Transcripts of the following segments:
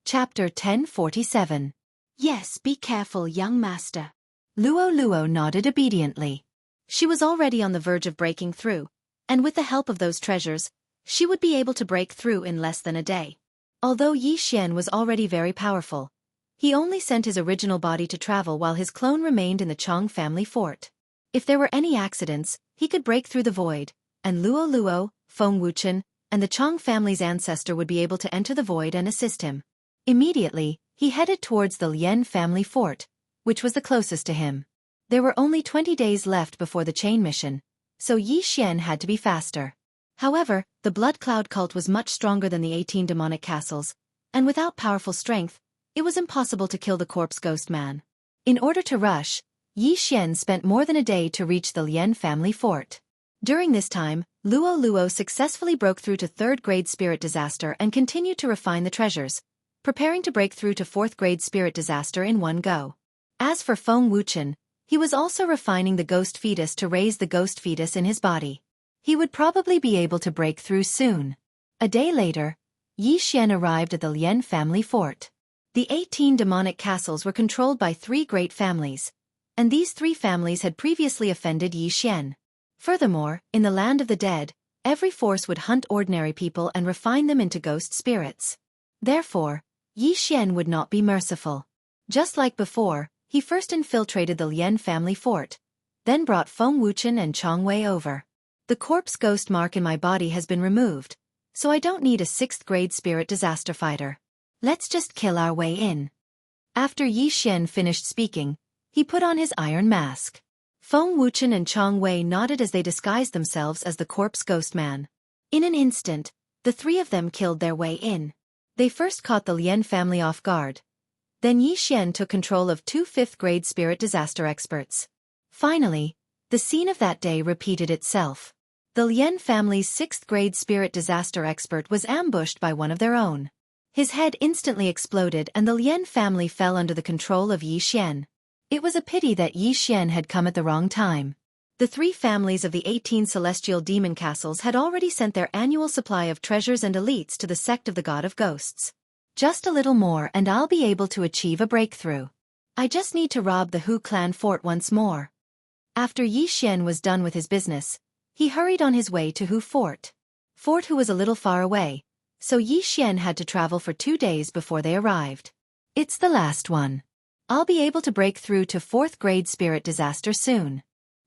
Chapter 1047. Yes, be careful, young master. Luo nodded obediently. She was already on the verge of breaking through, and with the help of those treasures, she would be able to break through in less than a day. Although Yi Xian was already very powerful, he only sent his original body to travel while his clone remained in the Chong family fort. If there were any accidents, he could break through the void, and Luo, Feng Wuchen, and the Chong family's ancestor would be able to enter the void and assist him. Immediately, he headed towards the Lien family fort, which was the closest to him. There were only 20 days left before the chain mission, so Yi Xian had to be faster. However, the Blood Cloud cult was much stronger than the 18 demonic castles, and without powerful strength, it was impossible to kill the corpse ghost man. In order to rush, Yi Xian spent more than a day to reach the Lien family fort. During this time, Luo successfully broke through to 3rd grade spirit disaster and continued to refine the treasures, preparing to break through to 4th grade spirit disaster in one go. As for Feng Wuchen, he was also refining the ghost fetus to raise the ghost fetus in his body. He would probably be able to break through soon. A day later, Yi Xian arrived at the Lien family fort. The 18 demonic castles were controlled by 3 great families, and these 3 families had previously offended Yi Xian. Furthermore, in the land of the dead, every force would hunt ordinary people and refine them into ghost spirits. Therefore, Yi Xian would not be merciful. Just like before, he first infiltrated the Lien family fort, then brought Feng Wuchen and Chong Wei over. The corpse ghost mark in my body has been removed, so I don't need a 6th grade spirit disaster fighter. Let's just kill our way in. After Yi Xian finished speaking, he put on his iron mask. Feng Wuchen and Chong Wei nodded as they disguised themselves as the corpse ghost man. In an instant, the 3 of them killed their way in. They first caught the Lien family off guard. Then Yi Xian took control of 2 5th grade spirit disaster experts. Finally, the scene of that day repeated itself. The Lien family's 6th grade spirit disaster expert was ambushed by one of their own. His head instantly exploded and the Lien family fell under the control of Yi Xian. It was a pity that Yi Xian had come at the wrong time. The 3 families of the 18 celestial demon castles had already sent their annual supply of treasures and elites to the sect of the God of Ghosts. Just a little more and I'll be able to achieve a breakthrough. I just need to rob the Hu clan fort once more. After Yi Xian was done with his business, he hurried on his way to Hu Fort. Fort Hu was a little far away, so Yi Xian had to travel for 2 days before they arrived. It's the last one. I'll be able to break through to 4th grade spirit disaster soon.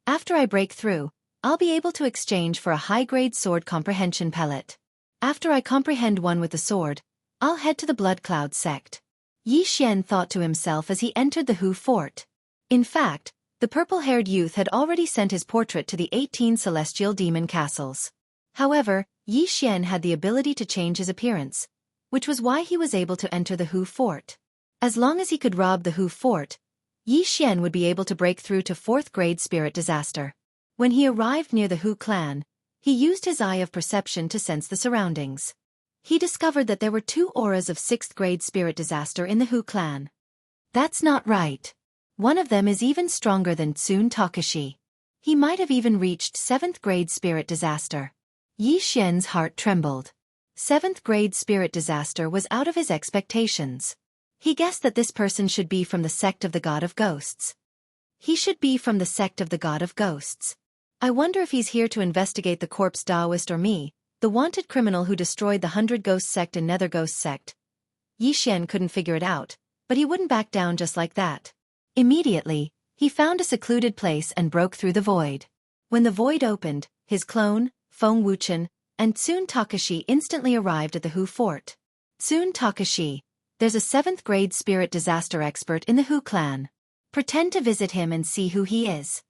After I break through, I'll be able to exchange for a high-grade sword comprehension pellet. After I comprehend one with the sword, I'll head to the Blood Cloud sect. Yi Xian thought to himself as he entered the Hu fort. In fact, the purple-haired youth had already sent his portrait to the 18 celestial demon castles. However, Yi Xian had the ability to change his appearance, which was why he was able to enter the Hu fort. As long as he could rob the Hu fort, Yi Xian would be able to break through to 4th grade spirit disaster. When he arrived near the Hu clan, he used his eye of perception to sense the surroundings. He discovered that there were 2 auras of 6th grade spirit disaster in the Hu clan. That's not right. One of them is even stronger than Tsun Takashi. He might have even reached 7th grade spirit disaster. Yi Xian's heart trembled. 7th grade spirit disaster was out of his expectations. He guessed that this person should be from the sect of the God of Ghosts. He should be from the sect of the God of Ghosts. I wonder if he's here to investigate the corpse Taoist or me, the wanted criminal who destroyed the 100 Ghost sect and Nether Ghost sect. Yi Xian couldn't figure it out, but he wouldn't back down just like that. Immediately, he found a secluded place and broke through the void. When the void opened, his clone, Feng Wuchen, and Tsun Takashi instantly arrived at the Hu fort. Tsun Takashi, there's a 7th grade spirit disaster expert in the Hu clan. Pretend to visit him and see who he is.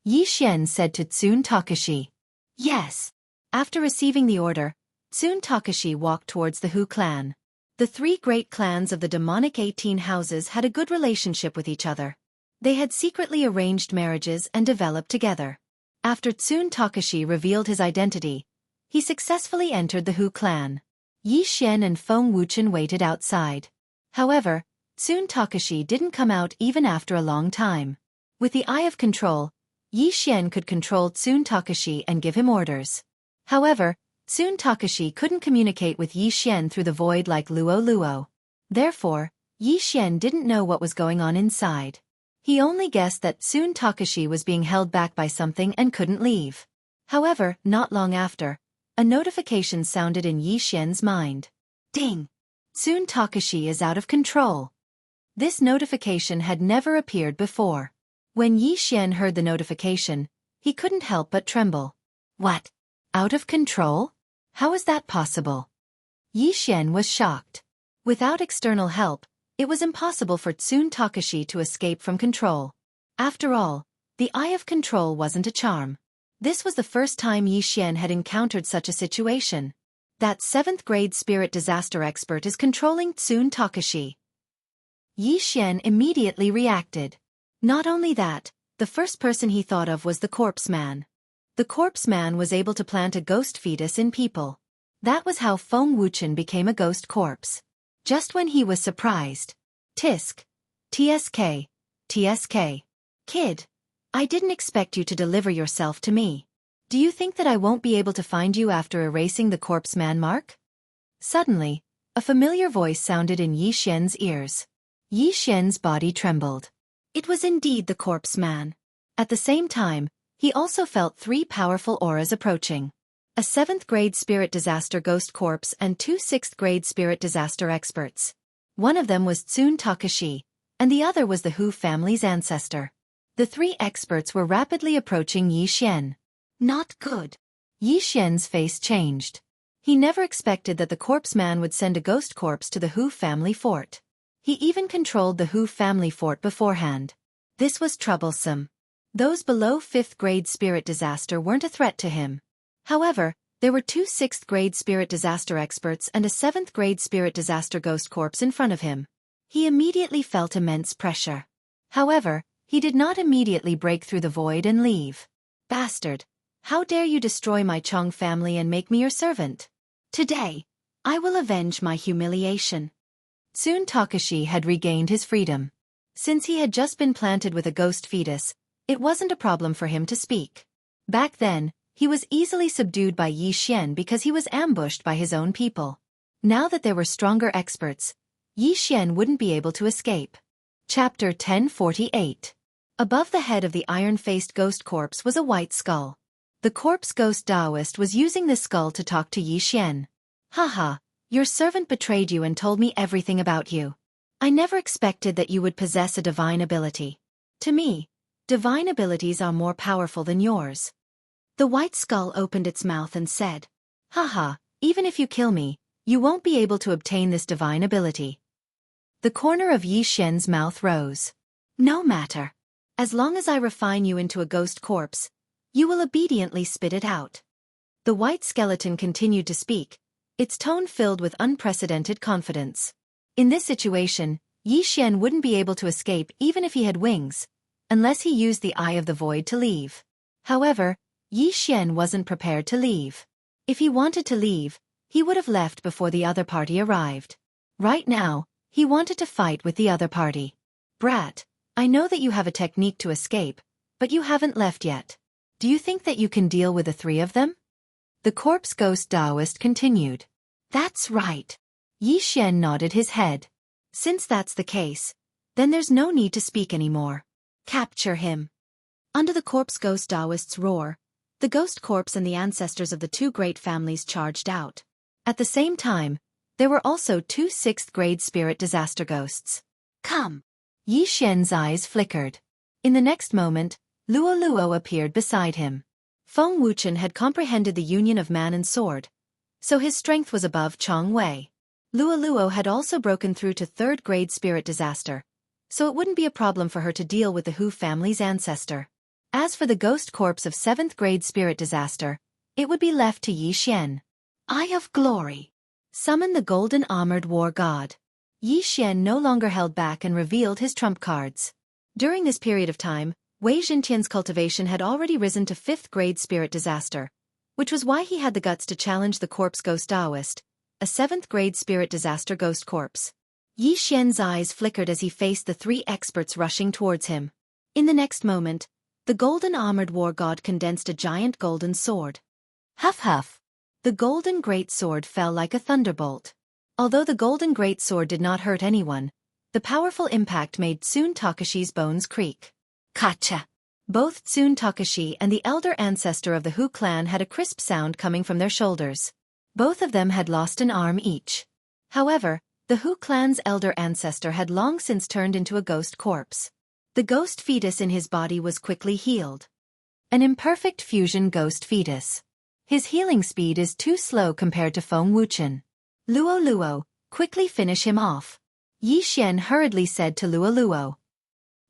Yi Xian said to Tsun Takashi. Yes. After receiving the order, Tsun Takashi walked towards the Hu clan. The 3 great clans of the demonic 18 houses had a good relationship with each other. They had secretly arranged marriages and developed together. After Tsun Takashi revealed his identity, he successfully entered the Hu clan. Yi Xian and Feng Wuchen waited outside. However, Tsun Takashi didn't come out even after a long time. With the Eye of Control, Yi Xian could control Tsun Takashi and give him orders. However, Tsun Takashi couldn't communicate with Yi Xian through the void like Luo. Therefore, Yi Xian didn't know what was going on inside. He only guessed that soon Takashi was being held back by something and couldn't leave. However, not long after, a notification sounded in Yi Xian's mind. Ding! Soon Takashi is out of control. This notification had never appeared before. When Yi Xian heard the notification, he couldn't help but tremble. What? Out of control? How is that possible? Yi Xian was shocked. Without external help, it was impossible for Tsun Takashi to escape from control. After all, the Eye of Control wasn't a charm. This was the first time Yi Xian had encountered such a situation. That 7th grade spirit disaster expert is controlling Tsun Takashi. Yi Xian immediately reacted. Not only that, the first person he thought of was the corpse man. The corpse man was able to plant a ghost fetus in people. That was how Feng Wuchen became a ghost corpse. Just when he was surprised. Tisk. TSK. TSK. Kid. I didn't expect you to deliver yourself to me. Do you think that I won't be able to find you after erasing the corpse man mark? Suddenly, a familiar voice sounded in Yi Xian's ears. Yi Xian's body trembled. It was indeed the corpse man. At the same time, he also felt 3 powerful auras approaching. A 7th grade spirit disaster ghost corpse and 2 6th grade spirit disaster experts. One of them was Tsun Takashi, and the other was the Hu family's ancestor. The 3 experts were rapidly approaching Yi Xian. Not good. Yi Xian's face changed. He never expected that the corpse man would send a ghost corpse to the Hu family fort. He even controlled the Hu family fort beforehand. This was troublesome. Those below 5th grade spirit disaster weren't a threat to him. However, there were 2 6th grade spirit disaster experts and a 7th grade spirit disaster ghost corpse in front of him. He immediately felt immense pressure. However, he did not immediately break through the void and leave. Bastard! How dare you destroy my Chong family and make me your servant? Today, I will avenge my humiliation. Soon Takashi had regained his freedom. Since he had just been planted with a ghost fetus, it wasn't a problem for him to speak. Back then, he was easily subdued by Yi Xian because he was ambushed by his own people. Now that there were stronger experts, Yi Xian wouldn't be able to escape. Chapter 1048. Above the head of the iron-faced ghost corpse was a white skull. The corpse ghost Taoist was using this skull to talk to Yi Xian. Haha, your servant betrayed you and told me everything about you. I never expected that you would possess a divine ability. To me, divine abilities are more powerful than yours. The white skull opened its mouth and said, Haha, even if you kill me, you won't be able to obtain this divine ability. The corner of Yi Xian's mouth rose. No matter. As long as I refine you into a ghost corpse, you will obediently spit it out. The white skeleton continued to speak, its tone filled with unprecedented confidence. In this situation, Yi Xian wouldn't be able to escape even if he had wings, unless he used the Eye of the Void to leave. However, Yi Xian wasn't prepared to leave. If he wanted to leave, he would have left before the other party arrived. Right now, he wanted to fight with the other party. Brat, I know that you have a technique to escape, but you haven't left yet. Do you think that you can deal with the 3 of them? The corpse ghost Taoist continued. That's right. Yi Xian nodded his head. Since that's the case, then there's no need to speak anymore. Capture him. Under the corpse ghost Taoist's roar, the ghost corpse and the ancestors of the 2 great families charged out. At the same time, there were also 2 6th grade spirit disaster ghosts. Come! Yi Xian's eyes flickered. In the next moment, Luo Luo appeared beside him. Feng Wuchen had comprehended the union of man and sword, so his strength was above Chong Wei. Luo Luo had also broken through to 3rd grade spirit disaster, so it wouldn't be a problem for her to deal with the Hu family's ancestor. As for the ghost corpse of 7th grade spirit disaster, it would be left to Yi Xian. Eye of Glory. Summon the golden armored war god. Yi Xian no longer held back and revealed his trump cards. During this period of time, Wei Xintian's cultivation had already risen to 5th grade spirit disaster, which was why he had the guts to challenge the corpse ghost Taoist, a 7th grade spirit disaster ghost corpse. Yi Xian's eyes flickered as he faced the 3 experts rushing towards him. In the next moment, the golden armored war god condensed a giant golden sword. Huff huff! The golden great sword fell like a thunderbolt. Although the golden greatsword did not hurt anyone, the powerful impact made Tsun Takashi's bones creak. Kacha! Both Tsun Takashi and the elder ancestor of the Hu clan had a crisp sound coming from their shoulders. Both of them had lost an arm each. However, the Hu clan's elder ancestor had long since turned into a ghost corpse. The ghost fetus in his body was quickly healed. An imperfect fusion ghost fetus. His healing speed is too slow compared to Feng Wuchen. Luo Luo, quickly finish him off. Yi Xian hurriedly said to Luo Luo.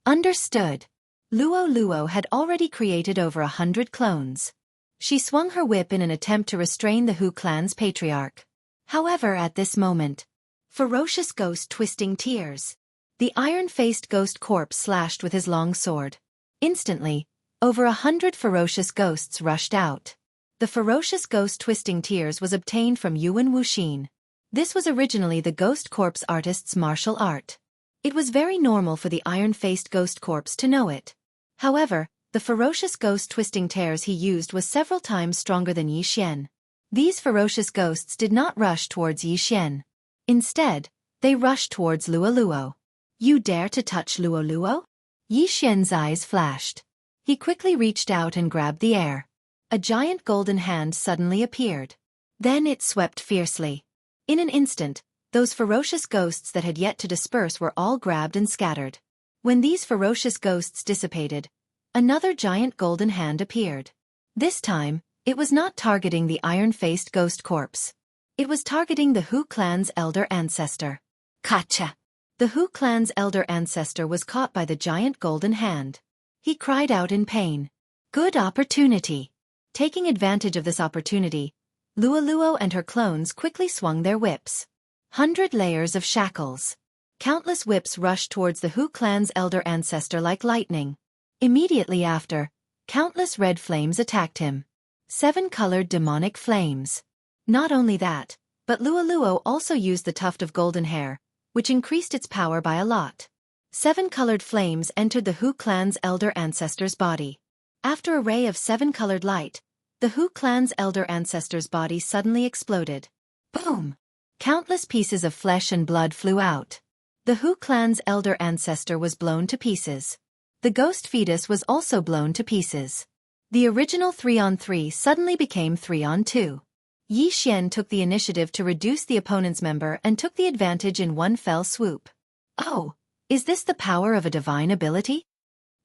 Understood. Luo Luo had already created over 100 clones. She swung her whip in an attempt to restrain the Hu clan's patriarch. However, at this moment, ferocious ghost twisting tears. The iron-faced ghost corpse slashed with his long sword. Instantly, over 100 ferocious ghosts rushed out. The ferocious ghost twisting tears was obtained from Yuan Wuxin. This was originally the ghost corpse artist's martial art. It was very normal for the iron-faced ghost corpse to know it. However, the ferocious ghost twisting tears he used was several times stronger than Yi Xian. These ferocious ghosts did not rush towards Yi Xian. Instead, they rushed towards Luo Luo. You dare to touch Luo Luo? Yi Xian's eyes flashed. He quickly reached out and grabbed the air. A giant golden hand suddenly appeared. Then it swept fiercely. In an instant, those ferocious ghosts that had yet to disperse were all grabbed and scattered. When these ferocious ghosts dissipated, another giant golden hand appeared. This time, it was not targeting the iron-faced ghost corpse. It was targeting the Hu clan's elder ancestor. Kacha! The Hu clan's elder ancestor was caught by the giant golden hand. He cried out in pain. Good opportunity. Taking advantage of this opportunity, Luo Luo and her clones quickly swung their whips. 100 layers of shackles. Countless whips rushed towards the Hu clan's elder ancestor like lightning. Immediately after, countless red flames attacked him. 7-colored demonic flames. Not only that, but Luo Luo also used the tuft of golden hair, which increased its power by a lot. 7-colored flames entered the Hu clan's elder ancestor's body. After a ray of 7-colored light, the Hu clan's elder ancestor's body suddenly exploded. Boom! Countless pieces of flesh and blood flew out. The Hu clan's elder ancestor was blown to pieces. The ghost fetus was also blown to pieces. The original 3-on-3 suddenly became 3-on-2. Yi Xian took the initiative to reduce the opponent's member and took the advantage in one fell swoop. Oh, is this the power of a divine ability?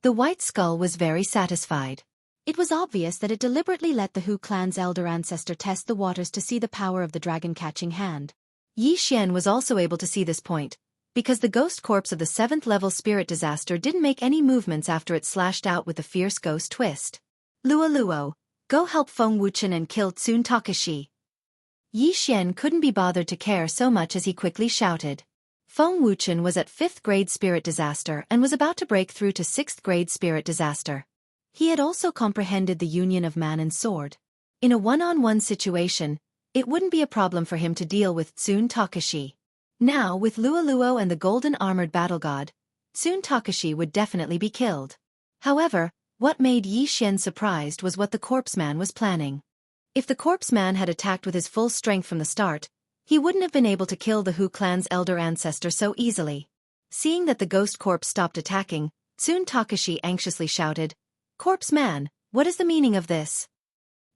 The White Skull was very satisfied. It was obvious that it deliberately let the Hu clan's elder ancestor test the waters to see the power of the dragon-catching hand. Yi Xian was also able to see this point, because the ghost corpse of the 7th-level spirit disaster didn't make any movements after it slashed out with the fierce ghost twist. Luo Luo, go help Feng Wuchen and kill Tsun Takashi. Yi Xian couldn't be bothered to care so much as he quickly shouted. Feng Wuchen was at 5th-grade spirit disaster and was about to break through to 6th-grade spirit disaster. He had also comprehended the union of man and sword. In a one-on-one situation, it wouldn't be a problem for him to deal with Tsun Takashi. Now, with Luo Luo and the golden armored battle god, Tsun Takashi would definitely be killed. However, what made Yi Xian surprised was what the corpse man was planning. If the corpse man had attacked with his full strength from the start, he wouldn't have been able to kill the Hu clan's elder ancestor so easily. Seeing that the ghost corpse stopped attacking, Tsun Takashi anxiously shouted, Corpse man, what is the meaning of this?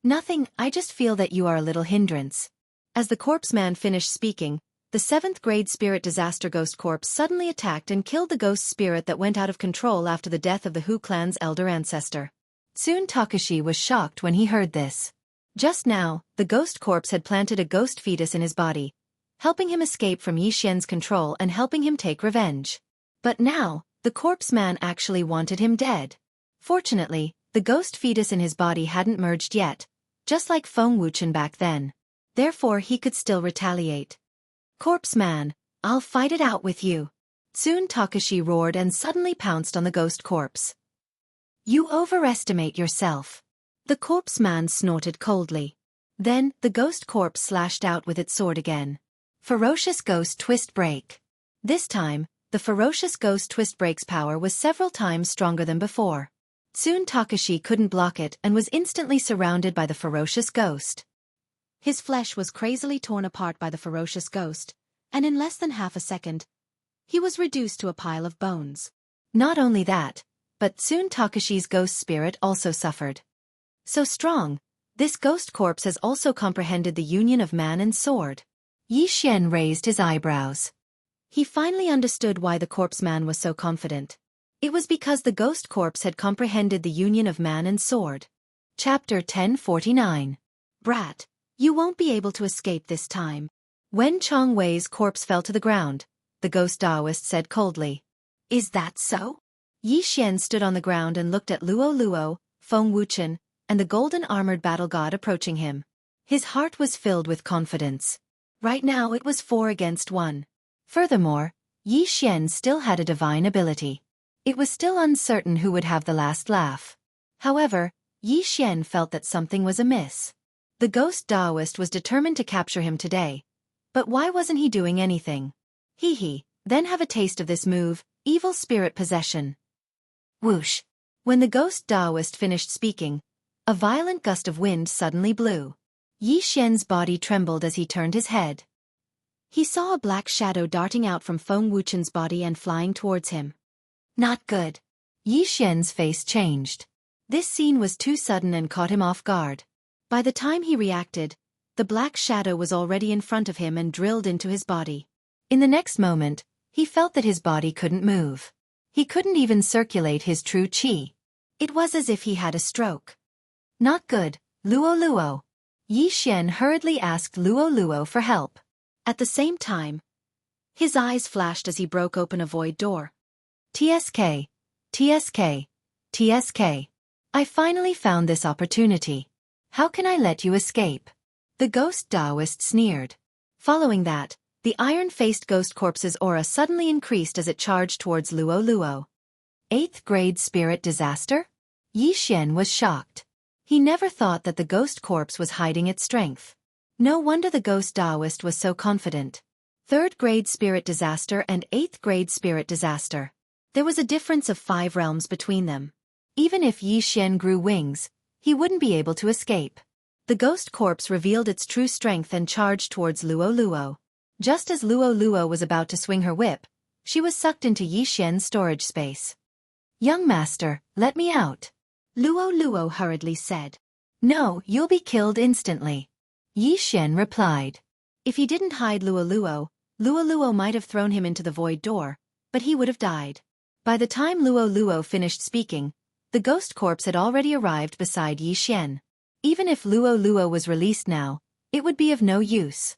Nothing, I just feel that you are a little hindrance. As the corpse man finished speaking, the 7th-grade spirit disaster ghost corpse suddenly attacked and killed the ghost spirit that went out of control after the death of the Hu clan's elder ancestor. Tsun Takashi was shocked when he heard this. Just now, the ghost corpse had planted a ghost fetus in his body, helping him escape from Yi Xian's control and helping him take revenge. But now, the corpse man actually wanted him dead. Fortunately, the ghost fetus in his body hadn't merged yet, just like Feng Wuchen back then. Therefore he could still retaliate. Corpse man, I'll fight it out with you. Tsun Takashi roared and suddenly pounced on the ghost corpse. You overestimate yourself. The corpse man snorted coldly. Then, the ghost corpse slashed out with its sword again. Ferocious Ghost Twist Break. This time, the ferocious Ghost Twist Break's power was several times stronger than before. Tsun Takashi couldn't block it and was instantly surrounded by the ferocious ghost. His flesh was crazily torn apart by the ferocious ghost, and in less than half a second, he was reduced to a pile of bones. Not only that, but soon Takashi's ghost spirit also suffered. So strong, this ghost corpse has also comprehended the union of man and sword. Yi Xian raised his eyebrows. He finally understood why the corpse man was so confident. It was because the ghost corpse had comprehended the union of man and sword. Chapter 1049. Brat, you won't be able to escape this time. When Chong Wei's corpse fell to the ground, the ghost Taoist said coldly. Is that so? Yi Xian stood on the ground and looked at Luo Luo, Feng Wuchen, and the golden armored battle god approaching him. His heart was filled with confidence. Right now it was 4 against 1. Furthermore, Yi Xian still had a divine ability. It was still uncertain who would have the last laugh. However, Yi Xian felt that something was amiss. The ghost Taoist was determined to capture him today. But why wasn't he doing anything? Then have a taste of this move, evil spirit possession. Whoosh! When the ghost Taoist finished speaking, a violent gust of wind suddenly blew. Yi Xian's body trembled as he turned his head. He saw a black shadow darting out from Feng Wuchen's body and flying towards him. Not good. Yi Xian's face changed. This scene was too sudden and caught him off guard. By the time he reacted, the black shadow was already in front of him and drilled into his body. In the next moment, he felt that his body couldn't move. He couldn't even circulate his true qi. It was as if he had a stroke. Not good, Luo Luo. Yi Xian hurriedly asked Luo Luo for help. At the same time, his eyes flashed as he broke open a void door. TSK, TSK, TSK. I finally found this opportunity. How can I let you escape? The ghost Taoist sneered. Following that, the iron-faced ghost corpse's aura suddenly increased as it charged towards Luo Luo. 8th grade spirit disaster? Yi Xian was shocked. He never thought that the ghost corpse was hiding its strength. No wonder the ghost Taoist was so confident. 3rd grade spirit disaster and 8th grade spirit disaster. There was a difference of 5 realms between them. Even if Yi Xian grew wings, he wouldn't be able to escape. The ghost corpse revealed its true strength and charged towards Luo Luo. Just as Luo Luo was about to swing her whip, she was sucked into Yi Xian's storage space. Young master, let me out. Luo Luo hurriedly said. No, you'll be killed instantly. Yi Xian replied. If he didn't hide Luo Luo might have thrown him into the void door, but he would have died. By the time Luo Luo finished speaking, the ghost corpse had already arrived beside Yi Xian. Even if Luo Luo was released now, it would be of no use.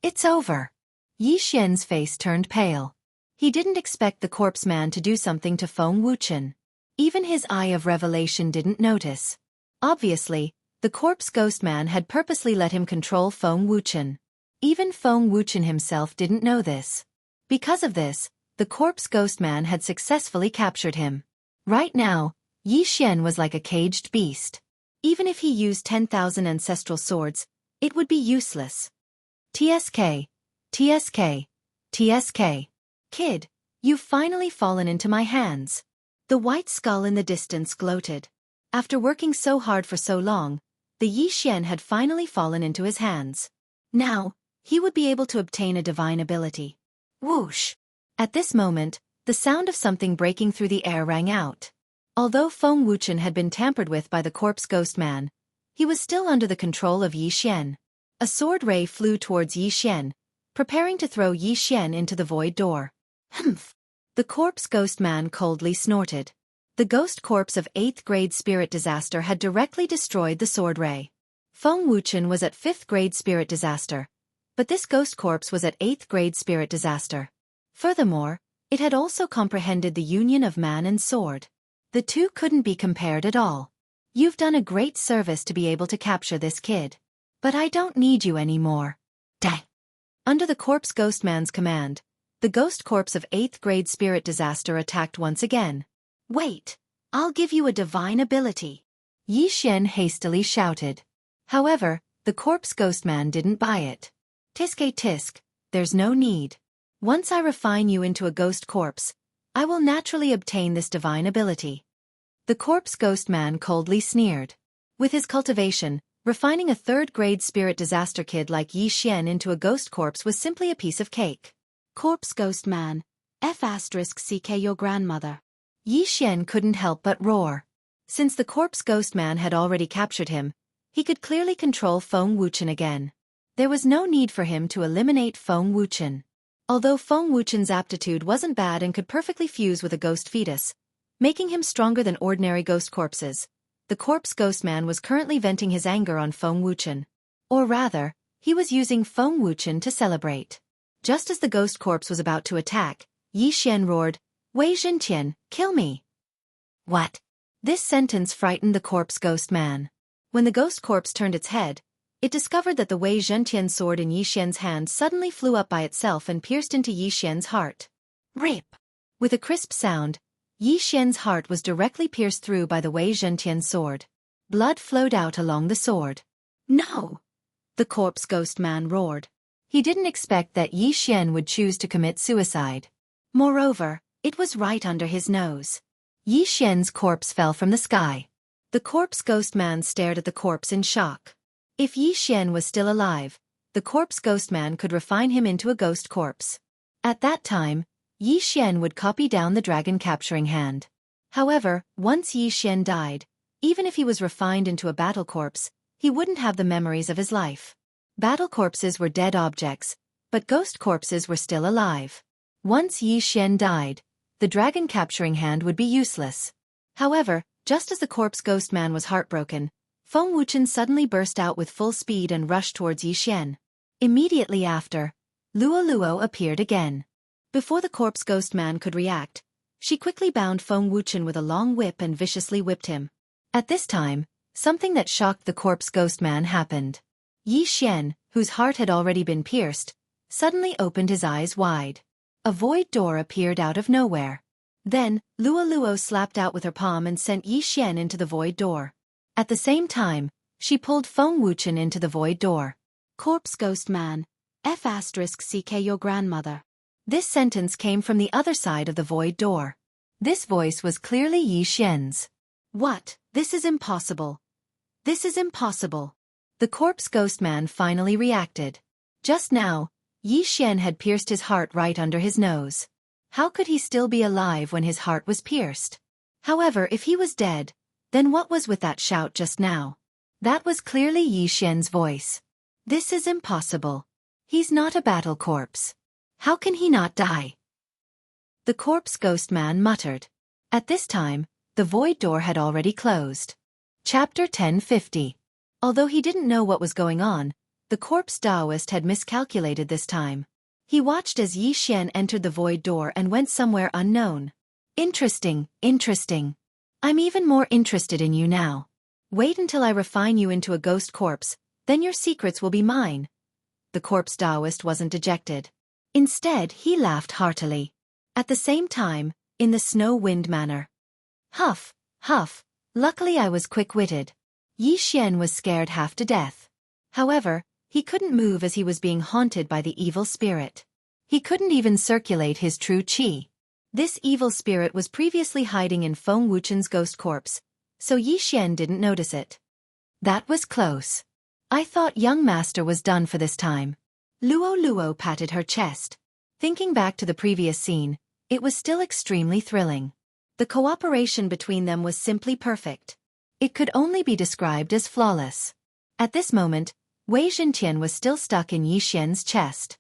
It's over. Yi Xian's face turned pale. He didn't expect the corpse man to do something to Feng Wuchen. Even his eye of revelation didn't notice. Obviously, the corpse ghost man had purposely let him control Feng Wuchen. Even Feng Wuchen himself didn't know this. Because of this, the corpse ghost man had successfully captured him. Right now, Yi Xian was like a caged beast. Even if he used 10,000 ancestral swords, it would be useless. TSK, TSK, TSK. Kid, you've finally fallen into my hands. The white skull in the distance gloated. After working so hard for so long, the Yi Xian had finally fallen into his hands. Now, he would be able to obtain a divine ability. Whoosh! At this moment, the sound of something breaking through the air rang out. Although Feng Wuchen had been tampered with by the corpse ghost man, he was still under the control of Yi Xian. A sword ray flew towards Yi Xian, preparing to throw Yi Xian into the void door. Humph! The corpse ghost man coldly snorted. The ghost corpse of 8th grade spirit disaster had directly destroyed the sword ray. Feng Wuchen was at 5th grade spirit disaster, but this ghost corpse was at 8th grade spirit disaster. Furthermore, it had also comprehended the union of man and sword. The two couldn't be compared at all. You've done a great service to be able to capture this kid. But I don't need you anymore. Dang. Under the corpse ghost man's command, the ghost corpse of 8th grade spirit disaster attacked once again. Wait, I'll give you a divine ability. Yi Xian hastily shouted. However, the corpse ghost man didn't buy it. Tisk tisk, there's no need. Once I refine you into a ghost corpse, I will naturally obtain this divine ability. The corpse ghost man coldly sneered. With his cultivation, refining a 3rd grade spirit disaster kid like Yi Xian into a ghost corpse was simply a piece of cake. Corpse Ghost Man, F***CK your grandmother. Yi Xian couldn't help but roar. Since the corpse ghost man had already captured him, he could clearly control Feng Wuchen again. There was no need for him to eliminate Feng Wuchen. Although Feng Wuchen's aptitude wasn't bad and could perfectly fuse with a ghost fetus, making him stronger than ordinary ghost corpses, the corpse ghost man was currently venting his anger on Feng Wuchen. Or rather, he was using Feng Wuchen to celebrate. Just as the ghost corpse was about to attack, Yi Xian roared, "Wei Zhenqian, kill me!" What? This sentence frightened the corpse ghost man. When the ghost corpse turned its head, it discovered that the Wei Zhenqian sword in Yi Xian's hand suddenly flew up by itself and pierced into Yi Xian's heart. Rip! With a crisp sound, Yi Xian's heart was directly pierced through by the Wei Zhenqian sword. Blood flowed out along the sword. No! The corpse ghost man roared. He didn't expect that Yi Xian would choose to commit suicide. Moreover, it was right under his nose. Yi Xian's corpse fell from the sky. The corpse ghost man stared at the corpse in shock. If Yi Xian was still alive, the corpse ghost man could refine him into a ghost corpse. At that time, Yi Xian would copy down the dragon capturing hand. However, once Yi Xian died, even if he was refined into a battle corpse, he wouldn't have the memories of his life. Battle corpses were dead objects, but ghost corpses were still alive. Once Yi Xian died, the dragon capturing hand would be useless. However, just as the corpse ghost man was heartbroken, Feng Wuchen suddenly burst out with full speed and rushed towards Yi Xian. Immediately after, Luo appeared again. Before the corpse ghost man could react, she quickly bound Feng Wuchen with a long whip and viciously whipped him. At this time, something that shocked the corpse ghost man happened. Yi Xian, whose heart had already been pierced, suddenly opened his eyes wide. A void door appeared out of nowhere. Then, Luo slapped out with her palm and sent Yi Xian into the void door. At the same time, she pulled Feng Wuchen into the void door. Corpse Ghost Man, F***CK your grandmother. This sentence came from the other side of the void door. This voice was clearly Yi Xian's. What? This is impossible. This is impossible. The corpse ghost man finally reacted. Just now, Yi Xian had pierced his heart right under his nose. How could he still be alive when his heart was pierced? However, if he was dead, then what was with that shout just now? That was clearly Yi Xian's voice. This is impossible. He's not a battle corpse. How can he not die? The corpse ghost man muttered. At this time, the void door had already closed. Chapter 1050. Although he didn't know what was going on, the corpse Taoist had miscalculated this time. He watched as Yi Xian entered the void door and went somewhere unknown. Interesting, interesting. I'm even more interested in you now. Wait until I refine you into a ghost corpse, then your secrets will be mine. The corpse Taoist wasn't dejected. Instead, he laughed heartily. At the same time, in the snow wind manner. Huff, huff, luckily I was quick-witted. Yi Xian was scared half to death. However, he couldn't move as he was being haunted by the evil spirit. He couldn't even circulate his true qi. This evil spirit was previously hiding in Feng Wuchen's ghost corpse, so Yi Xian didn't notice it. That was close. I thought young master was done for this time. Luo patted her chest. Thinking back to the previous scene, it was still extremely thrilling. The cooperation between them was simply perfect. It could only be described as flawless. At this moment, Wei Zhenqian was still stuck in Yi Xian's chest.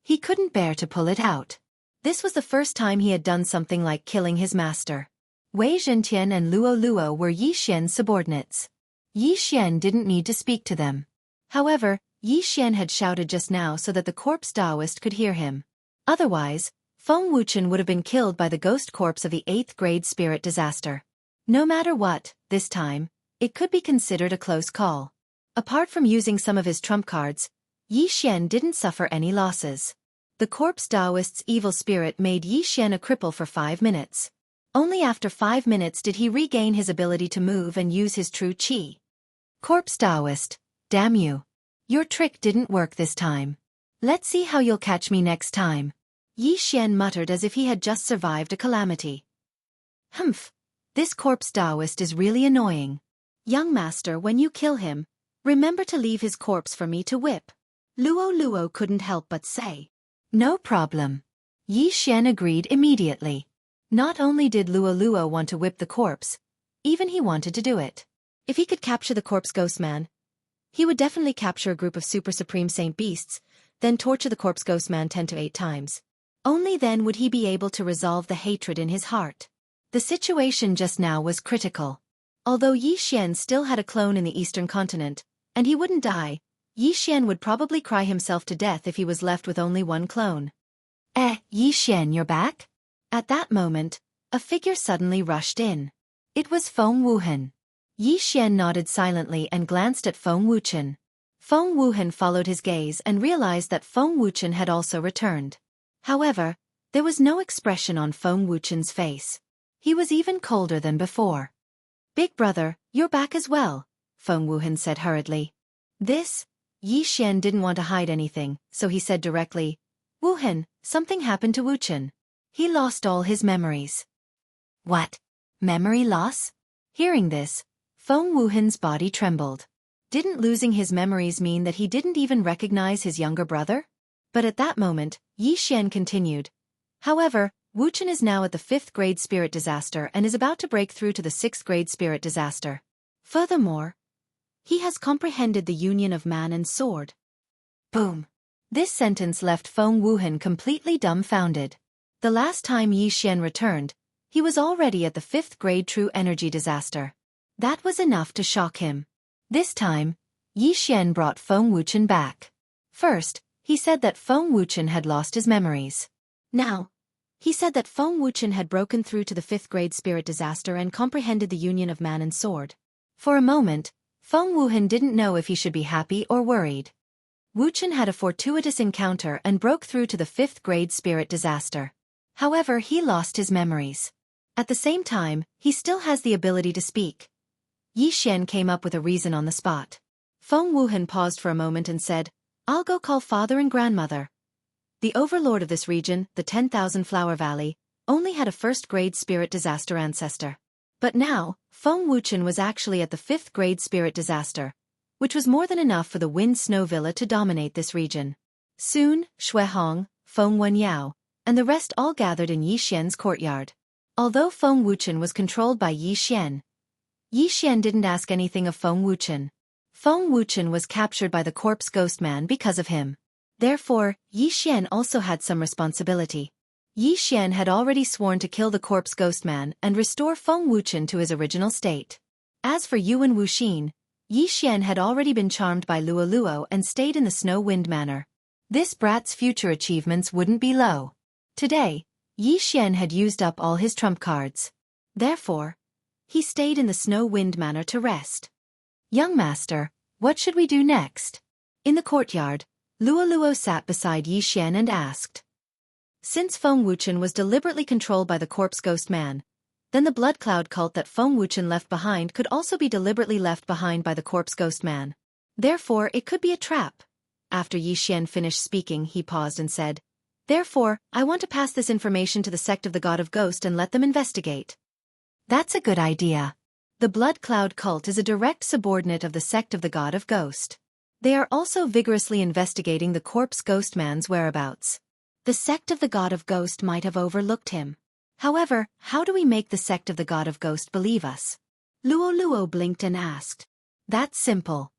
He couldn't bear to pull it out. This was the first time he had done something like killing his master. Wei Zhenqian and Luo were Yi Xian's subordinates. Yi Xian didn't need to speak to them. However, Yi Xian had shouted just now so that the corpse Taoist could hear him. Otherwise, Feng Wuchen would have been killed by the ghost corpse of the 8th grade spirit disaster. No matter what, this time, it could be considered a close call. Apart from using some of his trump cards, Yi Xian didn't suffer any losses. The corpse Taoist's evil spirit made Yi Xian a cripple for 5 minutes. Only after 5 minutes did he regain his ability to move and use his true qi. Corpse Taoist, damn you. Your trick didn't work this time. Let's see how you'll catch me next time. Yi Xian muttered as if he had just survived a calamity. Humph. This corpse Taoist is really annoying. Young master, when you kill him, remember to leave his corpse for me to whip. Luo couldn't help but say. No problem. Yi Xian agreed immediately. Not only did Luo Luo want to whip the corpse, even he wanted to do it. If he could capture the corpse ghost man, he would definitely capture a group of super supreme saint beasts, then torture the corpse ghost man 10 to 8 times. Only then would he be able to resolve the hatred in his heart. The situation just now was critical. Although Yi Xian still had a clone in the eastern continent, and he wouldn't die, Yi Xian would probably cry himself to death if he was left with only one clone. Yi Xian, you're back? At that moment, a figure suddenly rushed in. It was Feng Wuhan. Yi Xian nodded silently and glanced at Feng Wuchen. Feng Wuhan followed his gaze and realized that Feng Wuchen had also returned. However, there was no expression on Feng Wuchen's face. He was even colder than before. Big brother, you're back as well, Feng Wuhan said hurriedly. Yi Xian didn't want to hide anything, so he said directly, Wuhan, something happened to Wuchen. He lost all his memories. What? Memory loss? Hearing this, Feng Wuhan's body trembled. Didn't losing his memories mean that he didn't even recognize his younger brother? But at that moment, Yi Xian continued. However, Wuchen is now at the 5th grade spirit disaster and is about to break through to the 6th grade spirit disaster. Furthermore, he has comprehended the union of man and sword. Boom. This sentence left Feng Wuhan completely dumbfounded. The last time Yi Xian returned, he was already at the 5th grade true energy disaster. That was enough to shock him. This time, Yi Xian brought Feng Wuchen back. First, he said that Feng Wuchen had lost his memories. Now, he said that Feng Wuchen had broken through to the 5th grade spirit disaster and comprehended the union of man and sword. For a moment, Feng Wuhan didn't know if he should be happy or worried. Wuchen had a fortuitous encounter and broke through to the 5th grade spirit disaster. However, he lost his memories. At the same time, he still has the ability to speak. Yi Xian came up with a reason on the spot. Feng Wuhan paused for a moment and said, I'll go call father and grandmother. The overlord of this region, the 10,000 Flower Valley, only had a 1st grade spirit disaster ancestor. But now, Feng Wuchen was actually at the 5th grade spirit disaster, which was more than enough for the Wind Snow Villa to dominate this region. Soon, Shui Hong, Feng Wenyao, and the rest all gathered in Yi Xian's courtyard. Although Feng Wuchen was controlled by Yi Xian didn't ask anything of Feng Wuchen. Feng Wuchen was captured by the corpse ghost man because of him. Therefore, Yi Xian also had some responsibility. Yi Xian had already sworn to kill the corpse ghost man and restore Feng Wuchen to his original state. As for Yuan Wuxin, Yi Xian had already been charmed by Luo Luo and stayed in the Snow Wind Manor. This brat's future achievements wouldn't be low. Today, Yi Xian had used up all his trump cards. Therefore, he stayed in the Snow Wind Manor to rest. Young master, what should we do next? In the courtyard, Luo Luo sat beside Yi Xian and asked. Since Feng Wuchen was deliberately controlled by the corpse ghost man, then the blood cloud cult that Feng Wuchen left behind could also be deliberately left behind by the corpse ghost man. Therefore, it could be a trap. After Yi Xian finished speaking, he paused and said, Therefore, I want to pass this information to the sect of the God of Ghost and let them investigate. That's a good idea. The blood cloud cult is a direct subordinate of the sect of the God of Ghost. They are also vigorously investigating the corpse ghost man's whereabouts. The sect of the God of Ghost might have overlooked him. However, how do we make the sect of the God of Ghost believe us? Luo Luo blinked and asked. That's simple.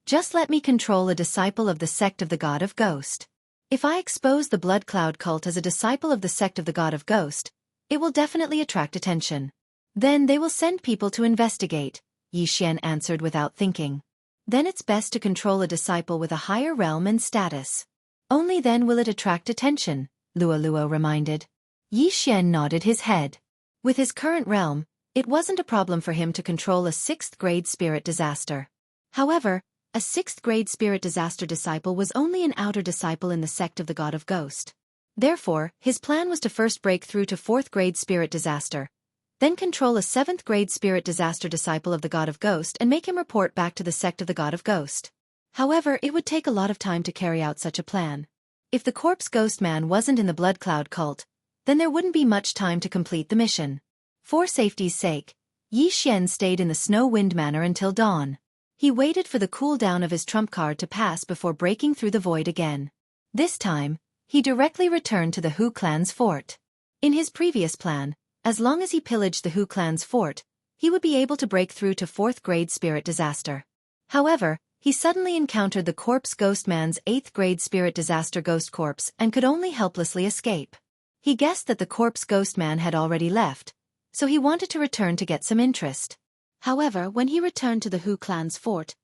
Just let me control a disciple of the sect of the God of Ghost. If I expose the blood cloud cult as a disciple of the sect of the God of Ghost, it will definitely attract attention. Then they will send people to investigate, Yi Xian answered without thinking. Then it's best to control a disciple with a higher realm and status. Only then will it attract attention, Luo Luo reminded. Yi Xian nodded his head. With his current realm, it wasn't a problem for him to control a 6th grade spirit disaster. However, a 6th grade spirit disaster disciple was only an outer disciple in the sect of the God of Ghost. Therefore, his plan was to first break through to 4th grade spirit disaster, then control a 7th grade spirit disaster disciple of the God of Ghost and make him report back to the sect of the God of Ghost. However, it would take a lot of time to carry out such a plan. If the corpse ghost man wasn't in the blood cloud cult, then there wouldn't be much time to complete the mission. For safety's sake, Yi Xian stayed in the Snow Wind Manor until dawn. He waited for the cooldown of his trump card to pass before breaking through the void again. This time, He directly returned to the Hu clan's fort. In his previous plan, as long as he pillaged the Hu clan's fort, he would be able to break through to 4th grade spirit disaster. However, he suddenly encountered the corpse ghost man's 8th grade spirit disaster ghost corpse and could only helplessly escape. He guessed that the corpse ghost man had already left, so he wanted to return to get some interest. However, when he returned to the Hu clan's fort,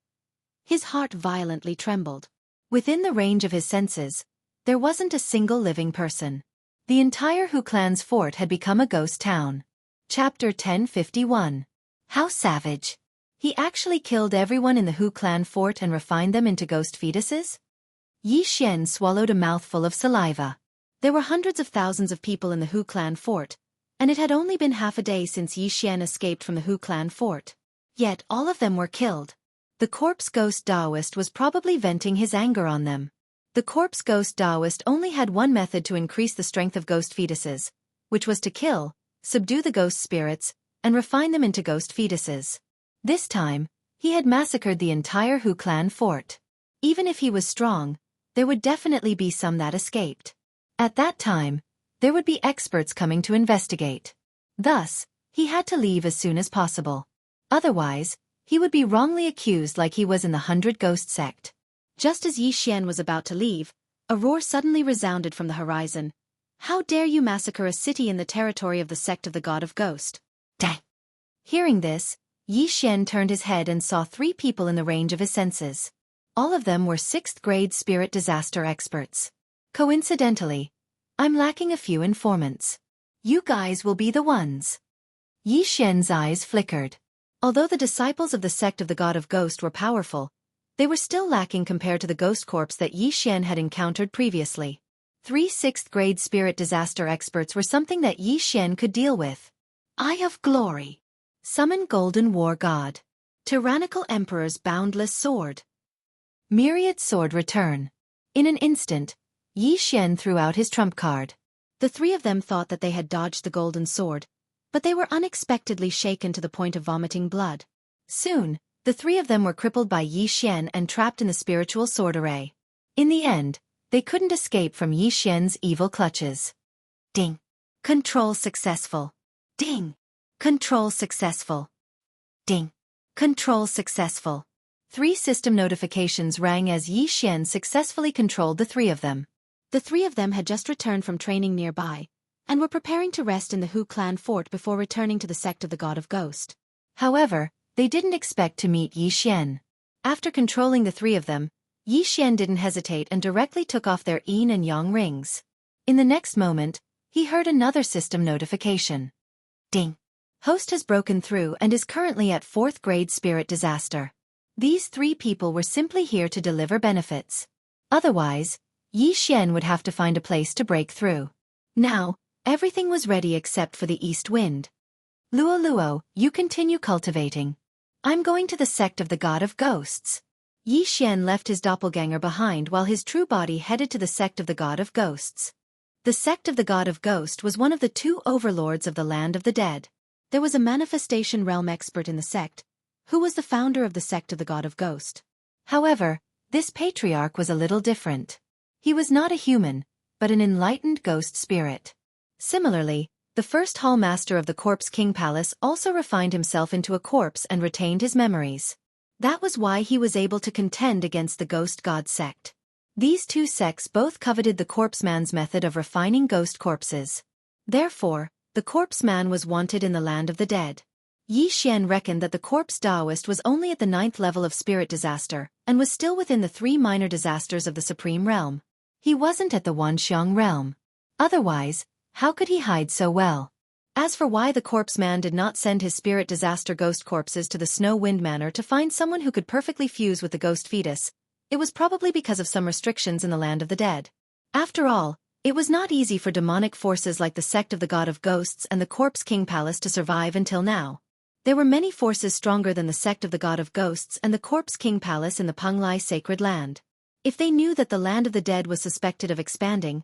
his heart violently trembled. Within the range of his senses, there wasn't a single living person. The entire Hu clan's fort had become a ghost town. Chapter 1051. How savage! He actually killed everyone in the Hu clan fort and refined them into ghost fetuses? Yi Xian swallowed a mouthful of saliva. There were hundreds of thousands of people in the Hu clan fort, and it had only been half a day since Yi Xian escaped from the Hu clan fort. Yet all of them were killed. The corpse ghost Taoist was probably venting his anger on them. The corpse ghost Taoist only had one method to increase the strength of ghost fetuses, which was to kill, subdue the ghost spirits, and refine them into ghost fetuses. This time, he had massacred the entire Hu clan fort. Even if he was strong, there would definitely be some that escaped. At that time, there would be experts coming to investigate. Thus, he had to leave as soon as possible. Otherwise, he would be wrongly accused like he was in the 100 Ghost sect. Just as Yi Xian was about to leave, a roar suddenly resounded from the horizon. How dare you massacre a city in the territory of the sect of the God of Ghost? Dang! Hearing this, Yi Xian turned his head and saw 3 people in the range of his senses. All of them were 6th grade spirit disaster experts. Coincidentally, I'm lacking a few informants. You guys will be the ones. Yi Xian's eyes flickered. Although the disciples of the sect of the God of Ghost were powerful, they were still lacking compared to the ghost corpse that Yi Xian had encountered previously. 3 6th grade spirit disaster experts were something that Yi Xian could deal with. Eye of Glory. Summon Golden War God. Tyrannical Emperor's Boundless Sword. Myriad Sword Return. In an instant, Yi Xian threw out his trump card. The 3 of them thought that they had dodged the golden sword, but they were unexpectedly shaken to the point of vomiting blood. Soon, the 3 of them were crippled by Yi Xian and trapped in the spiritual sword array. In the end, they couldn't escape from Yi Xian's evil clutches. Ding. Control successful. Ding. Control successful. Ding. Control successful. 3 system notifications rang as Yi Xian successfully controlled the 3 of them. The 3 of them had just returned from training nearby, and were preparing to rest in the Hu clan fort before returning to the sect of the God of Ghost. However, they didn't expect to meet Yi Xian. After controlling the 3 of them, Yi Xian didn't hesitate and directly took off their yin and yang rings. In the next moment, he heard another system notification. Ding. Host has broken through and is currently at 4th grade spirit disaster. These 3 people were simply here to deliver benefits. Otherwise, Yi Xian would have to find a place to break through. Now, everything was ready except for the east wind. Luo Luo, you continue cultivating. I'm going to the sect of the God of Ghosts. Yi Xian left his doppelganger behind while his true body headed to the sect of the God of Ghosts. The sect of the God of Ghost was one of the 2 overlords of the land of the dead. There was a manifestation realm expert in the sect, who was the founder of the sect of the God of Ghost. However, this patriarch was a little different. He was not a human, but an enlightened ghost spirit. Similarly, the first hall master of the Corpse King Palace also refined himself into a corpse and retained his memories. That was why he was able to contend against the Ghost God sect. These 2 sects both coveted the Corpse Man's method of refining ghost corpses. Therefore, the Corpse Man was wanted in the land of the dead. Yi Xian reckoned that the corpse Taoist was only at the 9th level of spirit disaster and was still within the 3 minor disasters of the Supreme Realm. He wasn't at the Wanxiang realm. Otherwise, how could he hide so well? As for why the Corpse Man did not send his spirit disaster ghost corpses to the Snow Wind Manor to find someone who could perfectly fuse with the ghost fetus, it was probably because of some restrictions in the land of the dead. After all, it was not easy for demonic forces like the sect of the God of Ghosts and the Corpse King Palace to survive until now. There were many forces stronger than the sect of the God of Ghosts and the Corpse King Palace in the Penglai sacred land. If they knew that the land of the dead was suspected of expanding,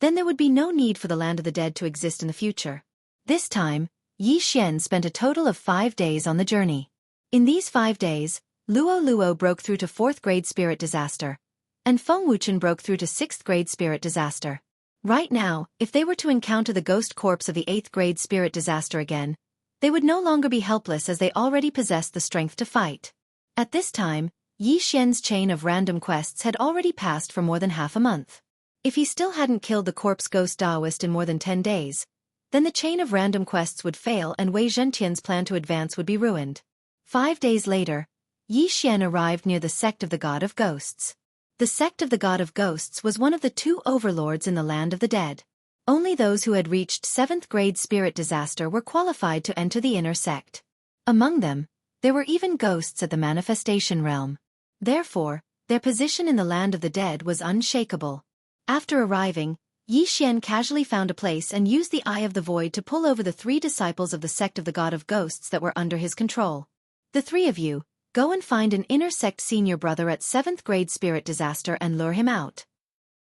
then there would be no need for the land of the dead to exist in the future. This time, Yi Xian spent a total of 5 days on the journey. In these 5 days, Luo Luo broke through to 4th grade spirit disaster, and Feng Wuchen broke through to 6th grade spirit disaster. Right now, if they were to encounter the ghost corpse of the 8th grade spirit disaster again, they would no longer be helpless as they already possessed the strength to fight. At this time, Yi Xian's chain of random quests had already passed for more than half a month. If he still hadn't killed the corpse ghost Daoist in more than 10 days, then the chain of random quests would fail and Wei Zhentian's plan to advance would be ruined. 5 days later, Yi Xian arrived near the sect of the God of Ghosts. The sect of the God of Ghosts was one of the 2 overlords in the land of the dead. Only those who had reached 7th grade spirit disaster were qualified to enter the inner sect. Among them, there were even ghosts at the manifestation realm. Therefore, their position in the land of the dead was unshakable. After arriving, Yi Xian casually found a place and used the Eye of the Void to pull over the 3 disciples of the sect of the God of Ghosts that were under his control. The 3 of you, go and find an inner sect senior brother at 7th grade spirit disaster and lure him out.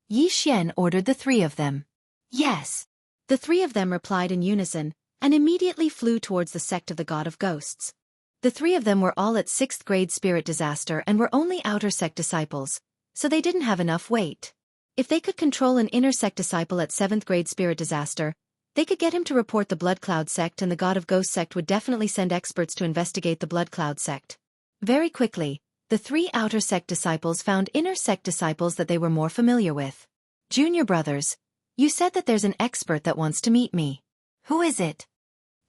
Yi Xian ordered the 3 of them. Yes. The 3 of them replied in unison, and immediately flew towards the sect of the God of Ghosts. The 3 of them were all at 6th grade spirit disaster and were only outer sect disciples, so they didn't have enough weight. If they could control an inner sect disciple at 7th grade spirit disaster, they could get him to report the Blood Cloud sect and the God of Ghosts sect would definitely send experts to investigate the Blood Cloud sect. Very quickly, the 3 outer sect disciples found inner sect disciples that they were more familiar with. Junior brothers, you said that there's an expert that wants to meet me. Who is it?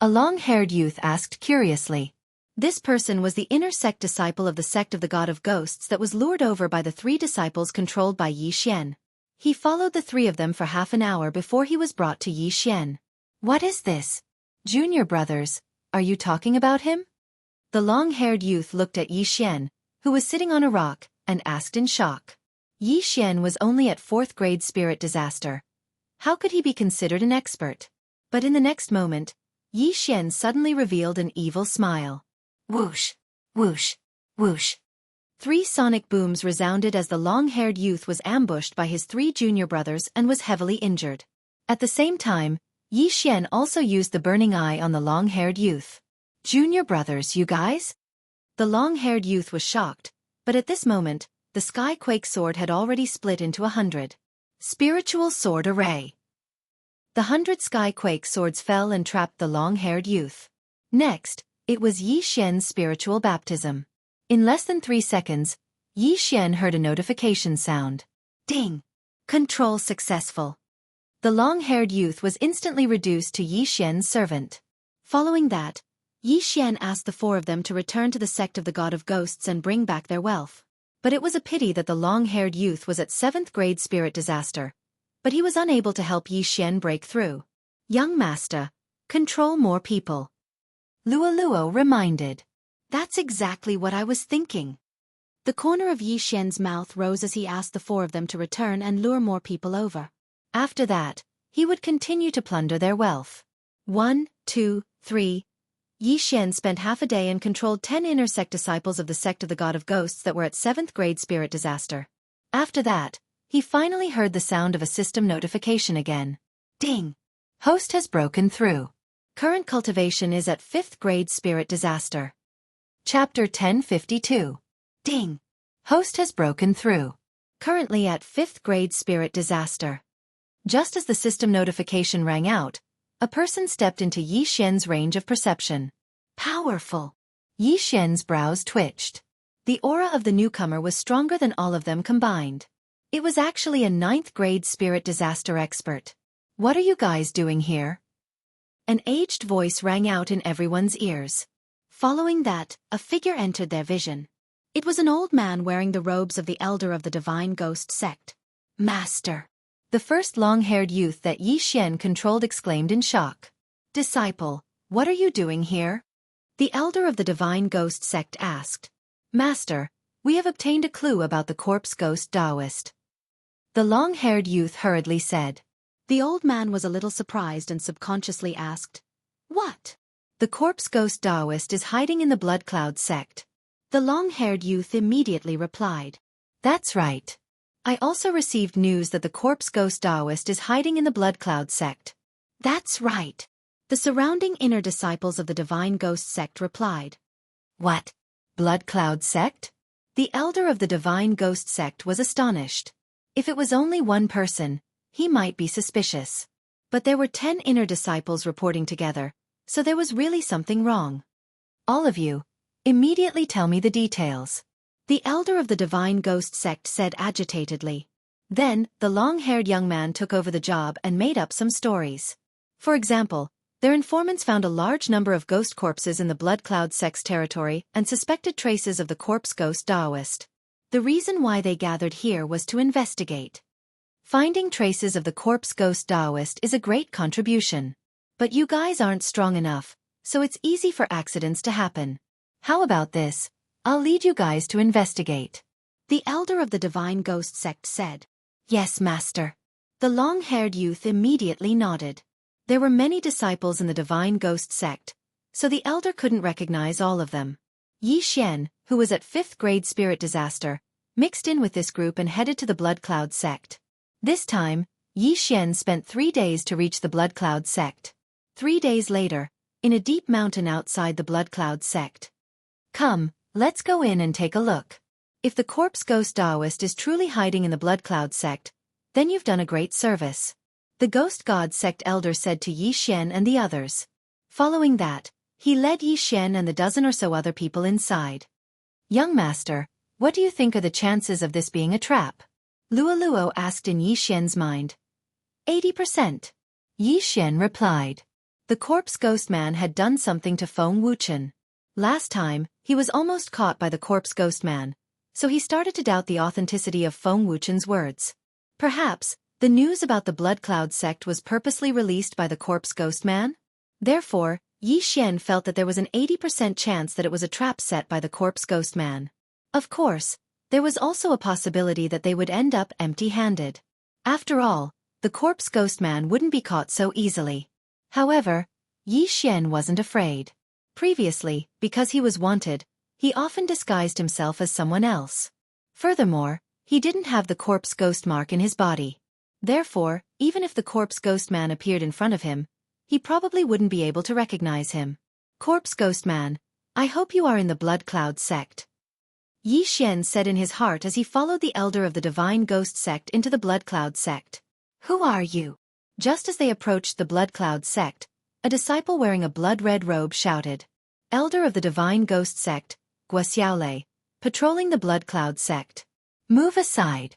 A long-haired youth asked curiously. This person was the inner sect disciple of the sect of the God of Ghosts that was lured over by the 3 disciples controlled by Yi Xian. He followed the 3 of them for half an hour before he was brought to Yi Xian. What is this? Junior brothers, are you talking about him? The long-haired youth looked at Yi Xian, who was sitting on a rock, and asked in shock. Yi Xian was only at 4th grade spirit disaster. How could he be considered an expert? But in the next moment, Yi Xian suddenly revealed an evil smile. Whoosh, whoosh, whoosh. 3 sonic booms resounded as the long-haired youth was ambushed by his 3 junior brothers and was heavily injured. At the same time, Yi Xian also used the burning eye on the long-haired youth. Junior brothers, you guys? The long-haired youth was shocked, but at this moment, the Skyquake sword had already split into 100. Spiritual sword array. The 100 Skyquake swords fell and trapped the long-haired youth. Next, it was Yi Xian's spiritual baptism. In less than 3 seconds, Yi Xian heard a notification sound. Ding! Control successful. The long-haired youth was instantly reduced to Yi Xian's servant. Following that, Yi Xian asked the 4 of them to return to the sect of the God of Ghosts and bring back their wealth. But it was a pity that the long-haired youth was at 7th grade spirit disaster. But he was unable to help Yi Xian break through. Young master, control more people. Luo reminded. That's exactly what I was thinking. The corner of Yi Xian's mouth rose as he asked the 4 of them to return and lure more people over. After that, he would continue to plunder their wealth. 1, 2, 3. Yi Xian spent half a day and controlled 10 inner sect disciples of the sect of the God of Ghosts that were at 7th grade spirit disaster. After that, he finally heard the sound of a system notification again. Ding! Host has broken through. Current cultivation is at 5th grade spirit disaster. Chapter 1052. Ding! Host has broken through. Currently at 5th grade spirit disaster. Just as the system notification rang out, a person stepped into Yi Xian's range of perception. Powerful! Yi Xian's brows twitched. The aura of the newcomer was stronger than all of them combined. It was actually a 9th grade spirit disaster expert. What are you guys doing here? An aged voice rang out in everyone's ears. Following that, a figure entered their vision. It was an old man wearing the robes of the elder of the divine ghost sect. Master! The first long-haired youth that Yi Xian controlled exclaimed in shock. Disciple, what are you doing here? The elder of the divine ghost sect asked. Master, we have obtained a clue about the corpse ghost Taoist. The long-haired youth hurriedly said. The old man was a little surprised and subconsciously asked. What? The corpse ghost Taoist is hiding in the Blood Cloud sect. The long-haired youth immediately replied. That's right. I also received news that the corpse ghost Taoist is hiding in the Blood Cloud sect. That's right. The surrounding inner disciples of the divine ghost sect replied. What? Blood Cloud sect? The elder of the Divine Ghost sect was astonished. If it was only one person, he might be suspicious. But there were 10 inner disciples reporting together, so there was really something wrong. All of you, immediately tell me the details. The elder of the Divine Ghost sect said agitatedly. Then, the long-haired young man took over the job and made up some stories. For example, their informants found a large number of ghost corpses in the Blood Cloud sect's territory and suspected traces of the corpse ghost Taoist. The reason why they gathered here was to investigate. Finding traces of the corpse ghost Taoist is a great contribution. But you guys aren't strong enough, so it's easy for accidents to happen. How about this? I'll lead you guys to investigate. The elder of the Divine Ghost sect said. Yes, master. The long-haired youth immediately nodded. There were many disciples in the Divine Ghost sect, so the elder couldn't recognize all of them. Yi Xian, who was at 5th grade spirit disaster, mixed in with this group and headed to the Blood Cloud sect. This time, Yi Xian spent 3 days to reach the Blood Cloud sect. 3 days later, in a deep mountain outside the Blood Cloud sect. Come, let's go in and take a look. If the corpse ghost Taoist is truly hiding in the Blood Cloud sect, then you've done a great service. The Ghost God sect elder said to Yi Xian and the others. Following that, he led Yi Xian and the dozen or so other people inside. Young master, what do you think are the chances of this being a trap? Luo asked in Yi Xian's mind. 80%. Yi Xian replied. The corpse ghost man had done something to Feng Wuchen. Last time, he was almost caught by the corpse ghost man, so he started to doubt the authenticity of Feng Wuchen's words. Perhaps, the news about the Blood Cloud sect was purposely released by the corpse ghost man? Therefore, Yi Xian felt that there was an 80% chance that it was a trap set by the corpse ghost man. Of course, there was also a possibility that they would end up empty-handed. After all, the corpse ghost man wouldn't be caught so easily. However, Yi Xian wasn't afraid. Previously, because he was wanted, he often disguised himself as someone else. Furthermore, he didn't have the corpse ghost mark in his body. Therefore, even if the corpse ghost man appeared in front of him, he probably wouldn't be able to recognize him. Corpse ghost man, I hope you are in the Blood Cloud sect. Yi Xian said in his heart as he followed the elder of the Divine Ghost sect into the Blood Cloud sect. Who are you? Just as they approached the Blood Cloud sect, a disciple wearing a blood-red robe shouted. Elder of the Divine Ghost sect, Guoxiaolei, patrolling the Blood Cloud sect. Move aside.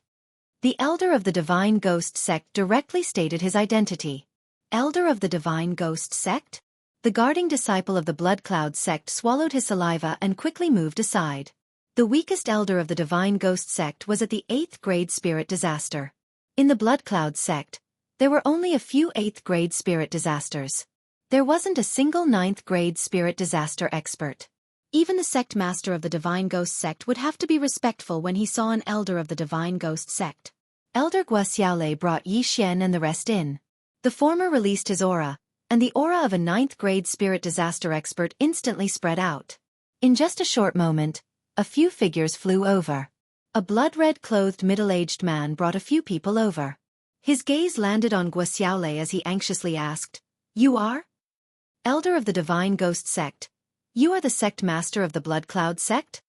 The elder of the Divine Ghost sect directly stated his identity. Elder of the Divine Ghost sect? The guarding disciple of the Blood Cloud sect swallowed his saliva and quickly moved aside. The weakest elder of the Divine Ghost sect was at the 8th grade spirit disaster. In the Blood Cloud sect, there were only a few 8th grade spirit disasters. There wasn't a single 9th grade spirit disaster expert. Even the sect master of the Divine Ghost sect would have to be respectful when he saw an elder of the Divine Ghost sect. Elder Guoxiaolei brought Yi Xian and the rest in. The former released his aura, and the aura of a 9th grade spirit disaster expert instantly spread out. In just a short moment, a few figures flew over. A blood-red clothed middle-aged man brought a few people over. His gaze landed on Guoxiaolei as he anxiously asked, You are? Elder of the Divine Ghost sect. You are the sect master of the Blood Cloud sect?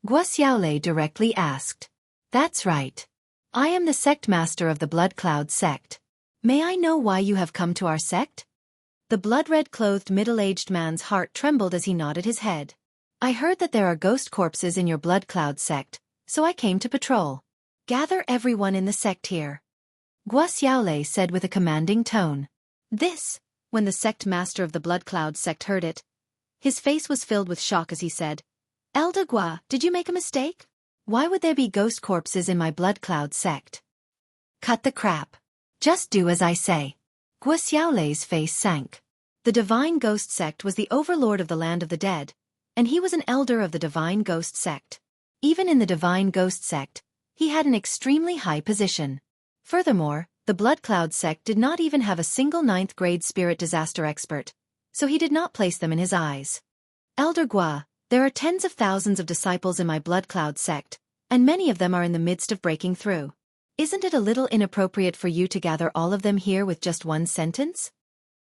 Guoxiaolei directly asked. That's right. I am the sect master of the Blood Cloud sect. May I know why you have come to our sect? The blood-red clothed middle-aged man's heart trembled as he nodded his head. I heard that there are ghost corpses in your Blood Cloud sect, so I came to patrol. Gather everyone in the sect here. Guoxiaolei said with a commanding tone. This, when the sect master of the Blood Cloud sect heard it, his face was filled with shock as he said, Elder Gua, did you make a mistake? Why would there be ghost corpses in my Blood Cloud sect? Cut the crap. Just do as I say. Guoxiaolei's face sank. The Divine Ghost sect was the overlord of the land of the dead, and he was an elder of the Divine Ghost sect. Even in the Divine Ghost sect, he had an extremely high position. Furthermore, the Blood Cloud sect did not even have a single 9th grade spirit disaster expert, so he did not place them in his eyes. Elder Gua, there are tens of thousands of disciples in my Blood Cloud sect, and many of them are in the midst of breaking through. Isn't it a little inappropriate for you to gather all of them here with just one sentence?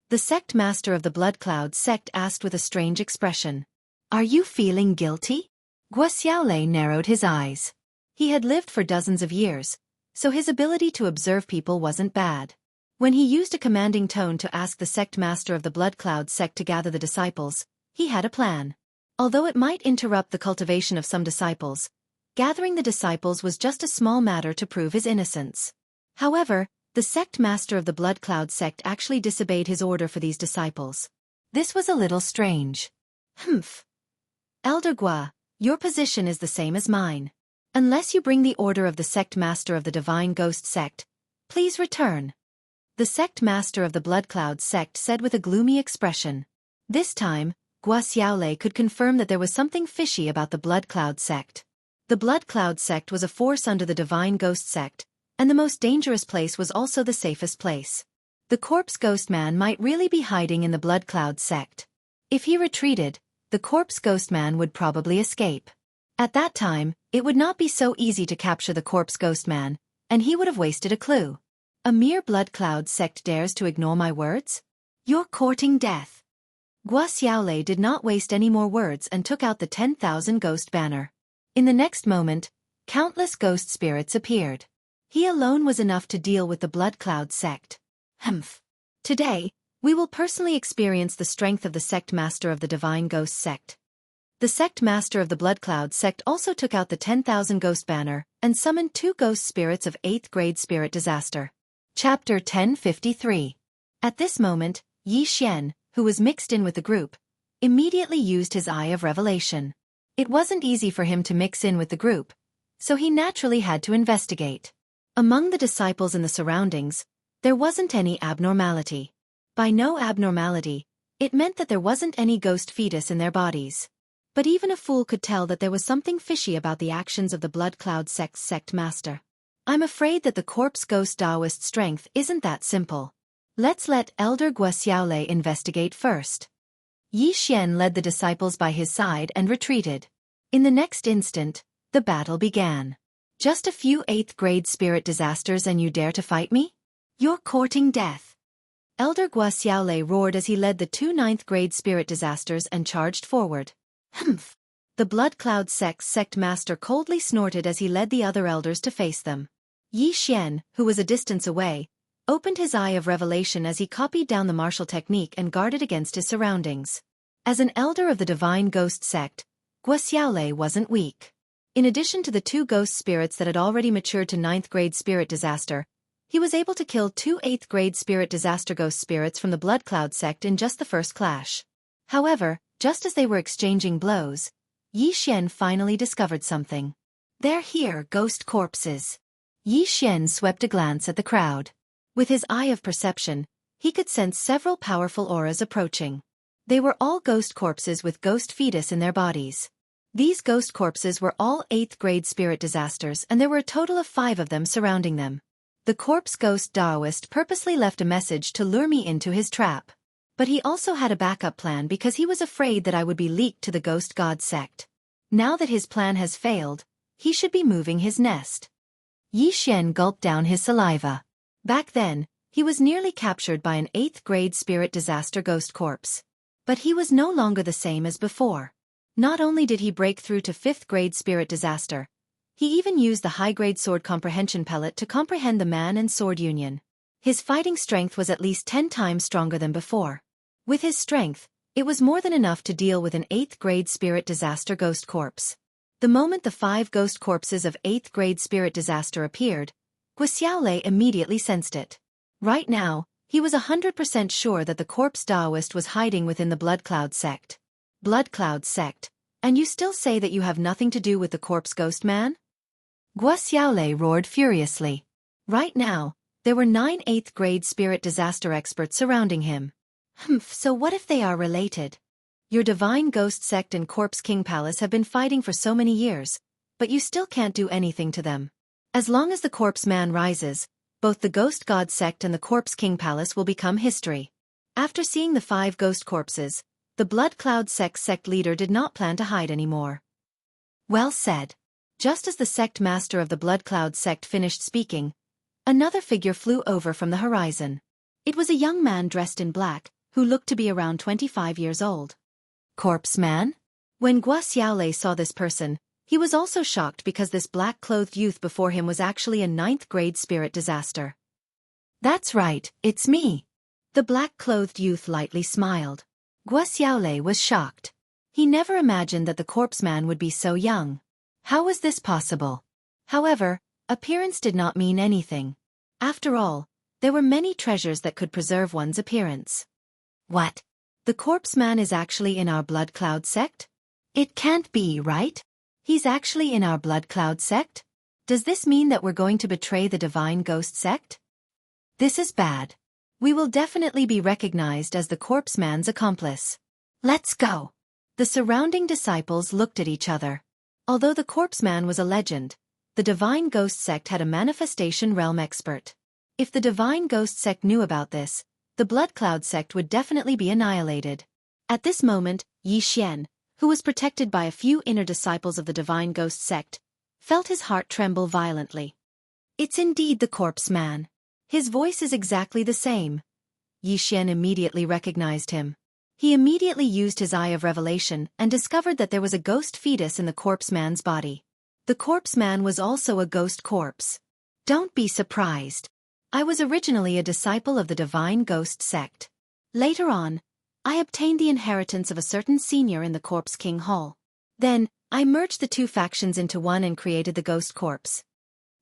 The sect master of the Blood Cloud sect asked with a strange expression. Are you feeling guilty? Guo Xiaolei narrowed his eyes. He had lived for dozens of years, so his ability to observe people wasn't bad. When he used a commanding tone to ask the sect master of the Blood Cloud sect to gather the disciples, he had a plan. Although it might interrupt the cultivation of some disciples, gathering the disciples was just a small matter to prove his innocence. However, the sect master of the Blood Cloud sect actually disobeyed his order for these disciples. This was a little strange. Humph. Elder Guo, your position is the same as mine. Unless you bring the order of the sect master of the Divine Ghost sect, please return. The sect master of the Blood Cloud sect said with a gloomy expression. This time, Guo Xiaolei could confirm that there was something fishy about the Blood Cloud sect. The Blood Cloud sect was a force under the Divine Ghost sect, and the most dangerous place was also the safest place. The corpse ghost man might really be hiding in the Blood Cloud sect. If he retreated, the corpse ghost man would probably escape. At that time, it would not be so easy to capture the corpse ghost man, and he would have wasted a clue. A mere Blood Cloud sect dares to ignore my words? You're courting death. Guo Xiaolei did not waste any more words and took out the 10,000 ghost banner. In the next moment, countless ghost spirits appeared. He alone was enough to deal with the Blood Cloud sect. Humph. Today, we will personally experience the strength of the sect master of the Divine Ghost sect. The sect master of the Blood Cloud sect also took out the 10,000 ghost banner and summoned 2 ghost spirits of 8th grade spirit disaster. Chapter 1053. At this moment, Yi Xian, who was mixed in with the group, immediately used his eye of revelation. It wasn't easy for him to mix in with the group, so he naturally had to investigate. Among the disciples in the surroundings, there wasn't any abnormality. By no abnormality, it meant that there wasn't any ghost fetus in their bodies. But even a fool could tell that there was something fishy about the actions of the Blood Cloud sect's sect master. I'm afraid that the corpse ghost Taoist strength isn't that simple. Let's let Elder Guo Xiaolei investigate first. Yi Xian led the disciples by his side and retreated. In the next instant, the battle began. Just a few 8th grade spirit disasters and you dare to fight me? You're courting death. Elder Guo Xiaolei roared as he led the 2 9th grade spirit disasters and charged forward. Humph. The Blood Cloud sect's sect master coldly snorted as he led the other elders to face them. Yi Xian, who was a distance away, opened his eye of revelation as he copied down the martial technique and guarded against his surroundings. As an elder of the Divine Ghost sect, Guo Xiaolei wasn't weak. In addition to the 2 ghost spirits that had already matured to 9th grade spirit disaster, he was able to kill 2 8th grade spirit disaster ghost spirits from the Blood Cloud sect in just the first clash. However, just as they were exchanging blows, Yi Xian finally discovered something. They're here, ghost corpses. Yi Xian swept a glance at the crowd. With his eye of perception, he could sense several powerful auras approaching. They were all ghost corpses with ghost fetus in their bodies. These ghost corpses were all 8th grade spirit disasters and there were a total of 5 of them surrounding them. The corpse ghost Taoist purposely left a message to lure me into his trap. But he also had a backup plan because he was afraid that I would be leaked to the Ghost God sect. Now that his plan has failed, he should be moving his nest. Yi Xian gulped down his saliva. Back then, he was nearly captured by an 8th grade spirit disaster ghost corpse. But he was no longer the same as before. Not only did he break through to 5th grade spirit disaster, he even used the high-grade sword comprehension pellet to comprehend the man and sword union. His fighting strength was at least 10 times stronger than before. With his strength, it was more than enough to deal with an 8th grade spirit disaster ghost corpse. The moment the 5 ghost corpses of 8th grade spirit disaster appeared, Guo Xiaolei immediately sensed it. Right now, he was 100% sure that the corpse Taoist was hiding within the Blood Cloud sect. Blood Cloud sect, and you still say that you have nothing to do with the corpse ghost man? Guo Xiaolei roared furiously. Right now, there were 9 8th grade spirit disaster experts surrounding him. Humph, so what if they are related? Your Divine Ghost sect and Corpse King Palace have been fighting for so many years, but you still can't do anything to them. As long as the Corpse Man rises, both the Ghost God sect and the Corpse King Palace will become history. After seeing the 5 ghost corpses, the Blood Cloud sect leader did not plan to hide anymore. Well said. Just as the sect master of the Blood Cloud sect finished speaking, another figure flew over from the horizon. It was a young man dressed in black, who looked to be around 25 years old. Corpse Man? When Guo Xiaolei saw this person, he was also shocked because this black-clothed youth before him was actually a 9th-grade spirit disaster. That's right, it's me. The black-clothed youth lightly smiled. Guo Xiaolei was shocked. He never imagined that the corpse man would be so young. How was this possible? However, appearance did not mean anything. After all, there were many treasures that could preserve one's appearance. What? The corpse man is actually in our blood cloud sect? It can't be, right? He's actually in our blood cloud sect? Does this mean that we're going to betray the divine ghost sect? This is bad. We will definitely be recognized as the corpse man's accomplice. Let's go. The surrounding disciples looked at each other. Although the corpse man was a legend, the divine ghost sect had a manifestation realm expert. If the divine ghost sect knew about this, the blood cloud sect would definitely be annihilated. At this moment, Yi Xian, who was protected by a few inner disciples of the divine ghost sect, felt his heart tremble violently. It's indeed the corpse man. His voice is exactly the same. Yi Xian immediately recognized him. He immediately used his eye of revelation and discovered that there was a ghost fetus in the corpse man's body. The corpse man was also a ghost corpse. Don't be surprised. I was originally a disciple of the divine ghost sect. Later on, I obtained the inheritance of a certain senior in the Corpse King Hall. Then, I merged the two factions into one and created the ghost corpse.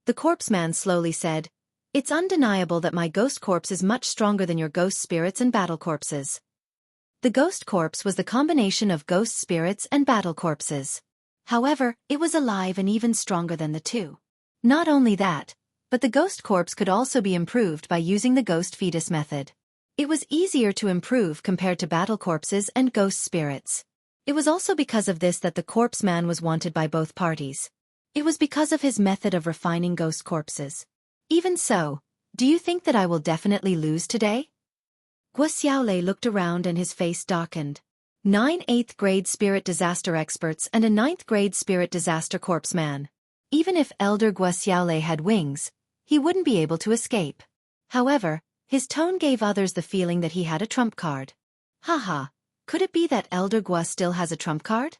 The corpse man slowly said, "It's undeniable that my ghost corpse is much stronger than your ghost spirits and battle corpses." The ghost corpse was the combination of ghost spirits and battle corpses. However, it was alive and even stronger than the two. Not only that, but the ghost corpse could also be improved by using the ghost fetus method. It was easier to improve compared to battle corpses and ghost spirits. It was also because of this that the corpse man was wanted by both parties. It was because of his method of refining ghost corpses. Even so, do you think that I will definitely lose today? Guo Xiaolei looked around and his face darkened. 9 8th-grade spirit disaster experts and a 9th-grade spirit disaster corpse man. Even if Elder Guo Xiaolei had wings, he wouldn't be able to escape. However, his tone gave others the feeling that he had a trump card. Haha, could it be that Elder Guo still has a trump card?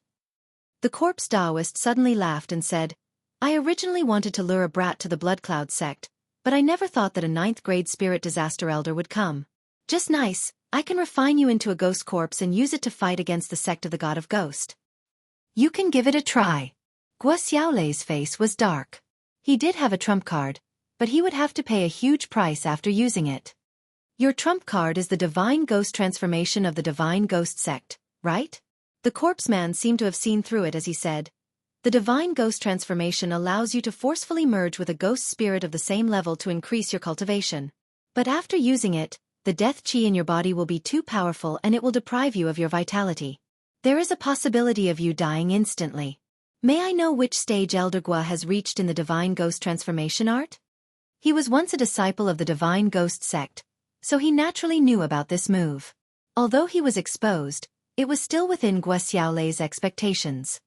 The corpse Taoist suddenly laughed and said, "I originally wanted to lure a brat to the Blood Cloud sect, but I never thought that a 9th-grade spirit disaster elder would come. Just nice, I can refine you into a ghost corpse and use it to fight against the sect of the God of Ghost." You can give it a try. Guo Xiaolei's face was dark. He did have a trump card, but he would have to pay a huge price after using it. Your trump card is the divine ghost transformation of the divine ghost sect, right? The corpse man seemed to have seen through it as he said, "The divine ghost transformation allows you to forcefully merge with a ghost spirit of the same level to increase your cultivation. But after using it, the death chi in your body will be too powerful and it will deprive you of your vitality. There is a possibility of you dying instantly. May I know which stage Elder Guo has reached in the divine ghost transformation art?" He was once a disciple of the divine ghost sect, so he naturally knew about this move. Although he was exposed, it was still within Guo Xiaolei's expectations.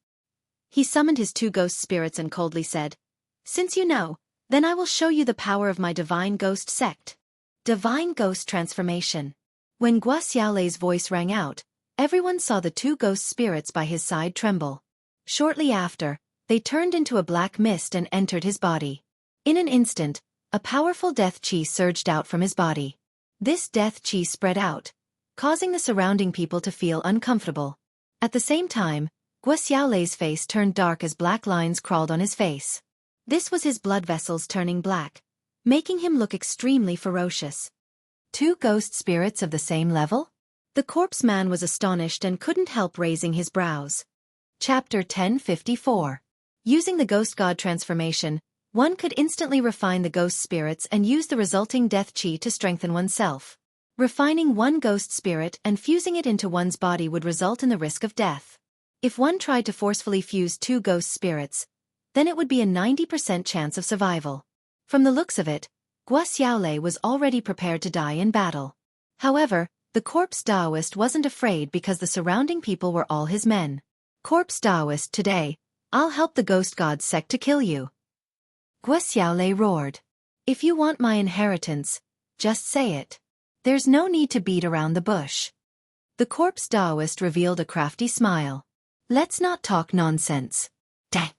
He summoned his 2 ghost spirits and coldly said, "Since you know, then I will show you the power of my divine ghost sect." Divine ghost transformation. When Guo Xiaolei's voice rang out, everyone saw the 2 ghost spirits by his side tremble. Shortly after, they turned into a black mist and entered his body. In an instant, a powerful death chi surged out from his body. This death chi spread out, causing the surrounding people to feel uncomfortable. At the same time, Guo Xiaolei's face turned dark as black lines crawled on his face. This was his blood vessels turning black, making him look extremely ferocious. 2 ghost spirits of the same level? The corpse man was astonished and couldn't help raising his brows. Chapter 1054. Using the ghost god transformation, one could instantly refine the ghost spirits and use the resulting death chi to strengthen oneself. Refining one ghost spirit and fusing it into one's body would result in the risk of death. If one tried to forcefully fuse 2 ghost spirits, then it would be a 90% chance of survival. From the looks of it, Guo Xiaolei was already prepared to die in battle. However, the corpse Taoist wasn't afraid because the surrounding people were all his men. "Corpse Taoist, today, I'll help the ghost god sect to kill you." Guo Xiaolei roared. "If you want my inheritance, just say it. There's no need to beat around the bush." The corpse Taoist revealed a crafty smile. Let's not talk nonsense. Dang.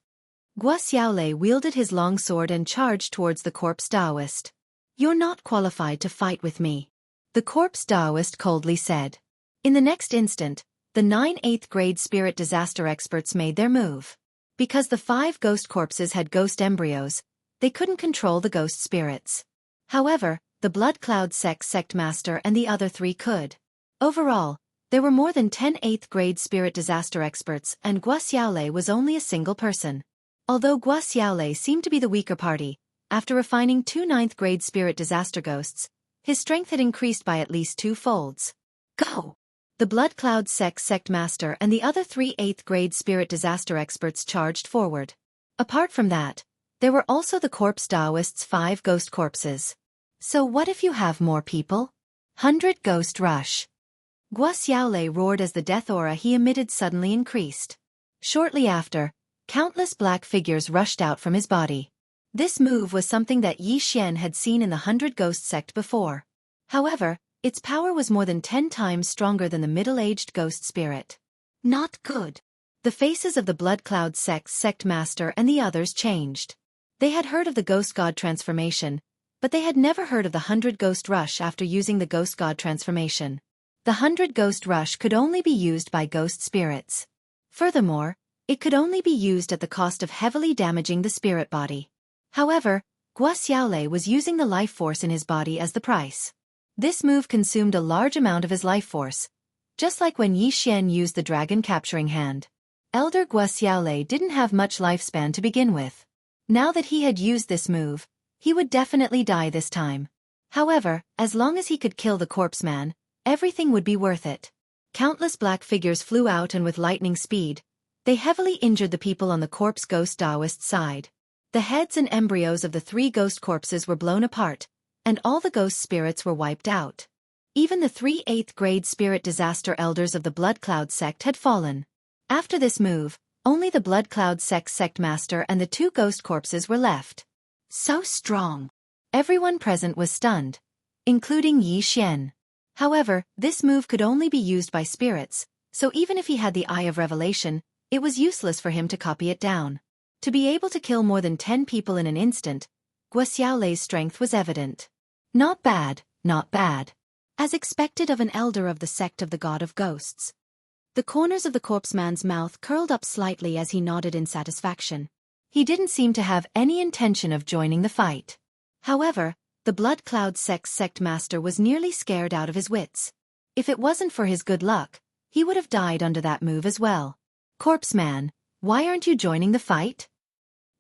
Gua Xiaolei wielded his long sword and charged towards the corpse Taoist. You're not qualified to fight with me, the corpse Taoist coldly said. In the next instant, the 9 8th grade spirit disaster experts made their move. Because the 5 ghost corpses had ghost embryos, they couldn't control the ghost spirits. However, the Blood Cloud sect master and the other 3 could. Overall, there were more than 10 8th grade spirit disaster experts, and Gua Xiaolei was only a single person. Although Gua Xiaolei seemed to be the weaker party, after refining 2 9th grade spirit disaster ghosts, his strength had increased by at least 2 folds. Go! The Blood Cloud sect master and the other 3 8th grade spirit disaster experts charged forward. Apart from that, there were also the corpse Taoists' 5 ghost corpses. So what if you have more people? 100 Ghost Rush. Gua Xiaolei roared as the death aura he emitted suddenly increased. Shortly after, countless black figures rushed out from his body. This move was something that Yi Xian had seen in the 100 Ghost sect before. However, its power was more than 10 times stronger than the middle-aged ghost spirit. Not good. The faces of the Blood Cloud sect master and the others changed. They had heard of the ghost god transformation, but they had never heard of the 100 Ghost Rush after using the ghost god transformation. The 100 Ghost Rush could only be used by ghost spirits. Furthermore, it could only be used at the cost of heavily damaging the spirit body. However, Gua Xiaolei was using the life force in his body as the price. This move consumed a large amount of his life force, just like when Yi Xian used the dragon capturing hand. Elder Gua Xiaolei didn't have much lifespan to begin with. Now that he had used this move, he would definitely die this time. However, as long as he could kill the corpse man, everything would be worth it. Countless black figures flew out, and with lightning speed, they heavily injured the people on the corpse ghost Taoist side. The heads and embryos of the 3 ghost corpses were blown apart, and all the ghost spirits were wiped out. Even the 3 8th grade spirit disaster elders of the Blood Cloud sect had fallen. After this move, only the Blood Cloud sect master and the 2 ghost corpses were left. So strong. Everyone present was stunned, including Yi Xian. However, this move could only be used by spirits, so even if he had the Eye of Revelation, it was useless for him to copy it down. To be able to kill more than 10 people in an instant, Gua Xiaolei's strength was evident. Not bad, not bad. As expected of an elder of the sect of the God of Ghosts. The corners of the corpse man's mouth curled up slightly as he nodded in satisfaction. He didn't seem to have any intention of joining the fight. However, the Blood Cloud sect master was nearly scared out of his wits. If it wasn't for his good luck, he would have died under that move as well. Corpse man, why aren't you joining the fight?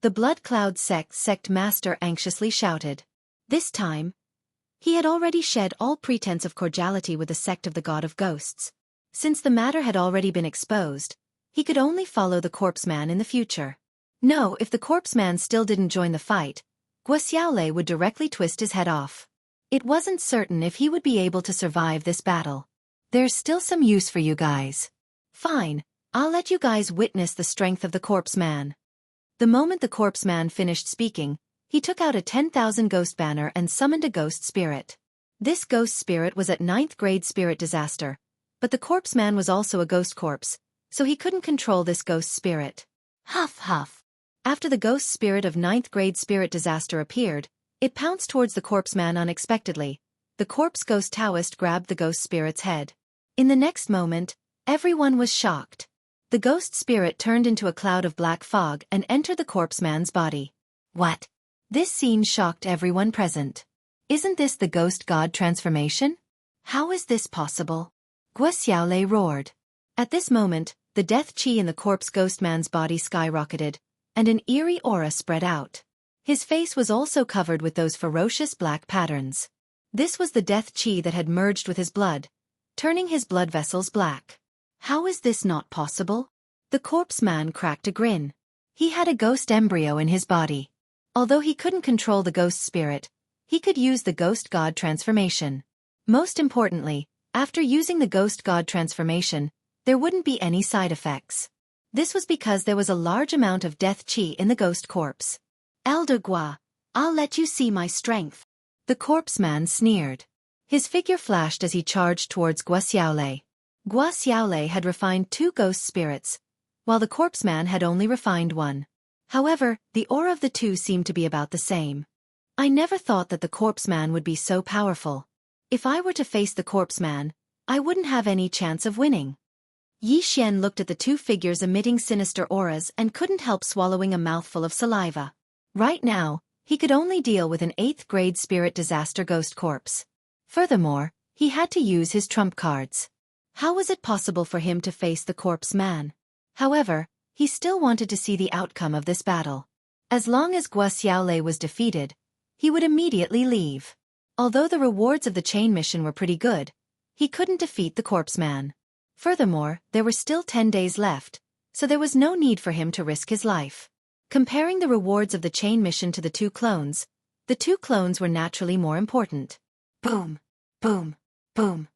The Blood Cloud sect master anxiously shouted. This time, he had already shed all pretense of cordiality with the sect of the God of Ghosts. Since the matter had already been exposed, he could only follow the corpse man in the future. No, if the corpse man still didn't join the fight, Gua Xiaolei would directly twist his head off. It wasn't certain if he would be able to survive this battle. There's still some use for you guys. Fine, I'll let you guys witness the strength of the corpse man. The moment the corpse man finished speaking, he took out a 10,000 ghost banner and summoned a ghost spirit. This ghost spirit was at 9th grade spirit disaster, but the corpse man was also a ghost corpse, so he couldn't control this ghost spirit. Huff huff. After the ghost spirit of 9th grade spirit disaster appeared, it pounced towards the corpse man unexpectedly. The corpse ghost Taoist grabbed the ghost spirit's head. In the next moment, everyone was shocked. The ghost spirit turned into a cloud of black fog and entered the corpse man's body. What? This scene shocked everyone present. Isn't this the ghost god transformation? How is this possible? Gua Xiaolei roared. At this moment, the death chi in the corpse ghost man's body skyrocketed, and an eerie aura spread out. His face was also covered with those ferocious black patterns. This was the death chi that had merged with his blood, turning his blood vessels black. How is this not possible? The corpse man cracked a grin. He had a ghost embryo in his body. Although he couldn't control the ghost spirit, he could use the ghost god transformation. Most importantly, after using the ghost god transformation, there wouldn't be any side effects. This was because there was a large amount of death chi in the ghost corpse. Elder Gua, I'll let you see my strength. The corpse man sneered. His figure flashed as he charged towards Gua Xiaolei. Gua Xiaolei had refined 2 ghost spirits, while the corpse man had only refined 1. However, the aura of the two seemed to be about the same. I never thought that the corpse man would be so powerful. If I were to face the corpse man, I wouldn't have any chance of winning. Yi Xian looked at the two figures emitting sinister auras and couldn't help swallowing a mouthful of saliva. Right now, he could only deal with an 8th-grade spirit disaster ghost corpse. Furthermore, he had to use his trump cards. How was it possible for him to face the corpse man? However, he still wanted to see the outcome of this battle. As long as Guo Xiaolei was defeated, he would immediately leave. Although the rewards of the chain mission were pretty good, he couldn't defeat the corpse man. Furthermore, there were still 10 days left, so there was no need for him to risk his life. Comparing the rewards of the chain mission to the two clones were naturally more important. Boom! Boom! Boom!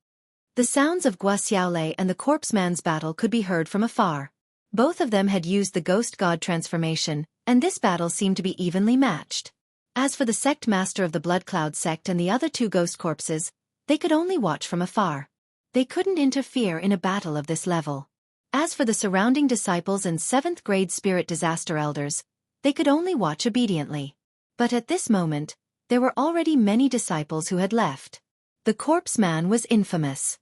The sounds of Guo Xiaolei and the corpse man's battle could be heard from afar. Both of them had used the ghost god transformation, and this battle seemed to be evenly matched. As for the sect master of the Blood Cloud sect and the other two ghost corpses, they could only watch from afar. They couldn't interfere in a battle of this level. As for the surrounding disciples and 7th-grade spirit disaster elders, they could only watch obediently. But at this moment, there were already many disciples who had left. The corpse man was infamous.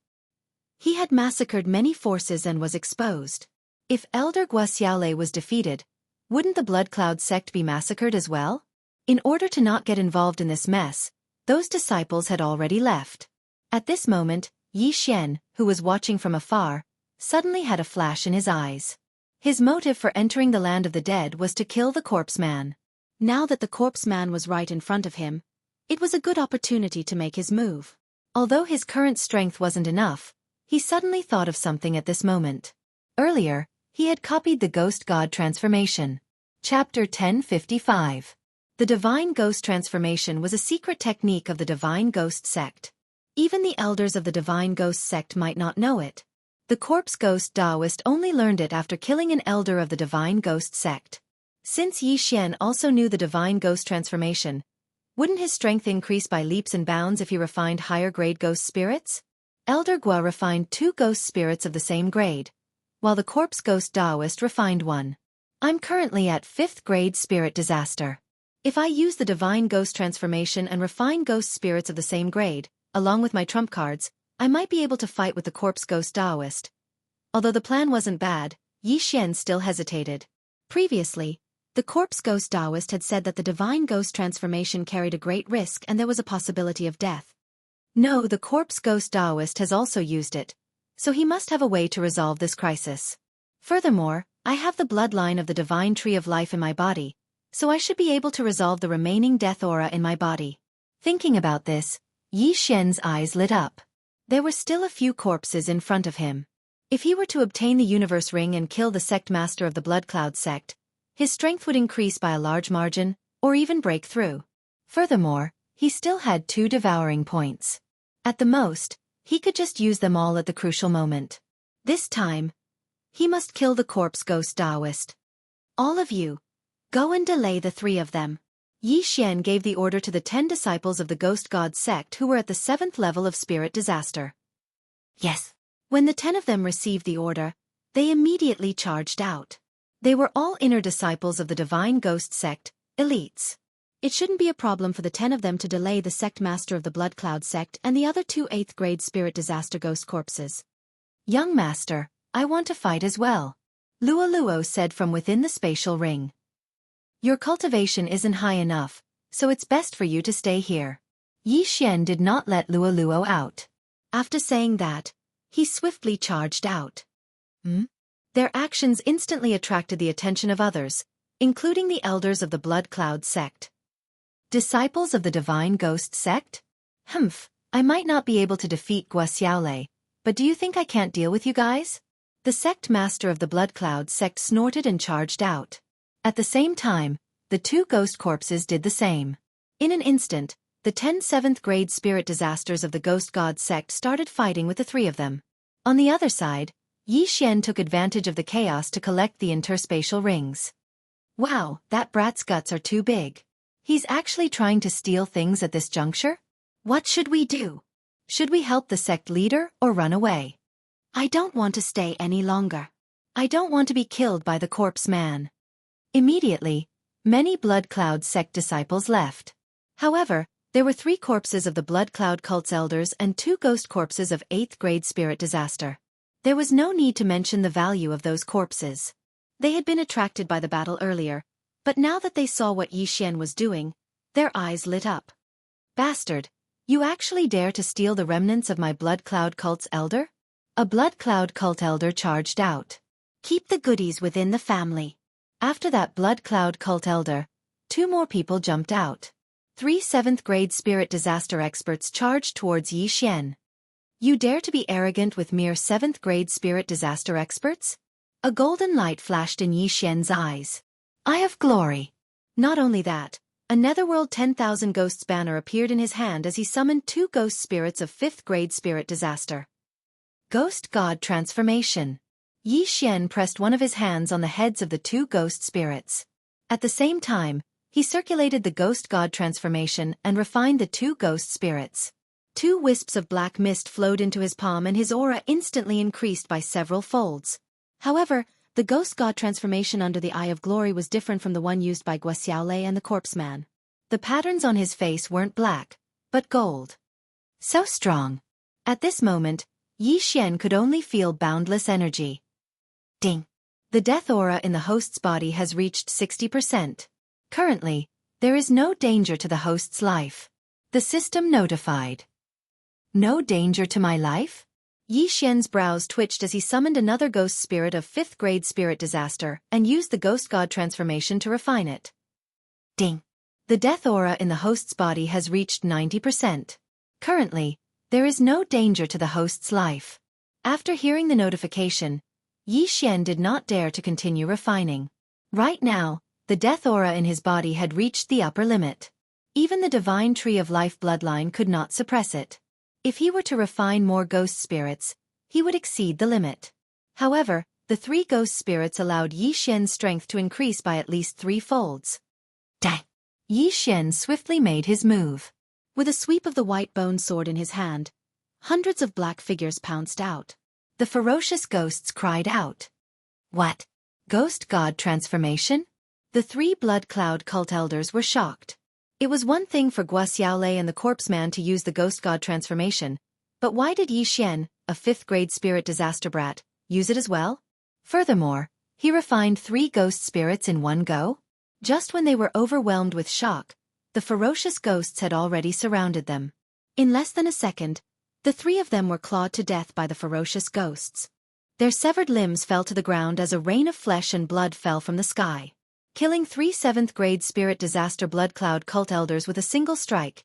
He had massacred many forces and was exposed. If Elder Guo Xiaolei was defeated, wouldn't the Blood Cloud sect be massacred as well? In order to not get involved in this mess, those disciples had already left. At this moment, Yi Xian, who was watching from afar, suddenly had a flash in his eyes. His motive for entering the land of the dead was to kill the corpse man. Now that the corpse man was right in front of him, it was a good opportunity to make his move. Although his current strength wasn't enough, he suddenly thought of something at this moment. Earlier, he had copied the Ghost God transformation. Chapter 1055. The Divine Ghost Transformation was a secret technique of the Divine Ghost sect. Even the elders of the Divine Ghost sect might not know it. The Corpse Ghost Taoist only learned it after killing an elder of the Divine Ghost sect. Since Yi Xian also knew the Divine Ghost Transformation, wouldn't his strength increase by leaps and bounds if he refined higher-grade ghost spirits? Elder Guo refined 2 ghost spirits of the same grade, while the Corpse Ghost Taoist refined 1. I'm currently at 5th-grade spirit disaster. If I use the Divine Ghost Transformation and refine ghost spirits of the same grade, along with my trump cards, I might be able to fight with the Corpse Ghost Taoist. Although the plan wasn't bad, Yi Xian still hesitated. Previously, the Corpse Ghost Taoist had said that the Divine Ghost Transformation carried a great risk and there was a possibility of death. No, the Corpse Ghost Taoist has also used it, so he must have a way to resolve this crisis. Furthermore, I have the bloodline of the Divine Tree of Life in my body, so I should be able to resolve the remaining death aura in my body. Thinking about this, Yi Xian's eyes lit up. There were still a few corpses in front of him. If he were to obtain the Universe Ring and kill the sect master of the Blood Cloud sect, his strength would increase by a large margin, or even break through. Furthermore, he still had 2 devouring points. At the most, he could just use them all at the crucial moment. This time, he must kill the Corpse Ghost Taoist. All of you, go and delay the 3 of them. Yi Xian gave the order to the 10 disciples of the Ghost God sect who were at the 7th level of spirit disaster. Yes. When the 10 of them received the order, they immediately charged out. They were all inner disciples of the Divine Ghost sect, elites. It shouldn't be a problem for the 10 of them to delay the sect master of the Blood Cloud sect and the other 2 8th-grade spirit disaster ghost corpses. Young master, I want to fight as well, Luo Luo said from within the spatial ring. Your cultivation isn't high enough, so it's best for you to stay here. Yi Xian did not let Luo Luo out. After saying that, he swiftly charged out. Their actions instantly attracted the attention of others, including the elders of the Blood Cloud sect. Disciples of the Divine Ghost sect? I might not be able to defeat Guo Xiaolei, but do you think I can't deal with you guys? The sect master of the Blood Cloud sect snorted and charged out. At the same time, the 2 ghost corpses did the same. In an instant, the 10 7th-grade spirit disasters of the Ghost God sect started fighting with the 3 of them. On the other side, Yi Xian took advantage of the chaos to collect the interspatial rings. Wow, that brat's guts are too big. He's actually trying to steal things at this juncture? What should we do? Should we help the sect leader or run away? I don't want to stay any longer. I don't want to be killed by the corpse man. Immediately, many Blood Cloud sect disciples left. However, there were 3 corpses of the Blood Cloud cult's elders and 2 ghost corpses of 8th grade spirit disaster. There was no need to mention the value of those corpses. They had been attracted by the battle earlier, but now that they saw what Yi Xian was doing, their eyes lit up. Bastard, you actually dare to steal the remnants of my Blood Cloud cult's elder? A Blood Cloud cult elder charged out. Keep the goodies within the family. After that Blood Cloud cult elder, 2 more people jumped out. 3 7th grade spirit disaster experts charged towards Yi Xian. You dare to be arrogant with mere 7th grade spirit disaster experts? A golden light flashed in Yi Xian's eyes. Eye of glory. Not only that, a Netherworld 10,000 Ghosts banner appeared in his hand as he summoned 2 ghost spirits of 5th grade spirit disaster. Ghost God Transformation. Yi Xian pressed one of his hands on the heads of the 2 ghost spirits. At the same time, he circulated the Ghost God Transformation and refined the 2 ghost spirits. 2 wisps of black mist flowed into his palm and his aura instantly increased by several folds. However, the Ghost God Transformation under the Eye of Glory was different from the one used by Guo Xiaolei and the Corpse Man. The patterns on his face weren't black, but gold. So strong. At this moment, Yi Xian could only feel boundless energy. Ding. The death aura in the host's body has reached 60%. Currently, there is no danger to the host's life. The system notified. No danger to my life? Yi Xian's brows twitched as he summoned another ghost spirit of 5th grade spirit disaster and used the Ghost God Transformation to refine it. Ding. The death aura in the host's body has reached 90%. Currently, there is no danger to the host's life. After hearing the notification, Yi Xian did not dare to continue refining. Right now, the death aura in his body had reached the upper limit. Even the Divine Tree of Life bloodline could not suppress it. If he were to refine more ghost spirits, he would exceed the limit. However, the 3 ghost spirits allowed Yi Xian's strength to increase by at least 3 folds. Dang! Yi Xian swiftly made his move. With a sweep of the white bone sword in his hand, hundreds of black figures pounced out. The ferocious ghosts cried out. What? Ghost God Transformation? The 3 Blood Cloud cult elders were shocked. It was one thing for Guo Xiaolei and the Corpse Man to use the Ghost God Transformation, but why did Yi Xian, a 5th grade spirit disaster brat, use it as well? Furthermore, he refined 3 ghost spirits in one go? Just when they were overwhelmed with shock, the ferocious ghosts had already surrounded them. In less than a second, the 3 of them were clawed to death by the ferocious ghosts. Their severed limbs fell to the ground as a rain of flesh and blood fell from the sky, killing 3 7th grade spirit disaster Blood Cloud cult elders with a single strike.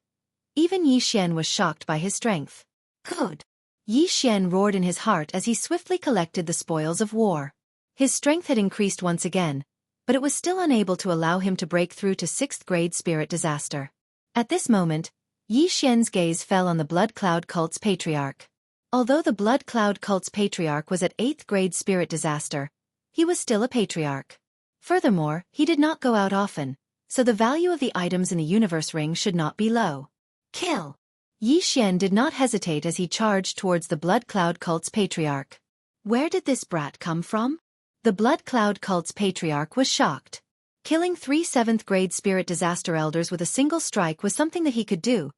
Even Yi Xian was shocked by his strength. Good. Yi Xian roared in his heart as he swiftly collected the spoils of war. His strength had increased once again, but it was still unable to allow him to break through to 6th grade spirit disaster. At this moment, Yi Xian's gaze fell on the Blood Cloud cult's patriarch. Although the Blood Cloud cult's patriarch was at 8th grade spirit disaster, he was still a patriarch. Furthermore, he did not go out often, so the value of the items in the universe ring should not be low. Kill! Yi Xian did not hesitate as he charged towards the Blood Cloud cult's patriarch. Where did this brat come from? The Blood Cloud cult's patriarch was shocked. Killing 3 7th grade spirit disaster elders with a single strike was something that he could do,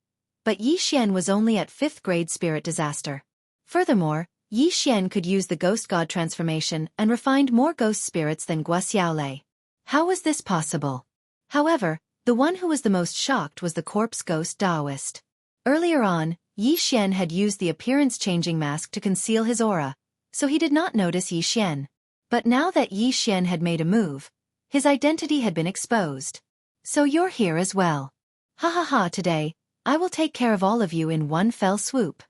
but Yi Xian was only at 5th grade spirit disaster. Furthermore, Yi Xian could use the Ghost God Transformation and refined more ghost spirits than Guo Xiaolei. How was this possible? However, the one who was the most shocked was the corpse ghost Taoist. Earlier on, Yi Xian had used the appearance-changing mask to conceal his aura, so he did not notice Yi Xian. But now that Yi Xian had made a move, his identity had been exposed. So you're here as well. Ha ha ha, today, I will take care of all of you in one fell swoop.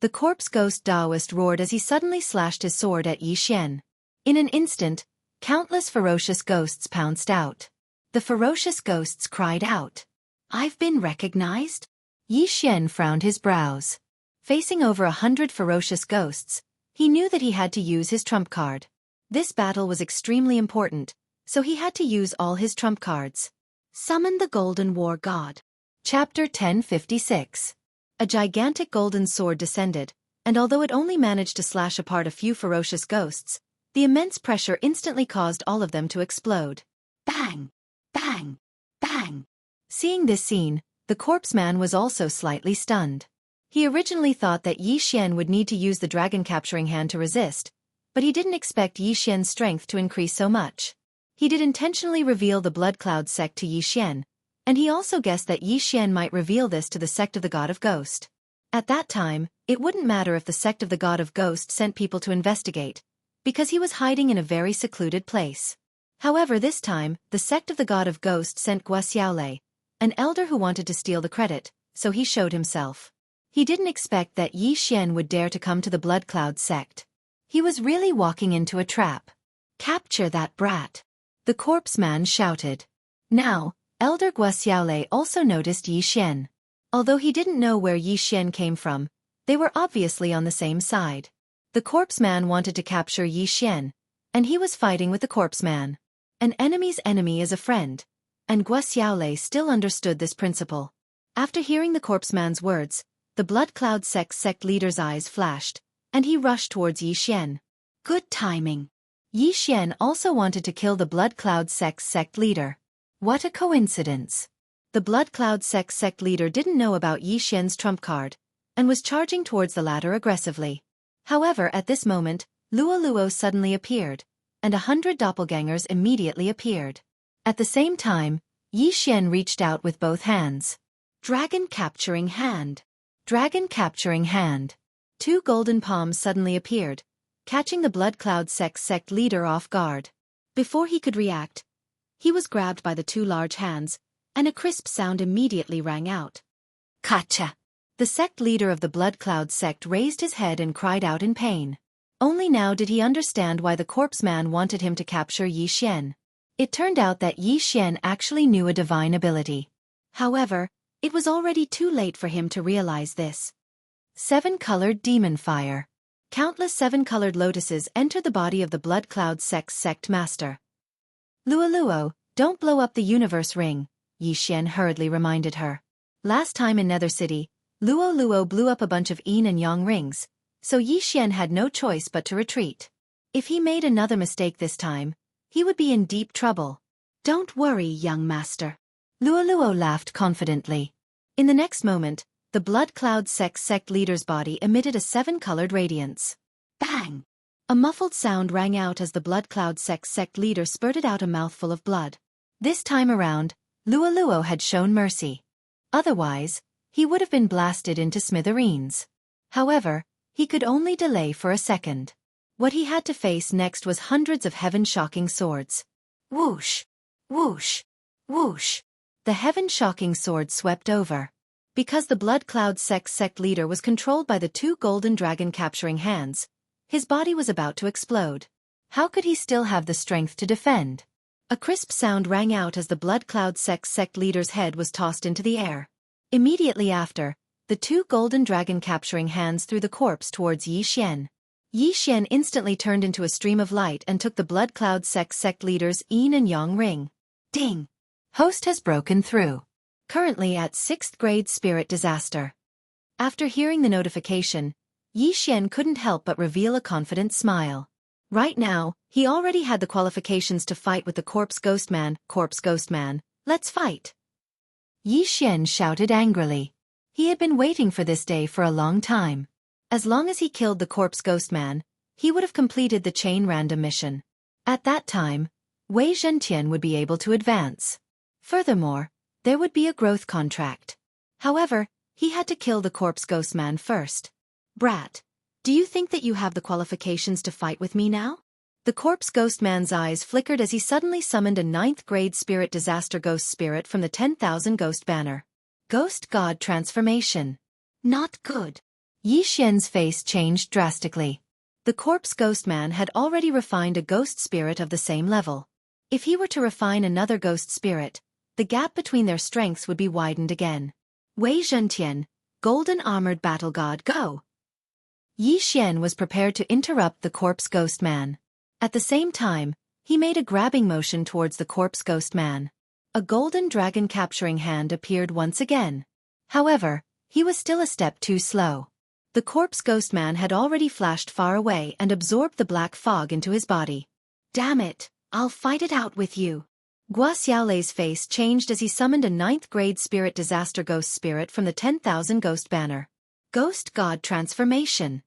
The corpse ghost Taoist roared as he suddenly slashed his sword at Yi Xian. In an instant, countless ferocious ghosts pounced out. The ferocious ghosts cried out. I've been recognized? Yi Xian frowned his brows. Facing over 100 ferocious ghosts, he knew that he had to use his trump card. This battle was extremely important, so he had to use all his trump cards. Summon the Golden War God. Chapter 1056. A gigantic golden sword descended, and although it only managed to slash apart a few ferocious ghosts, The immense pressure instantly caused all of them to explode. Bang! Bang! Bang! Seeing this scene, the corpse man was also slightly stunned. He originally thought that Yi Xian would need to use the dragon capturing hand to resist, but he didn't expect Yi Xian's strength to increase so much. He did intentionally reveal the Blood Cloud sect to Yi Xian, and he also guessed that Yi Xian might reveal this to the sect of the God of Ghost. At that time, it wouldn't matter if the sect of the God of Ghost sent people to investigate, because he was hiding in a very secluded place. However, this time, the sect of the God of Ghost sent Gua Xiaolei, an elder who wanted to steal the credit, so he showed himself. He didn't expect that Yi Xian would dare to come to the Blood Cloud sect. He was really walking into a trap. Capture that brat! The corpse man shouted. Now, Elder Gua Xiaolei also noticed Yi Xian. Although he didn't know where Yi Xian came from, they were obviously on the same side. The corpse man wanted to capture Yi Xian, and he was fighting with the corpse man. An enemy's enemy is a friend, and Gua Xiaolei still understood this principle. After hearing the corpse man's words, the Blood Cloud sect leader's eyes flashed, and he rushed towards Yi Xian. Good timing. Yi Xian also wanted to kill the Blood Cloud sect leader. What a coincidence. The Blood Cloud sect leader didn't know about Yi Xian's trump card, and was charging towards the latter aggressively. However, at this moment, Luo suddenly appeared, and 100 doppelgangers immediately appeared. At the same time, Yi Xian reached out with both hands. Dragon capturing hand. Dragon capturing hand. 2 golden palms suddenly appeared, catching the Blood Cloud sect leader off guard. Before he could react, he was grabbed by the 2 large hands, and a crisp sound immediately rang out. Kacha! The sect leader of the Blood Cloud sect raised his head and cried out in pain. Only now did he understand why the corpse man wanted him to capture Yi Xian. It turned out that Yi Xian actually knew a divine ability. However, it was already too late for him to realize this. 7-colored demon fire. Countless 7-colored lotuses entered the body of the Blood Cloud sect master. Luo, don't blow up the universe ring, Yi Xian hurriedly reminded her. Last time in Nether City, Luo blew up a bunch of yin and yang rings, so Yi Xian had no choice but to retreat. If he made another mistake this time, he would be in deep trouble. Don't worry, young master. Luo laughed confidently. In the next moment, the Blood Cloud sect leader's body emitted a 7-colored radiance. Bang! A muffled sound rang out as the Blood Cloud sect leader spurted out a mouthful of blood. This time around, Luo had shown mercy. Otherwise, he would have been blasted into smithereens. However, he could only delay for a second. What he had to face next was hundreds of heaven-shocking swords. Whoosh! Whoosh! Whoosh! The heaven-shocking sword swept over. Because the Blood Cloud sect leader was controlled by the 2 golden dragon capturing hands, his body was about to explode. How could he still have the strength to defend? A crisp sound rang out as the Blood Cloud sect leader's head was tossed into the air. Immediately after, the 2 golden dragon capturing hands threw the corpse towards Yi Xian. Yi Xian instantly turned into a stream of light and took the Blood Cloud sect leader's yin and yang ring. Ding! Host has broken through. Currently at 6th grade spirit disaster. After hearing the notification, Yi Xian couldn't help but reveal a confident smile. Right now, he already had the qualifications to fight with the Corpse Ghost Man. Let's fight! Yi Xian shouted angrily. He had been waiting for this day for a long time. As long as he killed the Corpse Ghost Man, he would have completed the chain random mission. At that time, Wei Zhentian would be able to advance. Furthermore, there would be a growth contract. However, he had to kill the Corpse Ghost Man first. Brat, do you think that you have the qualifications to fight with me now? The Corpse Ghost Man's eyes flickered as he suddenly summoned a 9th grade spirit disaster ghost spirit from the 10,000 ghost banner. Ghost God transformation. Not good. Yi Xian's face changed drastically. The Corpse Ghost Man had already refined a ghost spirit of the same level. If he were to refine another ghost spirit, the gap between their strengths would be widened again. Wei Zhentian, Golden Armored Battle God, go! Yi Xian was prepared to interrupt the Corpse Ghost Man. At the same time, he made a grabbing motion towards the Corpse Ghost Man. A golden dragon capturing hand appeared once again. However, he was still a step too slow. The corpse ghost man had already flashed far away and absorbed the black fog into his body. Damn it, I'll fight it out with you. Gua Xiaolei's face changed as he summoned a 9th grade spirit disaster ghost spirit from the 10,000 ghost banner. Ghost God Transformation.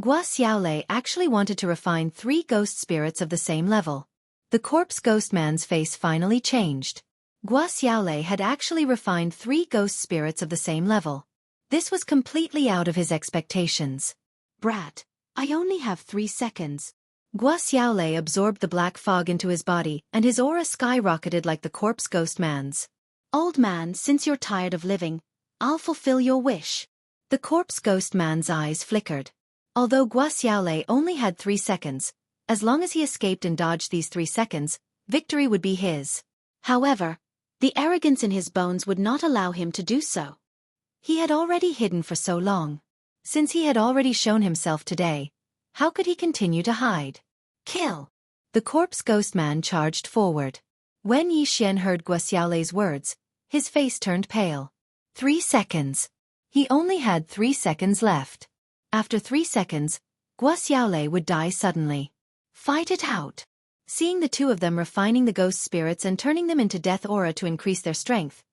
Gua Xiaolei actually wanted to refine 3 ghost spirits of the same level. The corpse ghost man's face finally changed. Gua Xiaolei had actually refined 3 ghost spirits of the same level. This was completely out of his expectations. Brat, I only have 3 seconds. Gua Xiaolei absorbed the black fog into his body and his aura skyrocketed like the corpse ghost man's. Old man, since you're tired of living, I'll fulfill your wish. The corpse ghost man's eyes flickered. Although Gua Xiaolei only had 3 seconds, as long as he escaped and dodged these 3 seconds, victory would be his. However, the arrogance in his bones would not allow him to do so. He had already hidden for so long. Since he had already shown himself today, how could he continue to hide? Kill! The corpse ghost man charged forward. When Yi Xian heard Gua Xiaolei's words, his face turned pale. 3 seconds. He only had 3 seconds left. After 3 seconds, Gua Xiaolei would die suddenly. Fight it out. Seeing the two of them refining the ghost spirits and turning them into death aura to increase their strength,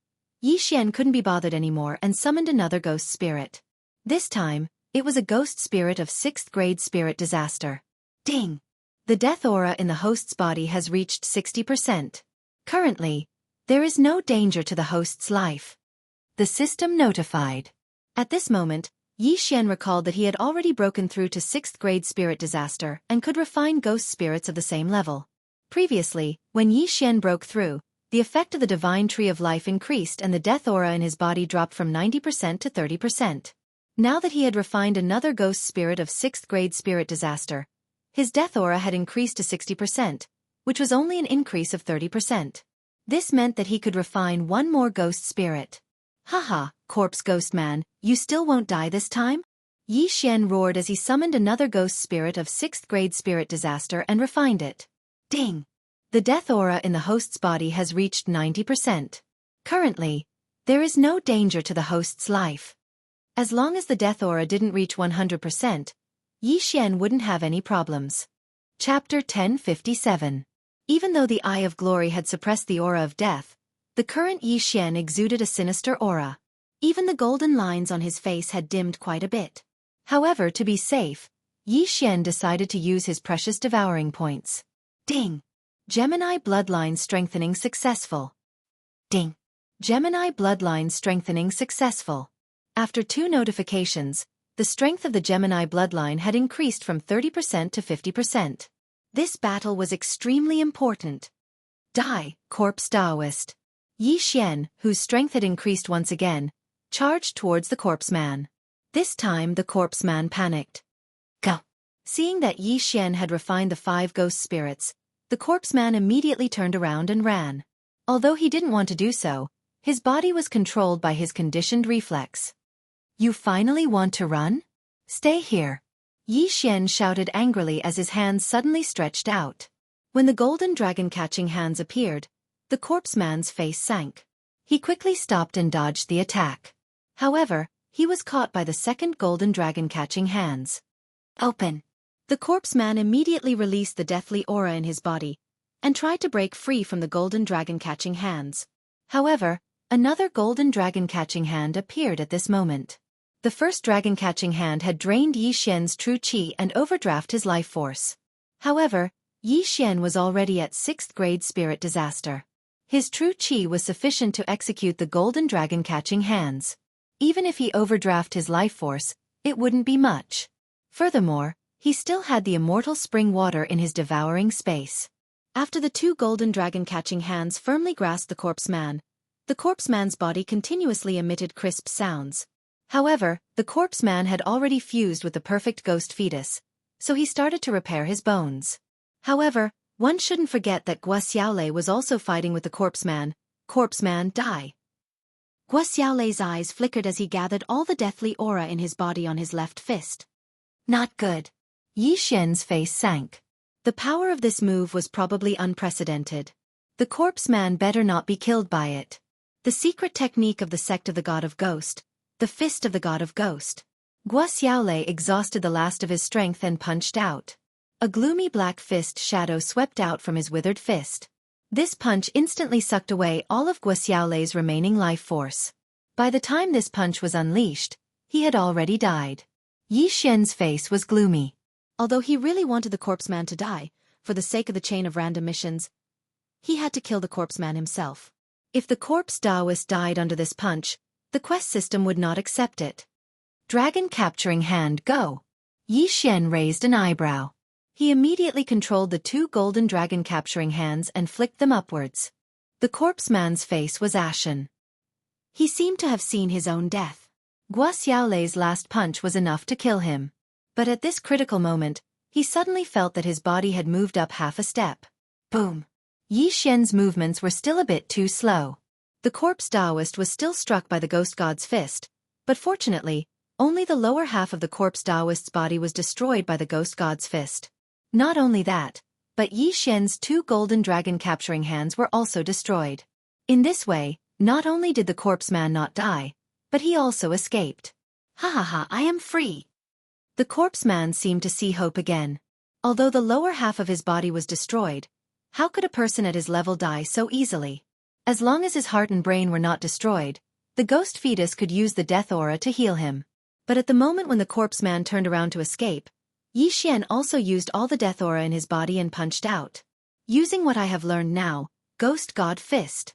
Yi Xian couldn't be bothered anymore and summoned another ghost spirit. This time, it was a ghost spirit of 6th grade spirit disaster. Ding! The death aura in the host's body has reached 60%. Currently, there is no danger to the host's life. The system notified. At this moment, Yi Xian recalled that he had already broken through to 6th grade spirit disaster and could refine ghost spirits of the same level. Previously, when Yi Xian broke through, the effect of the divine tree of life increased and the death aura in his body dropped from 90% to 30%. Now that he had refined another ghost spirit of 6th grade spirit disaster, his death aura had increased to 60%, which was only an increase of 30%. This meant that he could refine one more ghost spirit. Haha, corpse ghost man, you still won't die this time? Yi Xian roared as he summoned another ghost spirit of 6th grade spirit disaster and refined it. Ding! The death aura in the host's body has reached 90%. Currently, there is no danger to the host's life. As long as the death aura didn't reach 100%, Yi Xian wouldn't have any problems. Chapter 1057. Even though the Eye of Glory had suppressed the aura of death, the current Yi Xian exuded a sinister aura. Even the golden lines on his face had dimmed quite a bit. However, to be safe, Yi Xian decided to use his precious devouring points. Ding! Gemini bloodline strengthening successful. Ding! Gemini bloodline strengthening successful. After 2 notifications, the strength of the Gemini bloodline had increased from 30% to 50%. This battle was extremely important. Die, corpse Taoist. Yi Xian, whose strength had increased once again, charged towards the corpse man. This time the corpse man panicked. Go! Seeing that Yi Xian had refined the 5 ghost spirits, the corpse man immediately turned around and ran. Although he didn't want to do so, his body was controlled by his conditioned reflex. You finally want to run? Stay here. Yi Xian shouted angrily as his hands suddenly stretched out. When the golden dragon-catching hands appeared, the corpse man's face sank. He quickly stopped and dodged the attack. However, he was caught by the second golden dragon-catching hands. Open! The corpse man immediately released the deathly aura in his body and tried to break free from the golden dragon-catching hands. However, another golden dragon-catching hand appeared at this moment. The first dragon-catching hand had drained Yi Xian's true qi and overdraft his life force. However, Yi Xian was already at 6th grade spirit disaster. His true qi was sufficient to execute the golden dragon-catching hands. Even if he overdraft his life force, it wouldn't be much. Furthermore, he still had the immortal spring water in his devouring space. After the 2 golden dragon-catching hands firmly grasped the corpse man's body continuously emitted crisp sounds. However, the corpse man had already fused with the perfect ghost fetus, so he started to repair his bones. However, one shouldn't forget that Gua Xiaolei was also fighting with the corpse man. Corpse man, die! Gua Xiaolei's eyes flickered as he gathered all the deathly aura in his body on his left fist. Not good. Yi Xian's face sank. The power of this move was probably unprecedented. The corpse man better not be killed by it. The secret technique of the sect of the God of Ghost, the Fist of the God of Ghost. Guo Xiaolei exhausted the last of his strength and punched out. A gloomy black fist shadow swept out from his withered fist. This punch instantly sucked away all of Guo Xiaolei's remaining life force. By the time this punch was unleashed, he had already died. Yi Xian's face was gloomy. Although he really wanted the corpse man to die, for the sake of the chain of random missions, he had to kill the corpse man himself. If the corpse Taoist died under this punch, the quest system would not accept it. Dragon capturing hand, go! Yi Xian raised an eyebrow. He immediately controlled the 2 golden dragon capturing hands and flicked them upwards. The corpse man's face was ashen. He seemed to have seen his own death. Guo Xiaolei's last punch was enough to kill him. But at this critical moment, he suddenly felt that his body had moved up half a step. Boom! Yi Xian's movements were still a bit too slow. The corpse Taoist was still struck by the ghost god's fist, but fortunately, only the lower half of the corpse Taoist's body was destroyed by the ghost god's fist. Not only that, but Yi Xian's 2 golden dragon capturing hands were also destroyed. In this way, not only did the corpse man not die, but he also escaped. Ha ha ha, I am free! The corpse man seemed to see hope again. Although the lower half of his body was destroyed, how could a person at his level die so easily? As long as his heart and brain were not destroyed, the ghost fetus could use the death aura to heal him. But at the moment when the corpse man turned around to escape, Yi Xian also used all the death aura in his body and punched out. Using what I have learned now, Ghost God Fist.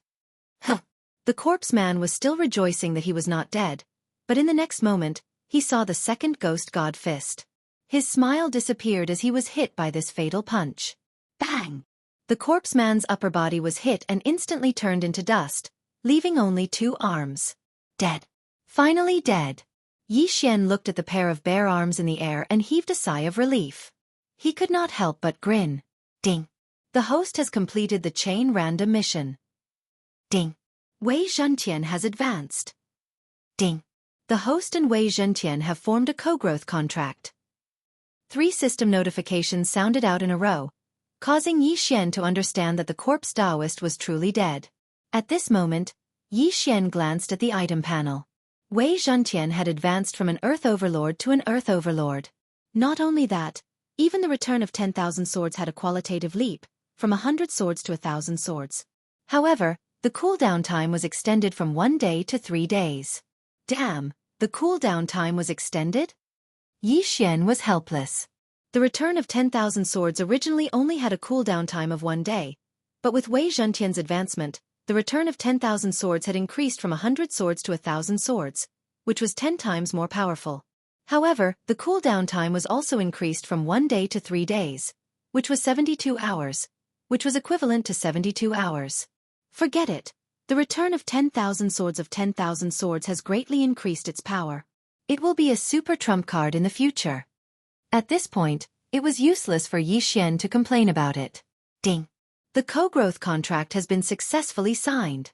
Huh. The corpse man was still rejoicing that he was not dead, but in the next moment, he saw the second Ghost God Fist. His smile disappeared as he was hit by this fatal punch. Bang! The corpse man's upper body was hit and instantly turned into dust, leaving only 2 arms. Dead. Finally dead. Yi Xian looked at the pair of bare arms in the air and heaved a sigh of relief. He could not help but grin. Ding. The host has completed the chain random mission. Ding. Wei Zhentian has advanced. Ding. The host and Wei Zhentian have formed a co-growth contract. 3 system notifications sounded out in a row, causing Yi Xian to understand that the corpse Taoist was truly dead. At this moment, Yi Xian glanced at the item panel. Wei Zhentian had advanced from an Earth Overlord to an Earth Overlord. Not only that, even the return of 10,000 swords had a qualitative leap, from 100 swords to 1,000 swords. However, the cooldown time was extended from 1 day to 3 days. Damn, the cooldown time was extended? Yi Xian was helpless. The return of 10,000 swords originally only had a cooldown time of 1 day, but with Wei Zhentian's advancement, the return of 10,000 swords had increased from 100 swords to 1,000 swords, which was 10 times more powerful. However, the cooldown time was also increased from 1 day to 3 days, which was 72 hours, which was equivalent to 72 hours. Forget it. The return of 10,000 swords has greatly increased its power. It will be a super trump card in the future. At this point, it was useless for Yi Xian to complain about it. Ding. The co-growth contract has been successfully signed.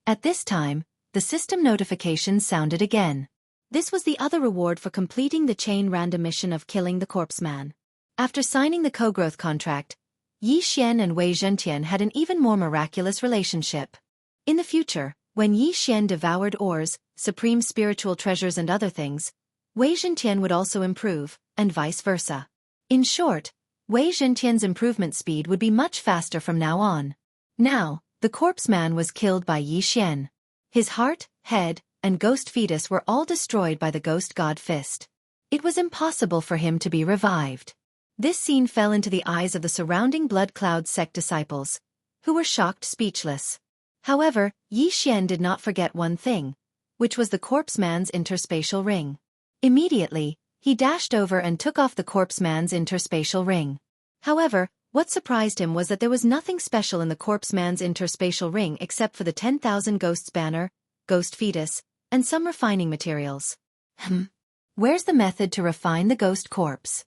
At this time, the system notification sounded again. This was the other reward for completing the chain random mission of killing the corpse man. After signing the co-growth contract, Yi Xian and Wei Zhentian had an even more miraculous relationship. In the future, when Yi Xian devoured ores, supreme spiritual treasures and other things, Wei Zhentian would also improve, and vice versa. In short, Wei Zhentian's improvement speed would be much faster from now on. Now, the corpse man was killed by Yi Xian. His heart, head, and ghost fetus were all destroyed by the ghost god fist. It was impossible for him to be revived. This scene fell into the eyes of the surrounding Blood Cloud sect disciples, who were shocked speechless. However, Yi Xian did not forget one thing, which was the corpse man's interspatial ring. Immediately, he dashed over and took off the corpse man's interspatial ring. However, what surprised him was that there was nothing special in the corpse man's interspatial ring except for the 10,000 ghosts banner, ghost fetus, and some refining materials. Where's the method to refine the ghost corpse?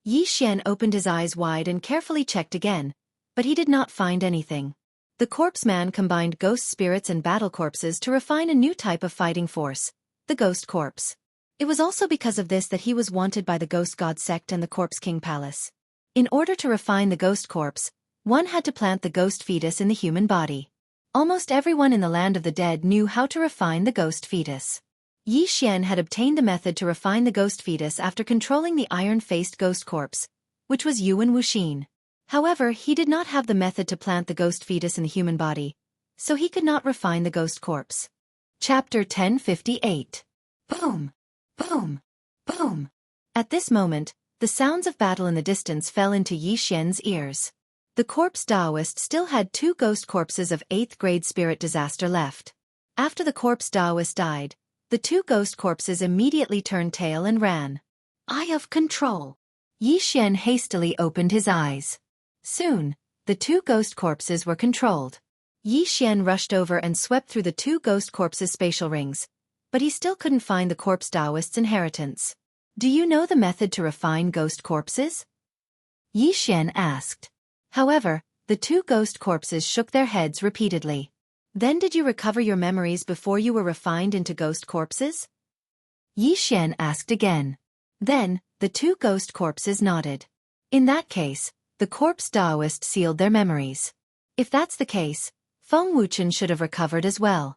Yi Xian opened his eyes wide and carefully checked again, but he did not find anything. The corpse man combined ghost spirits and battle corpses to refine a new type of fighting force, the ghost corpse. It was also because of this that he was wanted by the Ghost God sect and the Corpse King Palace. In order to refine the ghost corpse, one had to plant the ghost fetus in the human body. Almost everyone in the land of the dead knew how to refine the ghost fetus. Yi Xian had obtained the method to refine the ghost fetus after controlling the iron-faced ghost corpse, which was Yuan Wuxin. However, he did not have the method to plant the ghost fetus in the human body, so he could not refine the ghost corpse. Chapter 1058. Boom! Boom! Boom! At this moment, the sounds of battle in the distance fell into Yi Xian's ears. The corpse Taoist still had 2 ghost corpses of 8th grade spirit disaster left. After the corpse Taoist died, the 2 ghost corpses immediately turned tail and ran. Eye of control. Yi Xian hastily opened his eyes. Soon, the 2 ghost corpses were controlled. Yi Xian rushed over and swept through the 2 ghost corpses' spatial rings, but he still couldn't find the corpse Taoist's inheritance. Do you know the method to refine ghost corpses? Yi Xian asked. However, the 2 ghost corpses shook their heads repeatedly. Then did you recover your memories before you were refined into ghost corpses? Yi Xian asked again. Then, the 2 ghost corpses nodded. In that case, the corpse Taoist sealed their memories. If that's the case, Feng Wuchen should have recovered as well.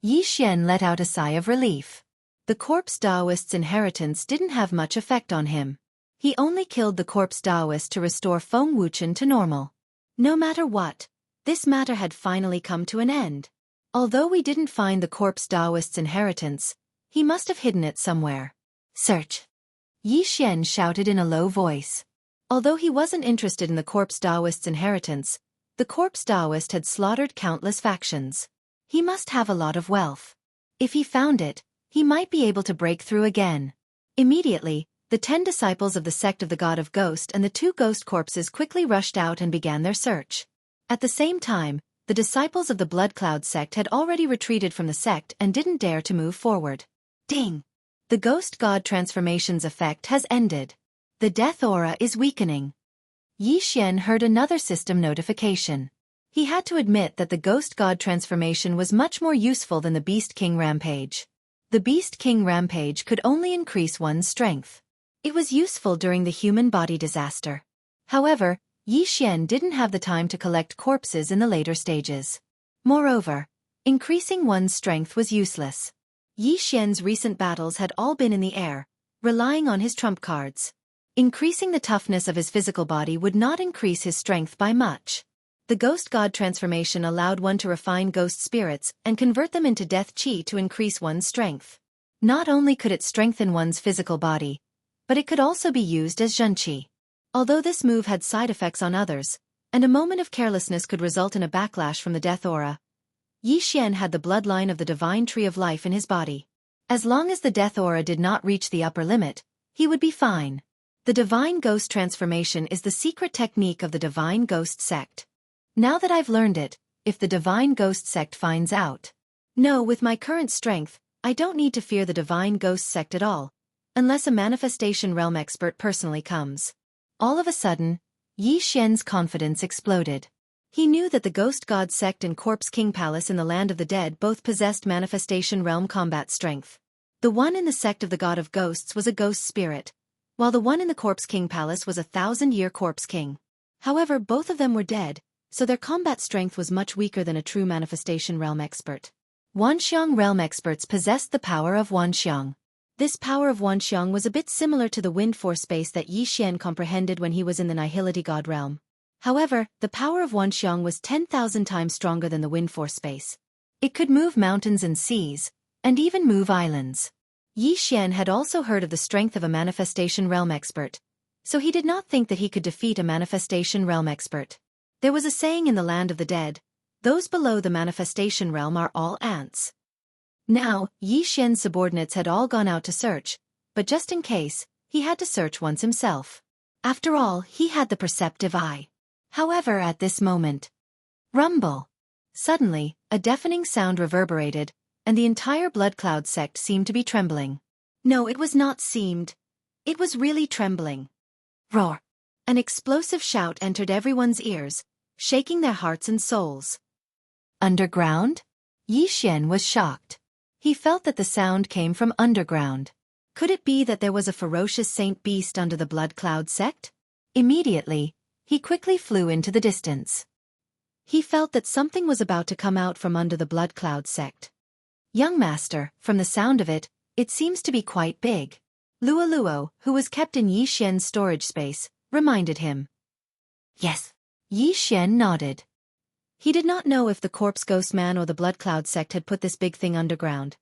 Yi Xian let out a sigh of relief. The corpse Taoist's inheritance didn't have much effect on him. He only killed the corpse Taoist to restore Feng Wuchen to normal. No matter what, this matter had finally come to an end. Although we didn't find the corpse Taoist's inheritance, he must have hidden it somewhere. Search! Yi Xian shouted in a low voice. Although he wasn't interested in the corpse Taoist's inheritance, the corpse Taoist had slaughtered countless factions. He must have a lot of wealth. If he found it, he might be able to break through again. Immediately, the 10 disciples of the sect of the God of Ghost and the 2 ghost corpses quickly rushed out and began their search. At the same time, the disciples of the Blood Cloud sect had already retreated from the sect and didn't dare to move forward. Ding! The ghost god transformation's effect has ended. The death aura is weakening. Yi Xian heard another system notification. He had to admit that the ghost god transformation was much more useful than the Beast King Rampage. The Beast King Rampage could only increase one's strength. It was useful during the human body disaster. However, Yi Xian didn't have the time to collect corpses in the later stages. Moreover, increasing one's strength was useless. Yi Xian's recent battles had all been in the air, relying on his trump cards. Increasing the toughness of his physical body would not increase his strength by much. The ghost god transformation allowed one to refine ghost spirits and convert them into death chi to increase one's strength. Not only could it strengthen one's physical body, but it could also be used as zhenqi. Although this move had side effects on others, and a moment of carelessness could result in a backlash from the death aura, Yi Xian had the bloodline of the divine tree of life in his body. As long as the death aura did not reach the upper limit, he would be fine. The divine ghost transformation is the secret technique of the divine ghost sect. Now that I've learned it, if the divine ghost sect finds out. No, with my current strength, I don't need to fear the divine ghost sect at all, unless a manifestation realm expert personally comes. All of a sudden, Yi Xian's confidence exploded. He knew that the Ghost God sect and Corpse King Palace in the Land of the Dead both possessed manifestation realm combat strength. The one in the sect of the God of Ghosts was a ghost spirit, while the one in the Corpse King Palace was a 1,000-year Corpse King. However, both of them were dead, so their combat strength was much weaker than a true manifestation realm expert. Wanxiang realm experts possessed the power of Wanxiang. This power of Wanxiang was a bit similar to the wind force base that Yi Xian comprehended when he was in the Nihility God realm. However, the power of Wanxiang was 10,000 times stronger than the wind force base. It could move mountains and seas, and even move islands. Yi Xian had also heard of the strength of a manifestation realm expert, so he did not think that he could defeat a manifestation realm expert. There was a saying in the Land of the Dead, those below the manifestation realm are all ants. Now, Yi Xian's subordinates had all gone out to search, but just in case, he had to search once himself. After all, he had the perceptive eye. However, at this moment, rumble! Suddenly, a deafening sound reverberated, and the entire Blood Cloud sect seemed to be trembling. No, it was not seemed. It was really trembling. Roar! An explosive shout entered everyone's ears, shaking their hearts and souls. Underground? Yi Xian was shocked. He felt that the sound came from underground. Could it be that there was a ferocious saint beast under the Blood Cloud sect? Immediately, he quickly flew into the distance. He felt that something was about to come out from under the Blood Cloud sect. Young master, from the sound of it, It seems to be quite big. Luo, who was kept in Yi Xian's storage space, reminded him. Yes. Yi Xian nodded. He did not know if the corpse ghost man or the blood cloud sect had put this big thing underground.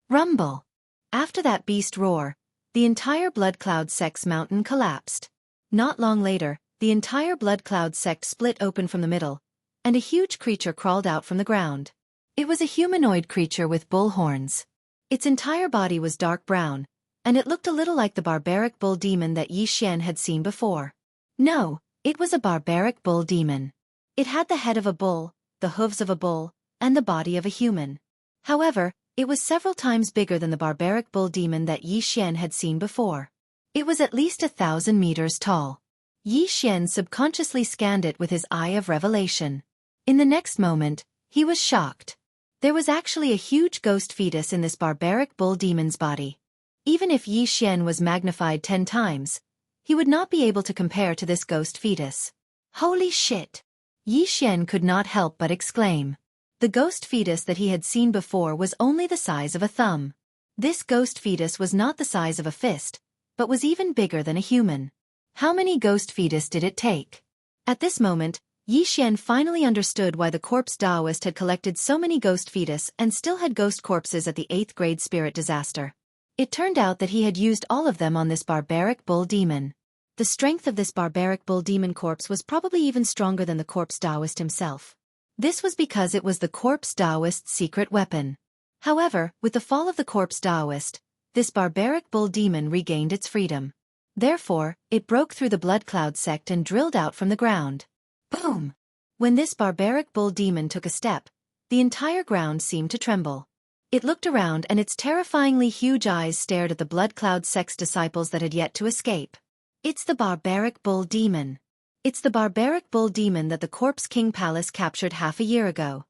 Rumble. After that beast roar, the entire blood cloud sect's mountain collapsed. Not long later, the entire blood cloud sect split open from the middle, and a huge creature crawled out from the ground. It was a humanoid creature with bull horns. Its entire body was dark brown, and it looked a little like the barbaric bull demon that Yi Xian had seen before. No, it was a barbaric bull demon. It had the head of a bull, the hooves of a bull, and the body of a human. However, it was several times bigger than the barbaric bull demon that Yi Xian had seen before. It was at least 1,000 meters tall. Yi Xian subconsciously scanned it with his eye of revelation. In the next moment, he was shocked. There was actually a huge ghost fetus in this barbaric bull demon's body. Even if Yi Xian was magnified 10 times, he would not be able to compare to this ghost fetus. Holy shit! Yi Xian could not help but exclaim. The ghost fetus that he had seen before was only the size of a thumb. This ghost fetus was not the size of a fist, but was even bigger than a human. How many ghost fetus did it take? At this moment, Yi Xian finally understood why the corpse Taoist had collected so many ghost fetus and still had ghost corpses at the 8th grade spirit disaster. It turned out that he had used all of them on this barbaric bull demon. The strength of this barbaric bull demon corpse was probably even stronger than the corpse Taoist himself. This was because it was the corpse Taoist's secret weapon. However, with the fall of the corpse Taoist, this barbaric bull demon regained its freedom. Therefore, it broke through the blood cloud sect and drilled out from the ground. Boom! When this barbaric bull demon took a step, the entire ground seemed to tremble. It looked around and its terrifyingly huge eyes stared at the blood cloud sect's disciples that had yet to escape. It's the barbaric bull demon. It's the barbaric bull demon that the Corpse King Palace captured half a year ago.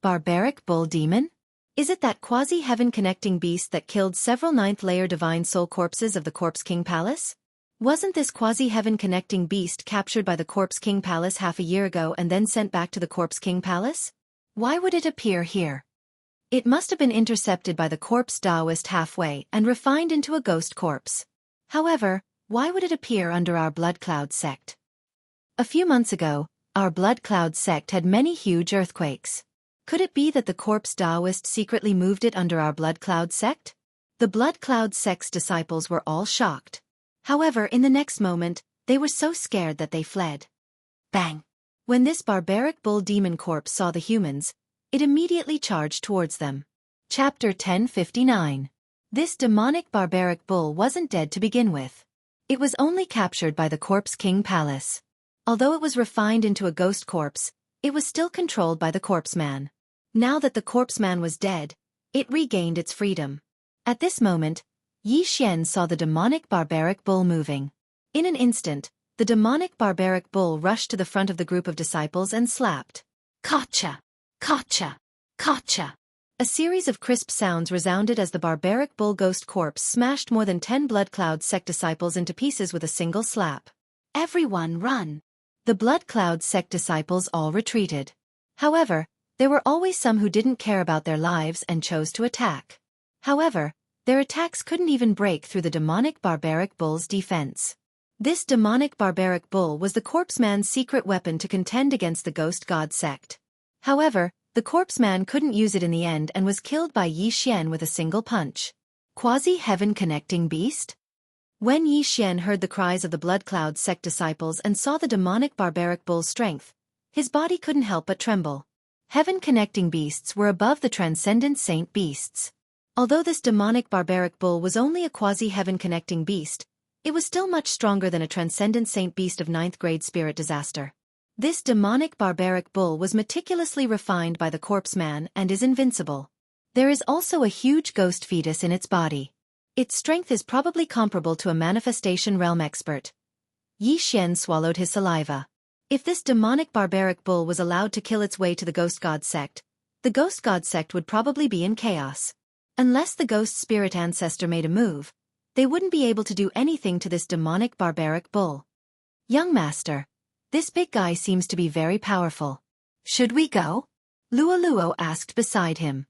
Barbaric bull demon? Is it that quasi-heaven connecting beast that killed several 9th-layer divine soul corpses of the Corpse King Palace? Wasn't this quasi-heaven connecting beast captured by the Corpse King Palace half a year ago and then sent back to the Corpse King Palace? Why would it appear here? It must have been intercepted by the corpse Taoist halfway and refined into a ghost corpse. However, why would it appear under our blood cloud sect? A few months ago, our blood cloud sect had many huge earthquakes. Could it be that the corpse Taoist secretly moved it under our blood cloud sect? The blood cloud sect's disciples were all shocked. However, in the next moment, they were so scared that they fled. Bang! When this barbaric bull demon corpse saw the humans, it immediately charged towards them. Chapter 1059. This demonic barbaric bull wasn't dead to begin with. It was only captured by the Corpse King Palace. Although it was refined into a ghost corpse, it was still controlled by the corpse man. Now that the corpse man was dead, it regained its freedom. At this moment, Yi Xian saw the demonic barbaric bull moving. In an instant, the demonic barbaric bull rushed to the front of the group of disciples and slapped. Gotcha! Gotcha! Gotcha! A series of crisp sounds resounded as the barbaric bull ghost corpse smashed more than 10 blood cloud sect disciples into pieces with a single slap. Everyone run! The blood cloud sect disciples all retreated. However, there were always some who didn't care about their lives and chose to attack. However, their attacks couldn't even break through the demonic barbaric bull's defense. This demonic barbaric bull was the corpse man's secret weapon to contend against the ghost god sect. However, the corpse man couldn't use it in the end and was killed by Yi Xian with a single punch. Quasi-heaven connecting beast? When Yi Xian heard the cries of the blood cloud sect disciples and saw the demonic barbaric bull's strength, his body couldn't help but tremble. Heaven connecting beasts were above the transcendent saint beasts. Although this demonic barbaric bull was only a quasi-heaven connecting beast, it was still much stronger than a transcendent saint beast of 9th grade spirit disaster. This demonic barbaric bull was meticulously refined by the corpse man and is invincible. There is also a huge ghost fetus in its body. Its strength is probably comparable to a manifestation realm expert. Yi Xian swallowed his saliva. If this demonic barbaric bull was allowed to kill its way to the ghost god sect, the ghost god sect would probably be in chaos. Unless the ghost spirit ancestor made a move, they wouldn't be able to do anything to this demonic barbaric bull. Young master, this big guy seems to be very powerful. Should we go? Luo asked beside him.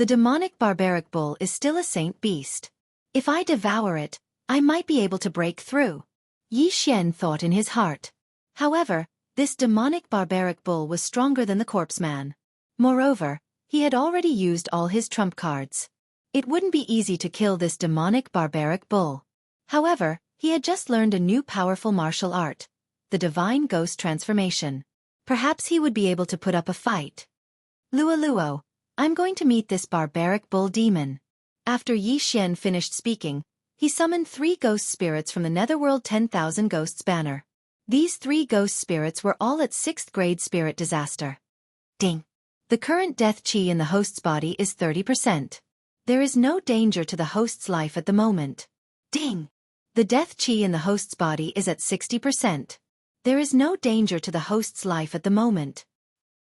The demonic barbaric bull is still a saint beast. If I devour it, I might be able to break through. Yi Xian thought in his heart. However, this demonic barbaric bull was stronger than the corpse man. Moreover, he had already used all his trump cards. It wouldn't be easy to kill this demonic barbaric bull. However, he had just learned a new powerful martial art, the divine ghost transformation. Perhaps he would be able to put up a fight. Luo, I'm going to meet this barbaric bull demon. After Yi Xian finished speaking, he summoned 3 ghost spirits from the Netherworld 10,000 Ghosts banner. These 3 ghost spirits were all at 6th grade spirit disaster. Ding. The current death chi in the host's body is 30%. There is no danger to the host's life at the moment. Ding. The death chi in the host's body is at 60%. There is no danger to the host's life at the moment.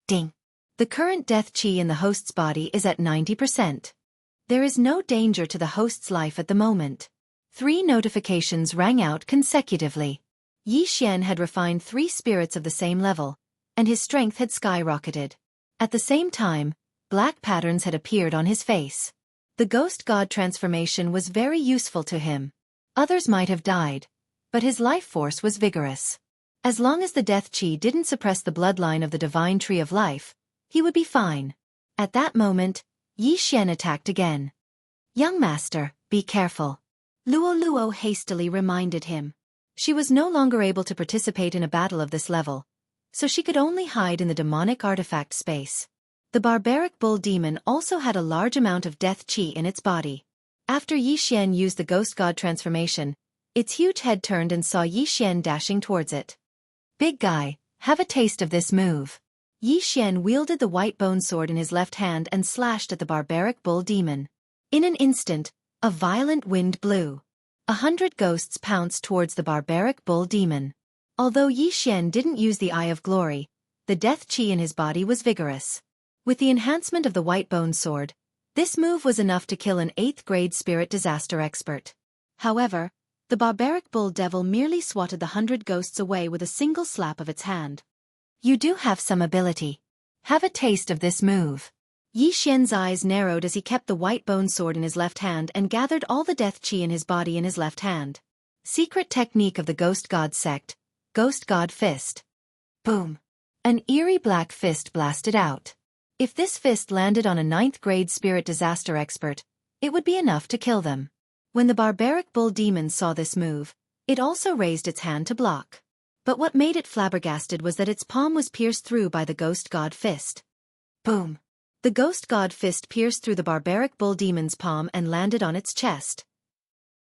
Ding. The current death chi in the host's body is at 90%. There is no danger to the host's life at the moment. 3 notifications rang out consecutively. Yi Xian had refined 3 spirits of the same level, and his strength had skyrocketed. At the same time, black patterns had appeared on his face. The ghost god transformation was very useful to him. Others might have died, but his life force was vigorous. As long as the death chi didn't suppress the bloodline of the divine tree of life, he would be fine. At that moment, Yi Xian attacked again. Young master, be careful. Luo hastily reminded him. She was no longer able to participate in a battle of this level, so she could only hide in the demonic artifact space. The barbaric bull demon also had a large amount of death chi in its body. After Yi Xian used the ghost god transformation, its huge head turned and saw Yi Xian dashing towards it. Big guy, have a taste of this move. Yi Xian wielded the white bone sword in his left hand and slashed at the barbaric bull demon. In an instant, a violent wind blew. 100 ghosts pounced towards the barbaric bull demon. Although Yi Xian didn't use the Eye of Glory, the death chi in his body was vigorous. With the enhancement of the white bone sword, this move was enough to kill an 8th grade spirit disaster expert. However, the barbaric bull devil merely swatted the 100 ghosts away with a single slap of its hand. You do have some ability. Have a taste of this move. Yi Xian's eyes narrowed as he kept the white bone sword in his left hand and gathered all the death chi in his body in his left hand. Secret technique of the Ghost God sect, Ghost God Fist. Boom. An eerie black fist blasted out. If this fist landed on a 9th grade spirit disaster expert, it would be enough to kill them. When the barbaric bull demon saw this move, it also raised its hand to block. But what made it flabbergasted was that its palm was pierced through by the Ghost God Fist. Boom. The Ghost God Fist pierced through the barbaric bull demon's palm and landed on its chest.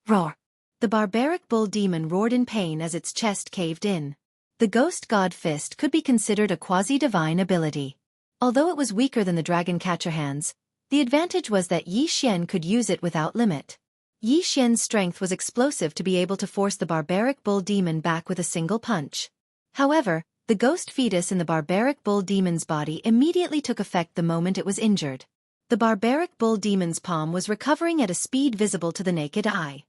Roar. The barbaric bull demon roared in pain as its chest caved in. The Ghost God Fist could be considered a quasi-divine ability. Although it was weaker than the dragon catcher hands, the advantage was that Yi Xian could use it without limit. Yi Xian's strength was explosive to be able to force the barbaric bull demon back with a single punch. However, the ghost fetus in the barbaric bull demon's body immediately took effect the moment it was injured. The barbaric bull demon's palm was recovering at a speed visible to the naked eye.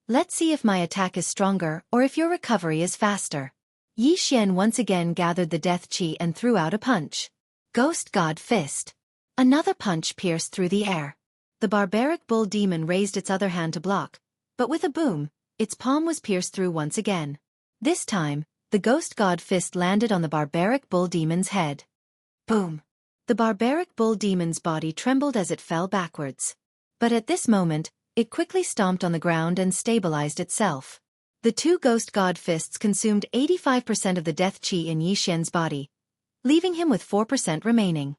Let's see if my attack is stronger or if your recovery is faster. Yi Xian once again gathered the death chi and threw out a punch. Ghost God Fist. Another punch pierced through the air. The barbaric bull demon raised its other hand to block, but with a boom, its palm was pierced through once again. This time, the Ghost God Fist landed on the barbaric bull demon's head. Boom. The barbaric bull demon's body trembled as it fell backwards. But at this moment, it quickly stomped on the ground and stabilized itself. The 2 Ghost God Fists consumed 85% of the death chi in Yi Xian's body, leaving him with 4% remaining.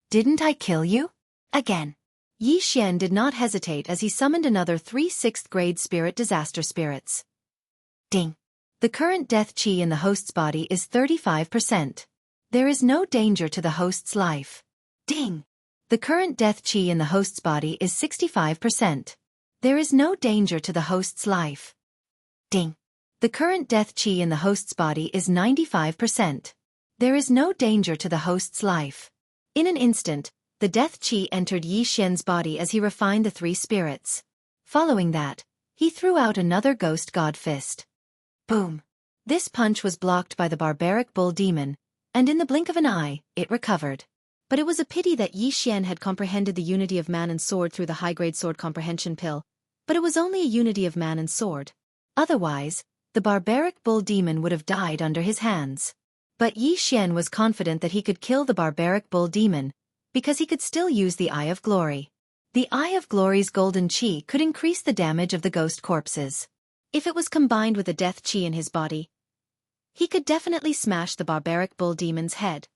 Didn't I kill you? Again. Yi Xian did not hesitate as he summoned another 3 6th grade spirit disaster spirits. Ding. The current death chi in the host's body is 35%. There is no danger to the host's life. Ding. The current death chi in the host's body is 65%. There is no danger to the host's life. Ding. The current death chi in the host's body is 95%. There is no danger to the host's life. In an instant, the death chi entered Yi Xian's body as he refined the 3 spirits. Following that, he threw out another Ghost God Fist. Boom. This punch was blocked by the barbaric bull demon, and in the blink of an eye, it recovered. But it was a pity that Yi Xian had comprehended the unity of man and sword through the high-grade sword comprehension pill, but it was only a unity of man and sword. Otherwise, the barbaric bull demon would have died under his hands. But Yi Xian was confident that he could kill the barbaric bull demon, because he could still use the Eye of Glory. The Eye of Glory's golden qi could increase the damage of the ghost corpses. If it was combined with the death qi in his body, he could definitely smash the barbaric bull demon's head.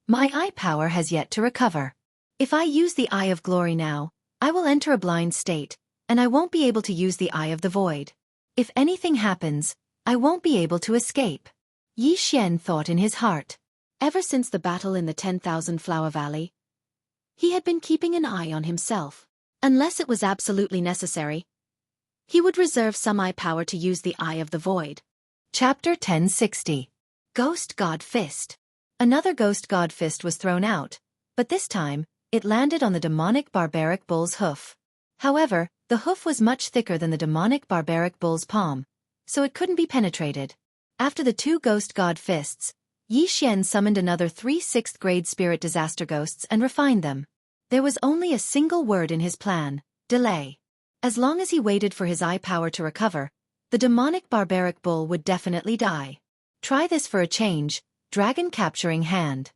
My eye power has yet to recover. If I use the Eye of Glory now, I will enter a blind state, and I won't be able to use the Eye of the Void. If anything happens, I won't be able to escape. Yi Xian thought in his heart. Ever since the battle in the 10,000 Flower Valley, he had been keeping an eye on himself. Unless it was absolutely necessary, he would reserve some eye power to use the Eye of the Void. Chapter 1060. Ghost God Fist. Another Ghost God Fist was thrown out, but this time, it landed on the demonic barbaric bull's hoof. However, the hoof was much thicker than the demonic barbaric bull's palm, so it couldn't be penetrated. After the 2 Ghost God Fists, Yi Xian summoned another 3 6th grade spirit disaster ghosts and refined them. There was only a single word in his plan: delay. As long as he waited for his eye power to recover, the demonic barbaric bull would definitely die. Try this for a change: Dragon Capturing Hand.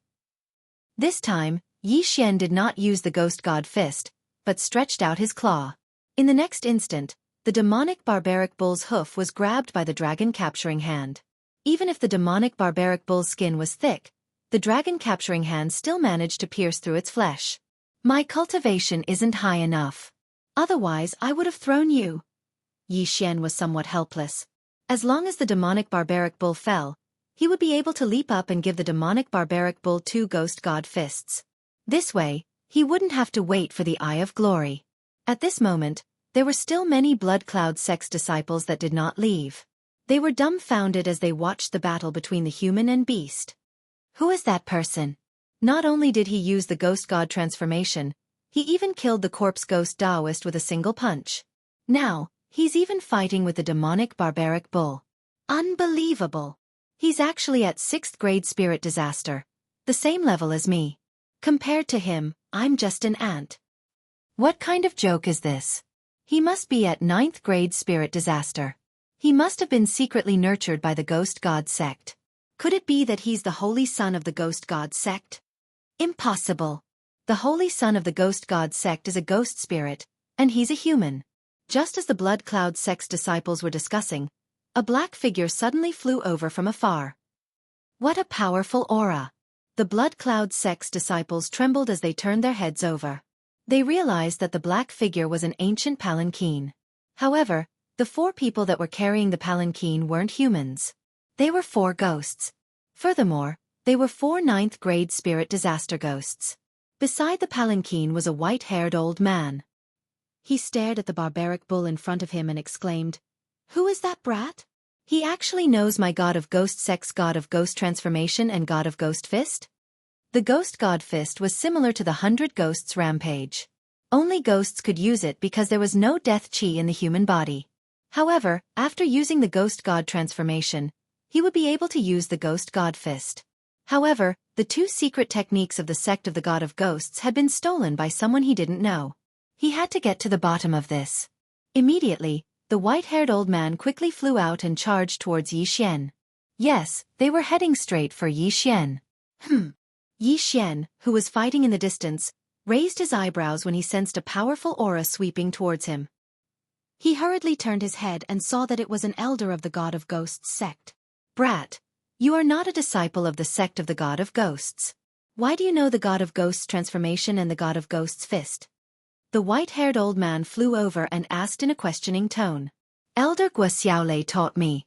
This time, Yi Xian did not use the Ghost God Fist, but stretched out his claw. In the next instant, the demonic barbaric bull's hoof was grabbed by the Dragon Capturing Hand. Even if the demonic barbaric bull's skin was thick, the Dragon Capturing Hand still managed to pierce through its flesh. My cultivation isn't high enough. Otherwise I would have thrown you. Yi Xian was somewhat helpless. As long as the demonic barbaric bull fell, he would be able to leap up and give the demonic barbaric bull 2 Ghost God Fists. This way, he wouldn't have to wait for the Eye of Glory. At this moment, there were still many Blood Cloud Sect's disciples that did not leave. They were dumbfounded as they watched the battle between the human and beast. Who is that person? Not only did he use the Ghost God transformation, he even killed the corpse ghost Taoist with a single punch. Now, he's even fighting with the demonic barbaric bull. Unbelievable! He's actually at 6th grade spirit disaster, the same level as me. Compared to him, I'm just an ant. What kind of joke is this? He must be at 9th grade spirit disaster. He must have been secretly nurtured by the Ghost God sect. Could it be that he's the holy son of the Ghost God sect? Impossible. The holy son of the Ghost God sect is a ghost spirit, and he's a human. Just as the Blood Cloud sect's disciples were discussing, a black figure suddenly flew over from afar. What a powerful aura! The Blood Cloud sect's disciples trembled as they turned their heads over. They realized that the black figure was an ancient palanquin. However, the 4 people that were carrying the palanquin weren't humans. They were 4 ghosts. Furthermore, they were 4 9th grade spirit disaster ghosts. Beside the palanquin was a white-haired old man. He stared at the barbaric bull in front of him and exclaimed, "Who is that brat? He actually knows my God of Ghost Sect's God of Ghost Transformation and God of Ghost Fist?" The Ghost God Fist was similar to the 100 Ghosts Rampage. Only ghosts could use it because there was no death chi in the human body. However, after using the Ghost God transformation, he would be able to use the Ghost God Fist. However, the 2 secret techniques of the sect of the God of Ghosts had been stolen by someone he didn't know. He had to get to the bottom of this. Immediately, the white-haired old man quickly flew out and charged towards Yi Xian. Yes, they were heading straight for Yi Xian. Yi Xian, who was fighting in the distance, raised his eyebrows when he sensed a powerful aura sweeping towards him. He hurriedly turned his head and saw that it was an elder of the God of Ghosts sect. Brat, you are not a disciple of the sect of the God of Ghosts. Why do you know the God of Ghosts transformation and the God of Ghosts fist? The white-haired old man flew over and asked in a questioning tone. Elder Guo taught me.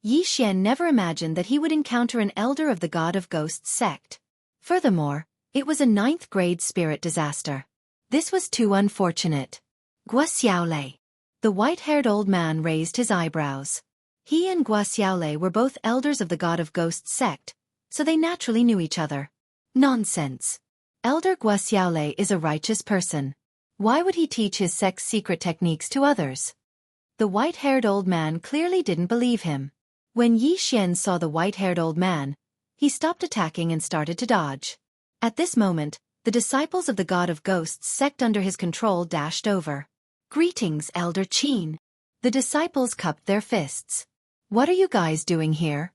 Yi Xian never imagined that he would encounter an elder of the God of Ghosts sect. Furthermore, it was a 9th grade spirit disaster. This was too unfortunate. Guo. The white-haired old man raised his eyebrows. He and Guo were both elders of the God of Ghosts sect, so they naturally knew each other. Nonsense. Elder Guo is a righteous person. Why would he teach his sect's secret techniques to others? The white-haired old man clearly didn't believe him. When Yi Xian saw the white-haired old man, he stopped attacking and started to dodge. At this moment, the disciples of the god of ghosts sect under his control dashed over. "Greetings, Elder Qin." The disciples cupped their fists. "What are you guys doing here?"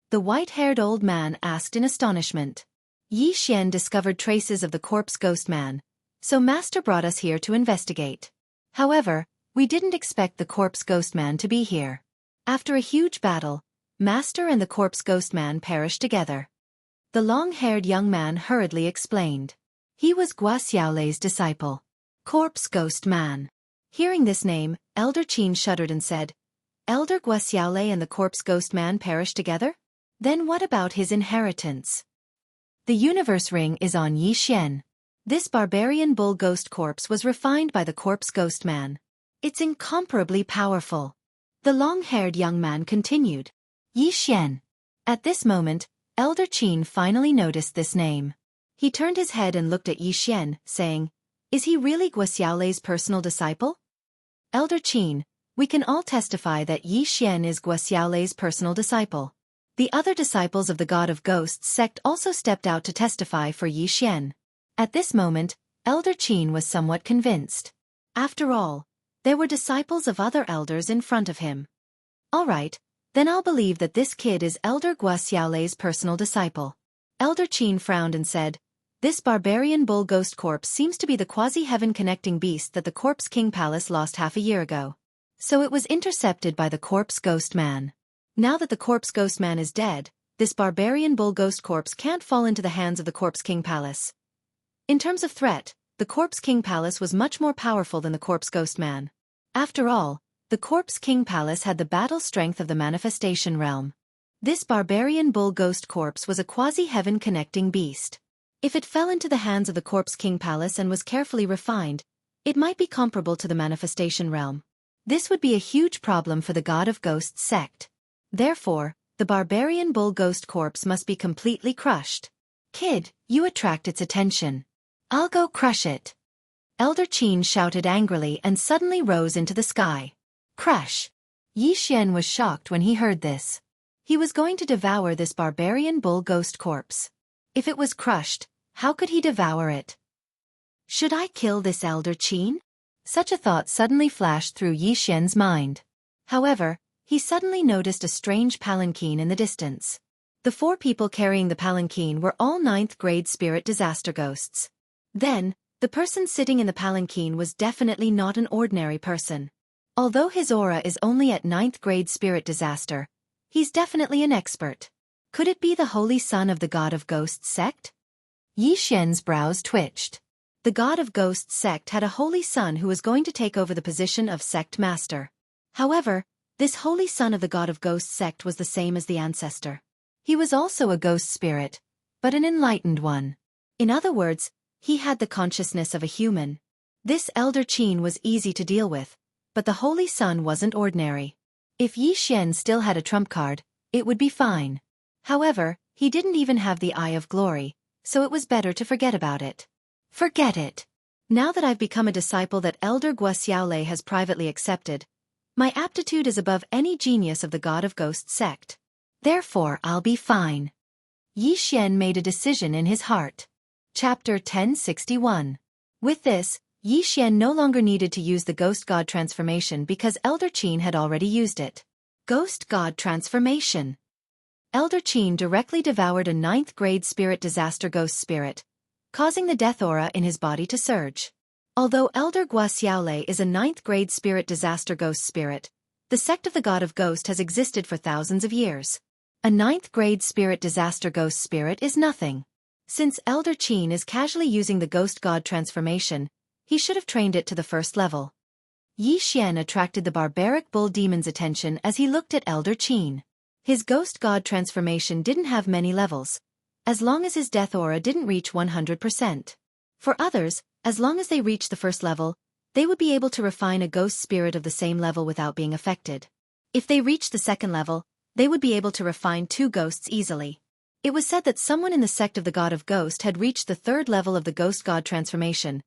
The white-haired old man asked in astonishment. "Yi Xian discovered traces of the corpse ghost man, so Master brought us here to investigate. However, we didn't expect the corpse ghost man to be here. After a huge battle, Master and the corpse ghost man perished together." The long-haired young man hurriedly explained. He was Gua Xiaolei's disciple. Corpse ghost man. Hearing this name, Elder Qin shuddered and said, "Elder Gua Xiaolei and the corpse ghost man perished together? Then what about his inheritance?" "The universe ring is on Yi Xian. This barbarian bull ghost corpse was refined by the corpse ghost man. It's incomparably powerful." The long-haired young man continued. Yi Xian. At this moment, Elder Qin finally noticed this name. He turned his head and looked at Yi Xian, saying, "Is he really Gua Xiaolei's personal disciple?" "Elder Qin, we can all testify that Yi Xian is Gua Xiaolei's personal disciple." The other disciples of the God of Ghosts sect also stepped out to testify for Yi Xian. At this moment, Elder Qin was somewhat convinced. After all, there were disciples of other elders in front of him. "All right, then I'll believe that this kid is Elder Gua Xiaolei's personal disciple." Elder Qin frowned and said, "This barbarian bull ghost corpse seems to be the quasi-heaven connecting beast that the Corpse King Palace lost half a year ago. So it was intercepted by the corpse ghost man. Now that the corpse ghost man is dead, this barbarian bull ghost corpse can't fall into the hands of the Corpse King Palace. In terms of threat, the Corpse King Palace was much more powerful than the corpse ghost man. After all, the Corpse King Palace had the battle strength of the manifestation realm. This barbarian bull ghost corpse was a quasi-heaven connecting beast. If it fell into the hands of the Corpse King Palace and was carefully refined, it might be comparable to the manifestation realm. This would be a huge problem for the God of Ghosts sect. Therefore, the barbarian bull ghost corpse must be completely crushed. Kid, you attract its attention. I'll go crush it." Elder Qin shouted angrily and suddenly rose into the sky. Crush! Yi Xian was shocked when he heard this. He was going to devour this barbarian bull ghost corpse. If it was crushed, how could he devour it? Should I kill this Elder Qin? Such a thought suddenly flashed through Yi Xian's mind. However, he suddenly noticed a strange palanquin in the distance. The 4 people carrying the palanquin were all 9th grade spirit disaster ghosts. Then, the person sitting in the palanquin was definitely not an ordinary person. Although his aura is only at 9th grade spirit disaster, he's definitely an expert. Could it be the Holy Son of the God of Ghosts sect? Yi Xian's brows twitched. The God of Ghosts sect had a Holy Son who was going to take over the position of sect master. However, this Holy Son of the God of Ghosts sect was the same as the ancestor. He was also a ghost spirit, but an enlightened one. In other words, he had the consciousness of a human. This Elder Qin was easy to deal with, but the Holy Son wasn't ordinary. If Yi Xian still had a trump card, it would be fine. However, he didn't even have the Eye of Glory, so it was better to forget about it. Forget it. Now that I've become a disciple that Elder Gua Xiaolei has privately accepted, my aptitude is above any genius of the God of Ghosts sect. Therefore I'll be fine. Yi Xian made a decision in his heart. Chapter 1061. With this, Yi Xian no longer needed to use the Ghost God transformation because Elder Qin had already used it. Ghost God transformation. Elder Qin directly devoured a 9th grade spirit disaster ghost spirit, causing the death aura in his body to surge. Although Elder Gua Xiaolei is a 9th grade spirit disaster ghost spirit, the sect of the God of Ghost has existed for thousands of years. A 9th grade spirit disaster ghost spirit is nothing. Since Elder Qin is casually using the Ghost God transformation, he should have trained it to the 1st level. Yi Xian attracted the barbaric bull demon's attention as he looked at Elder Qin. His Ghost God transformation didn't have many levels, as long as his death aura didn't reach 100%. For others, as long as they reached the 1st level, they would be able to refine a ghost spirit of the same level without being affected. If they reached the 2nd level, they would be able to refine 2 ghosts easily. It was said that someone in the sect of the God of Ghost had reached the 3rd level of the Ghost God transformation,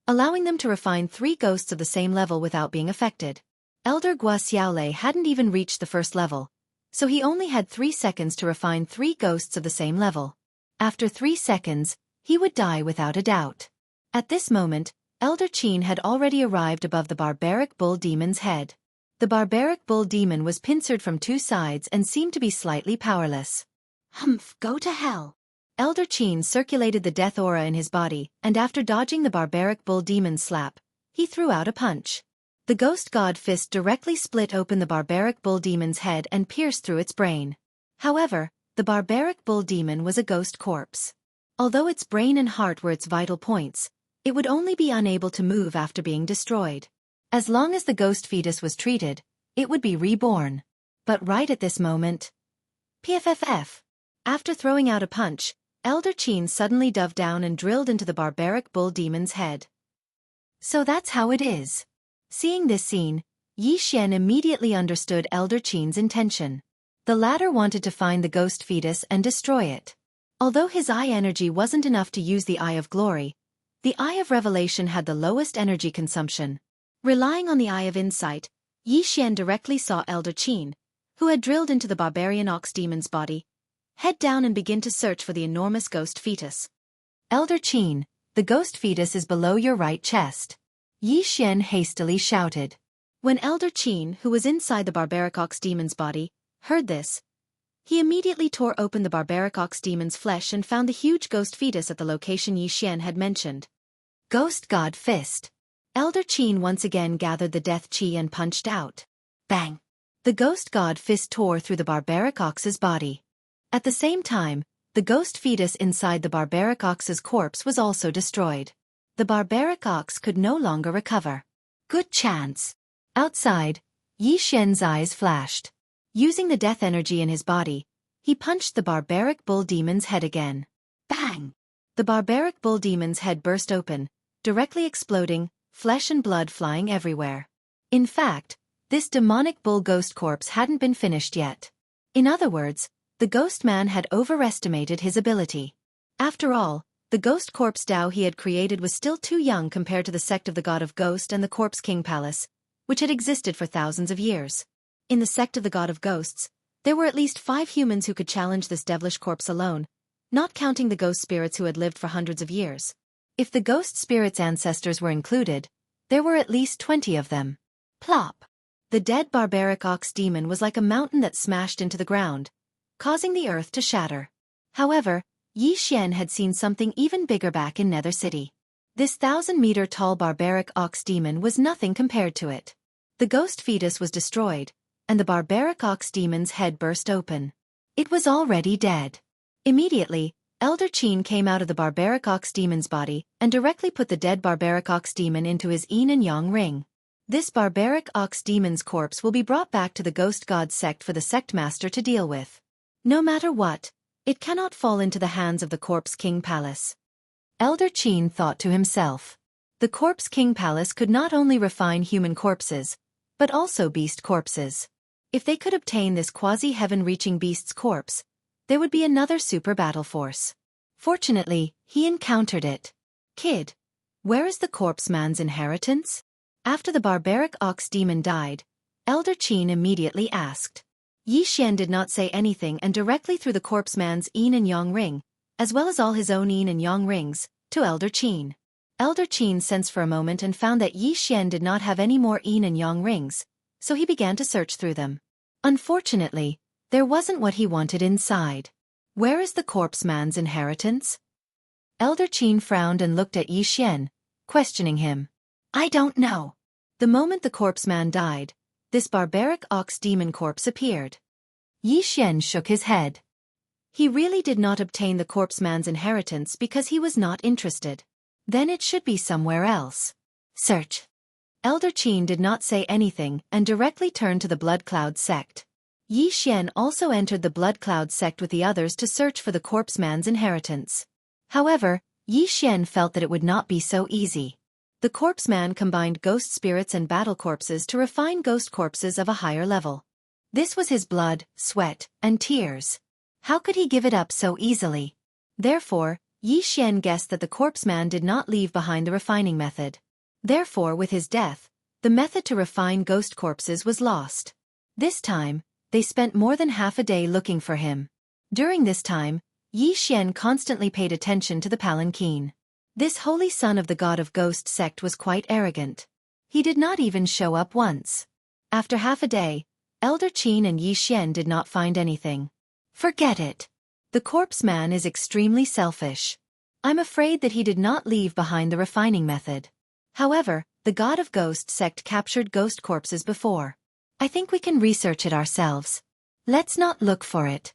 allowing them to refine 3 ghosts of the same level without being affected. Elder Gua Xiaolei hadn't even reached the 1st level, so he only had 3 seconds to refine 3 ghosts of the same level. After 3 seconds, he would die without a doubt. At this moment, Elder Qin had already arrived above the barbaric bull demon's head. The barbaric bull demon was pincered from two sides and seemed to be slightly powerless. Humph, go to hell. Elder Qin circulated the death aura in his body, and after dodging the barbaric bull demon's slap, he threw out a punch. The ghost god fist directly split open the barbaric bull demon's head and pierced through its brain. However, the barbaric bull demon was a ghost corpse. Although its brain and heart were its vital points, it would only be unable to move after being destroyed. As long as the ghost fetus was treated, it would be reborn. But right at this moment, PFFF. After throwing out a punch, Elder Qin suddenly dove down and drilled into the barbaric bull demon's head. So that's how it is. Seeing this scene, Yi Xian immediately understood Elder Qin's intention. The latter wanted to find the ghost fetus and destroy it. Although his eye energy wasn't enough to use the Eye of Glory, the Eye of Revelation had the lowest energy consumption. Relying on the Eye of Insight, Yi Xian directly saw Elder Qin, who had drilled into the barbarian ox demon's body, head down and begin to search for the enormous ghost fetus. Elder Qin, the ghost fetus is below your right chest. Yi Xian hastily shouted. When Elder Qin, who was inside the barbaric ox demon's body, heard this, he immediately tore open the barbaric ox demon's flesh and found the huge ghost fetus at the location Yi Xian had mentioned. Ghost God Fist. Elder Qin once again gathered the death chi and punched out. Bang! The ghost god fist tore through the barbaric ox's body. At the same time, the ghost fetus inside the barbaric ox's corpse was also destroyed. The barbaric ox could no longer recover. Good chance. Outside, Yi Xian's eyes flashed. Using the death energy in his body, he punched the barbaric bull demon's head again. Bang! The barbaric bull demon's head burst open, directly exploding, flesh and blood flying everywhere. In fact, this demonic bull ghost corpse hadn't been finished yet. In other words, the ghost man had overestimated his ability. After all, the ghost corpse Dao he had created was still too young compared to the sect of the God of Ghost and the Corpse King Palace, which had existed for thousands of years. In the sect of the God of Ghosts, there were at least 5 humans who could challenge this devilish corpse alone, not counting the ghost spirits who had lived for hundreds of years. If the ghost spirits' ancestors were included, there were at least 20 of them. Plop! The dead barbaric ox demon was like a mountain that smashed into the ground, causing the earth to shatter. However, Yi Xian had seen something even bigger back in Nether City. This 1,000-meter-tall barbaric ox demon was nothing compared to it. The ghost fetus was destroyed, and the barbaric ox demon's head burst open. It was already dead. Immediately, Elder Qin came out of the barbaric ox demon's body and directly put the dead barbaric ox demon into his yin and yang ring. This barbaric ox demon's corpse will be brought back to the ghost god sect for the sect master to deal with. No matter what, it cannot fall into the hands of the Corpse King Palace. Elder Qin thought to himself. The Corpse King Palace could not only refine human corpses, but also beast corpses. If they could obtain this quasi-heaven-reaching beast's corpse, there would be another super battle force. Fortunately, he encountered it. Kid, where is the corpse man's inheritance? After the barbaric ox demon died, Elder Qin immediately asked. Yi Xian did not say anything and directly threw the corpse man's yin and yang ring, as well as all his own yin and yang rings, to Elder Qin. Elder Qin sensed for a moment and found that Yi Xian did not have any more yin and yang rings, so he began to search through them. Unfortunately, there wasn't what he wanted inside. Where is the corpse man's inheritance? Elder Qin frowned and looked at Yi Xian, questioning him. I don't know. The moment the corpse man died, this barbaric ox demon corpse appeared. Yi Xian shook his head. He really did not obtain the corpse man's inheritance because he was not interested. Then it should be somewhere else. Search. Elder Qin did not say anything and directly turned to the Blood Cloud sect. Yi Xian also entered the Blood Cloud sect with the others to search for the corpse man's inheritance. However, Yi Xian felt that it would not be so easy. The corpse man combined ghost spirits and battle corpses to refine ghost corpses of a higher level. This was his blood, sweat, and tears. How could he give it up so easily? Therefore, Yi Xian guessed that the corpse man did not leave behind the refining method. Therefore, with his death, the method to refine ghost corpses was lost. This time, they spent more than half a day looking for him. During this time, Yi Xian constantly paid attention to the palanquin. This holy son of the god of ghost sect was quite arrogant. He did not even show up once. After half a day, Elder Qin and Yi Xian did not find anything. Forget it. The corpse man is extremely selfish. I'm afraid that he did not leave behind the refining method. However, the god of ghost sect captured ghost corpses before. I think we can research it ourselves. Let's not look for it.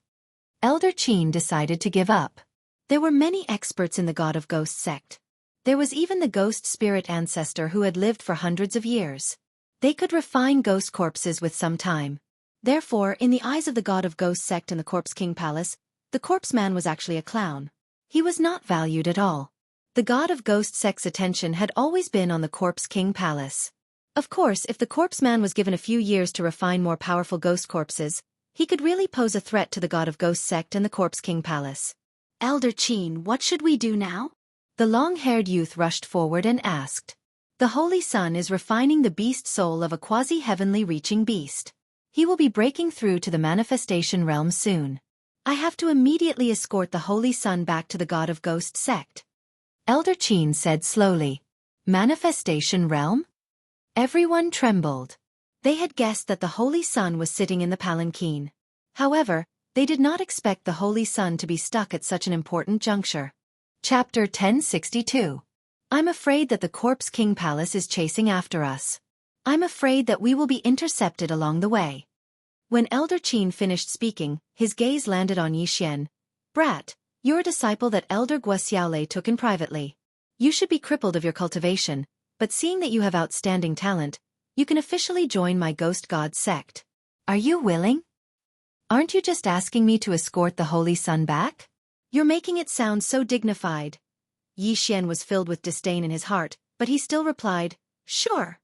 Elder Qin decided to give up. There were many experts in the god of ghost sect. There was even the ghost spirit ancestor who had lived for hundreds of years. They could refine ghost corpses with some time. Therefore, in the eyes of the god of ghost sect and the Corpse King Palace, the corpse man was actually a clown. He was not valued at all. The god of ghost sect's attention had always been on the Corpse King Palace. Of course, if the corpse man was given a few years to refine more powerful ghost corpses, he could really pose a threat to the god of ghost sect and the Corpse King Palace. Elder Qin, what should we do now? The long-haired youth rushed forward and asked. The Holy Sun is refining the beast soul of a quasi-heavenly reaching beast. He will be breaking through to the manifestation realm soon. I have to immediately escort the Holy Sun back to the god of ghost sect. Elder Qin said slowly. Manifestation realm? Everyone trembled. They had guessed that the Holy Sun was sitting in the palanquin. However, they did not expect the Holy Sun to be stuck at such an important juncture. Chapter 1062. I'm afraid that the Corpse King Palace is chasing after us. I'm afraid that we will be intercepted along the way. When Elder Qin finished speaking, his gaze landed on Yi Xian. Brat, you're a disciple that Elder Guo took in privately. You should be crippled of your cultivation, but seeing that you have outstanding talent, you can officially join my ghost god sect. Are you willing? Aren't you just asking me to escort the Holy Sun back? You're making it sound so dignified. Yi Xian was filled with disdain in his heart, but he still replied, Sure.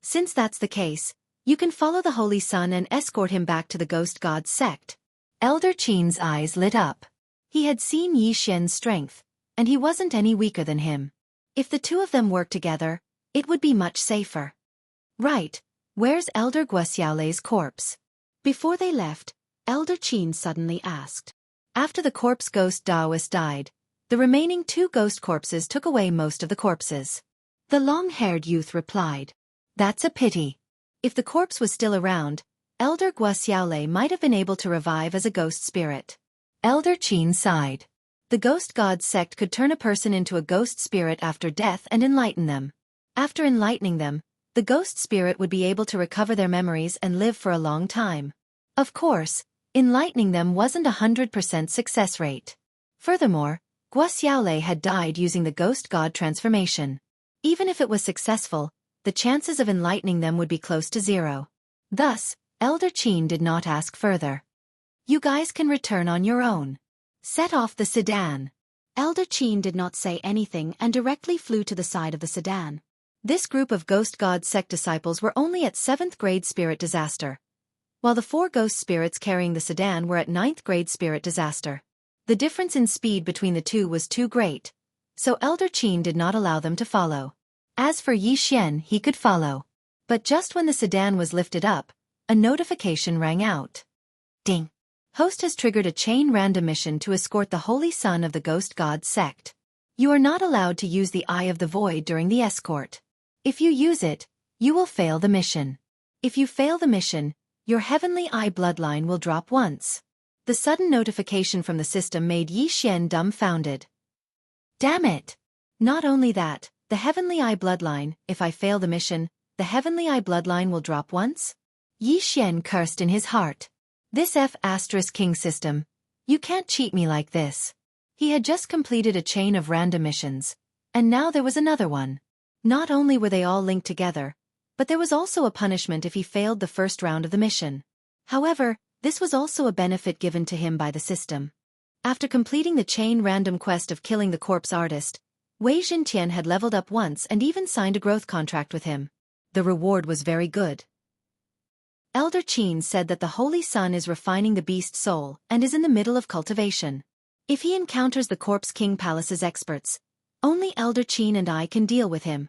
Since that's the case, you can follow the Holy Sun and escort him back to the ghost god sect. Elder Qin's eyes lit up. He had seen Yi Xian's strength, and he wasn't any weaker than him. If the two of them worked together, it would be much safer. Right, where's Elder Guo corpse? Before they left, Elder Qin suddenly asked. After the corpse ghost Taoist died, the remaining two ghost corpses took away most of the corpses. The long-haired youth replied. That's a pity. If the corpse was still around, Elder Guo might have been able to revive as a ghost spirit. Elder Qin sighed. The ghost god sect could turn a person into a ghost spirit after death and enlighten them. After enlightening them, the ghost spirit would be able to recover their memories and live for a long time. Of course, enlightening them wasn't 100% success rate. Furthermore, Guo had died using the ghost god transformation. Even if it was successful, the chances of enlightening them would be close to zero. Thus, Elder Qin did not ask further. You guys can return on your own. Set off the sedan. Elder Qin did not say anything and directly flew to the side of the sedan. This group of ghost god sect disciples were only at 7th grade spirit disaster, while the 4 ghost spirits carrying the sedan were at 9th grade spirit disaster. The difference in speed between the two was too great, so Elder Qin did not allow them to follow. As for Yi Xian, he could follow. But just when the sedan was lifted up, a notification rang out. Ding! Host has triggered a chain random mission to escort the Holy Son of the Ghost God sect. You are not allowed to use the Eye of the Void during the escort. If you use it, you will fail the mission. If you fail the mission, your Heavenly Eye bloodline will drop once. The sudden notification from the system made Yi Xian dumbfounded. Damn it! Not only that, the Heavenly Eye bloodline, if I fail the mission, the Heavenly Eye bloodline will drop once? Yi Xian cursed in his heart. This F***king system. You can't cheat me like this. He had just completed a chain of random missions, and now there was another one. Not only were they all linked together, but there was also a punishment if he failed the first round of the mission. However, this was also a benefit given to him by the system. After completing the chain random quest of killing the corpse artist, Wei Xintian had leveled up once and even signed a growth contract with him. The reward was very good. Elder Qin said that the Holy Sun is refining the beast soul and is in the middle of cultivation. If he encounters the Corpse King Palace's experts, only Elder Qin and I can deal with him.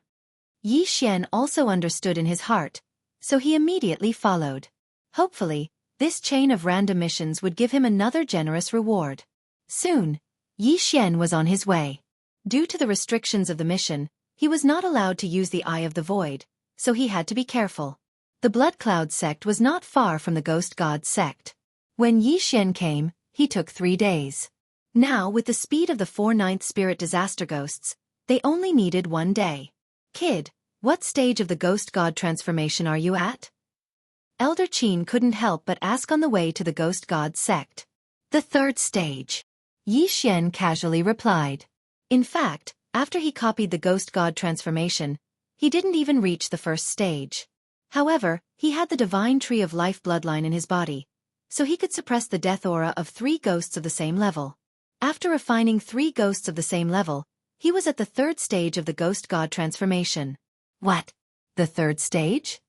Yi Xian also understood in his heart, so he immediately followed. Hopefully, this chain of random missions would give him another generous reward. Soon, Yi Xian was on his way. Due to the restrictions of the mission, he was not allowed to use the Eye of the Void, so he had to be careful. The Blood Cloud sect was not far from the Ghost God sect. When Yi Xian came, he took 3 days. Now, with the speed of the 4 ninth spirit disaster ghosts, they only needed 1 day. Kid, what stage of the Ghost God transformation are you at? Elder Qin couldn't help but ask on the way to the Ghost God sect. The 3rd stage. Yi Xian casually replied. In fact, after he copied the Ghost God transformation, he didn't even reach the 1st stage. However, he had the Divine Tree of Life bloodline in his body, so he could suppress the death aura of 3 ghosts of the same level. After refining 3 ghosts of the same level, he was at the 3rd stage of the Ghost God transformation. What? The 3rd stage?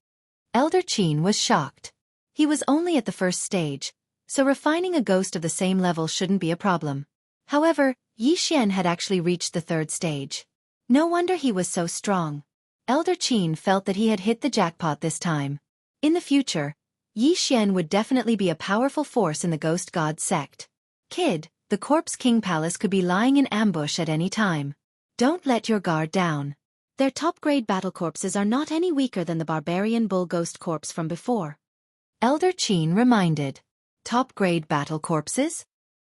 Elder Qin was shocked. He was only at the 1st stage, so refining a ghost of the same level shouldn't be a problem. However, Yi Xian had actually reached the 3rd stage. No wonder he was so strong. Elder Qin felt that he had hit the jackpot this time. In the future, Yi Xian would definitely be a powerful force in the Ghost God sect. Kid, the Corpse King Palace could be lying in ambush at any time. Don't let your guard down. Their top-grade battle corpses are not any weaker than the barbarian bull ghost corpse from before. Elder Qin reminded. Top-grade battle corpses?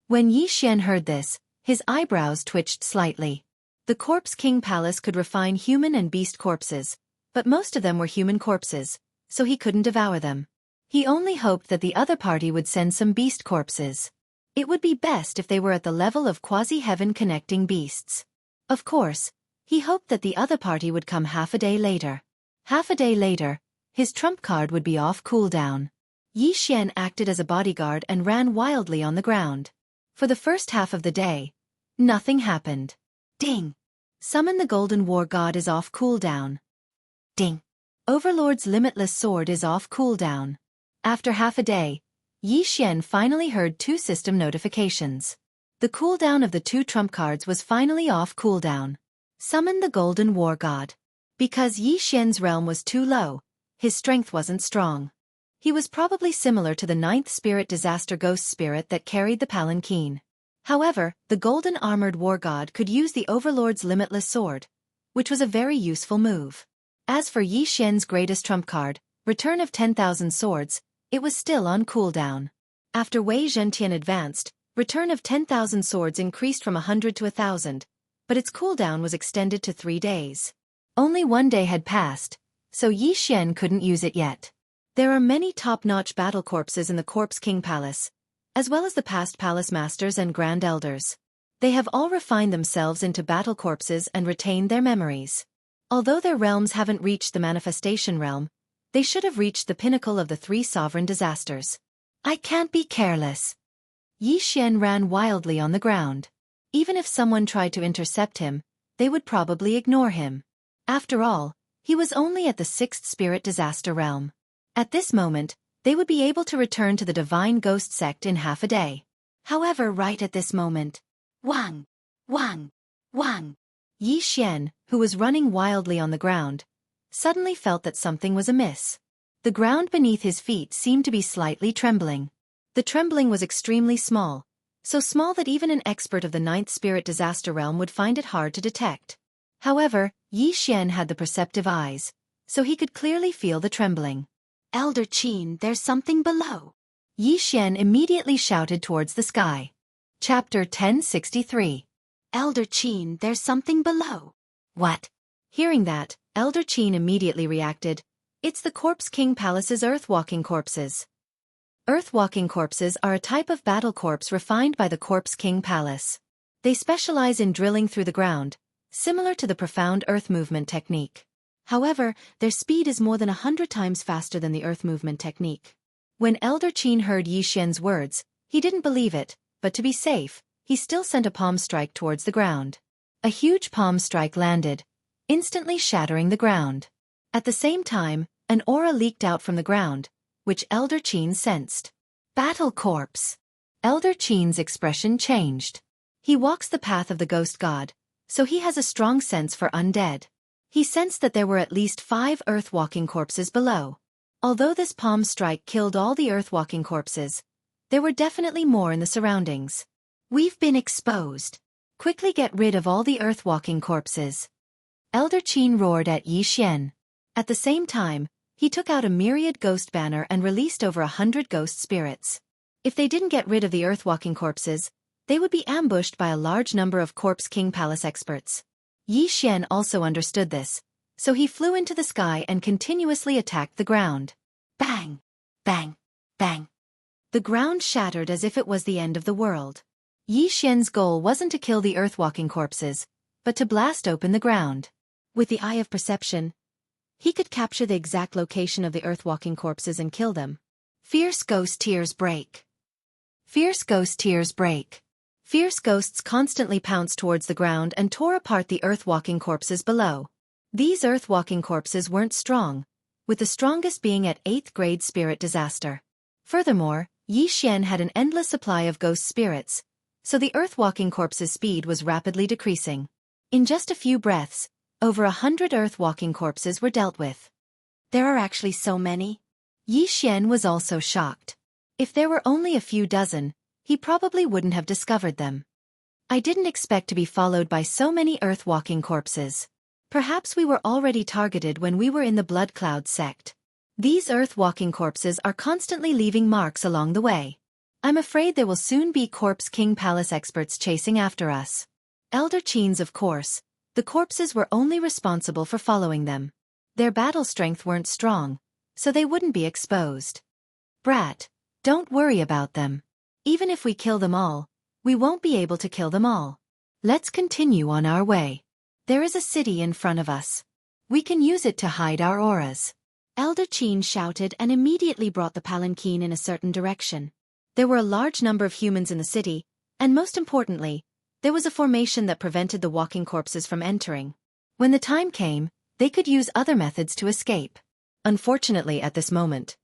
When Yi Xian heard this, his eyebrows twitched slightly. The Corpse King Palace could refine human and beast corpses, but most of them were human corpses, so he couldn't devour them. He only hoped that the other party would send some beast corpses. It would be best if they were at the level of quasi-heaven connecting beasts. Of course, he hoped that the other party would come half a day later. Half a day later, his trump card would be off cooldown. Yi Xian acted as a bodyguard and ran wildly on the ground. For the first half of the day, nothing happened. Ding! Summon the Golden War God is off cooldown. Ding! Overlord's Limitless Sword is off cooldown. After half a day, Yi Xian finally heard 2 system notifications. The cooldown of the 2 trump cards was finally off cooldown. Summon the Golden War God. Because Yi Xian's realm was too low, his strength wasn't strong. He was probably similar to the 9th spirit disaster ghost spirit that carried the palanquin. However, the Golden Armored War God could use the Overlord's Limitless Sword, which was a very useful move. As for Yi Xian's greatest trump card, Return of 10,000 Swords, it was still on cooldown. After Wei Zhentian advanced, Return of 10,000 Swords increased from 100 to 1,000, but its cooldown was extended to 3 days. Only 1 day had passed, so Yi Xian couldn't use it yet. There are many top-notch battle corpses in the Corpse King Palace, as well as the past palace masters and grand elders. They have all refined themselves into battle corpses and retained their memories. Although their realms haven't reached the manifestation realm, they should have reached the pinnacle of the 3 sovereign disasters. I can't be careless. Yi Xian ran wildly on the ground. Even if someone tried to intercept him, they would probably ignore him. After all, he was only at the 6th spirit disaster realm. At this moment, they would be able to return to the Divine Ghost sect in half a day. However, right at this moment, Wang! Wang! Wang! Yi Xian, who was running wildly on the ground, suddenly felt that something was amiss. The ground beneath his feet seemed to be slightly trembling. The trembling was extremely small, so small that even an expert of the 9th spirit disaster realm would find it hard to detect. However, Yi Xian had the perceptive eyes, so he could clearly feel the trembling. Elder Qin, there's something below. Yi Xian immediately shouted towards the sky. Chapter 1063. Elder Qin, there's something below. What? Hearing that, Elder Qin immediately reacted. It's the Corpse King Palace's Earthwalking Corpses. Earthwalking Corpses are a type of battle corpse refined by the Corpse King Palace. They specialize in drilling through the ground, similar to the profound earth movement technique. However, their speed is more than 100 times faster than the earth movement technique. When Elder Qin heard Yi Xian's words, he didn't believe it, but to be safe, he still sent a palm strike towards the ground. A huge palm strike landed, instantly shattering the ground. At the same time, an aura leaked out from the ground, which Elder Qin sensed. Battle Corpse. Elder Qin's expression changed. He walks the path of the ghost god, so he has a strong sense for undead. He sensed that there were at least 5 earthwalking corpses below. Although this palm strike killed all the earthwalking corpses, there were definitely more in the surroundings. We've been exposed. Quickly get rid of all the earth-walking corpses. Elder Qin roared at Yi Xian. At the same time, he took out a myriad ghost banner and released over 100 ghost spirits. If they didn't get rid of the earth-walking corpses, they would be ambushed by a large number of Corpse King Palace experts. Yi Xian also understood this, so he flew into the sky and continuously attacked the ground. Bang! Bang! Bang! The ground shattered as if it was the end of the world. Yi Xian's goal wasn't to kill the earth-walking corpses, but to blast open the ground. With the Eye of Perception, he could capture the exact location of the earth-walking corpses and kill them. Fierce ghost tears break. Fierce ghost tears break. Fierce ghosts constantly pounced towards the ground and tore apart the earth-walking corpses below. These earth-walking corpses weren't strong, with the strongest being at 8th grade spirit disaster. Furthermore, Yi Xian had an endless supply of ghost spirits, so the earth-walking corpses' speed was rapidly decreasing. In just a few breaths, over 100 earth-walking corpses were dealt with. There are actually so many? Yi Xian was also shocked. If there were only a few dozen, he probably wouldn't have discovered them. I didn't expect to be followed by so many earth-walking corpses. Perhaps we were already targeted when we were in the Blood Cloud sect. These earth-walking corpses are constantly leaving marks along the way. I'm afraid there will soon be Corpse King Palace experts chasing after us. Elder Qin's, of course. The corpses were only responsible for following them. Their battle strength weren't strong, so they wouldn't be exposed. Brat, don't worry about them. Even if we kill them all, we won't be able to kill them all. Let's continue on our way. There is a city in front of us. We can use it to hide our auras. Elder Qin shouted and immediately brought the palanquin in a certain direction. There were a large number of humans in the city, and most importantly, there was a formation that prevented the walking corpses from entering. When the time came, they could use other methods to escape. Unfortunately, at this moment,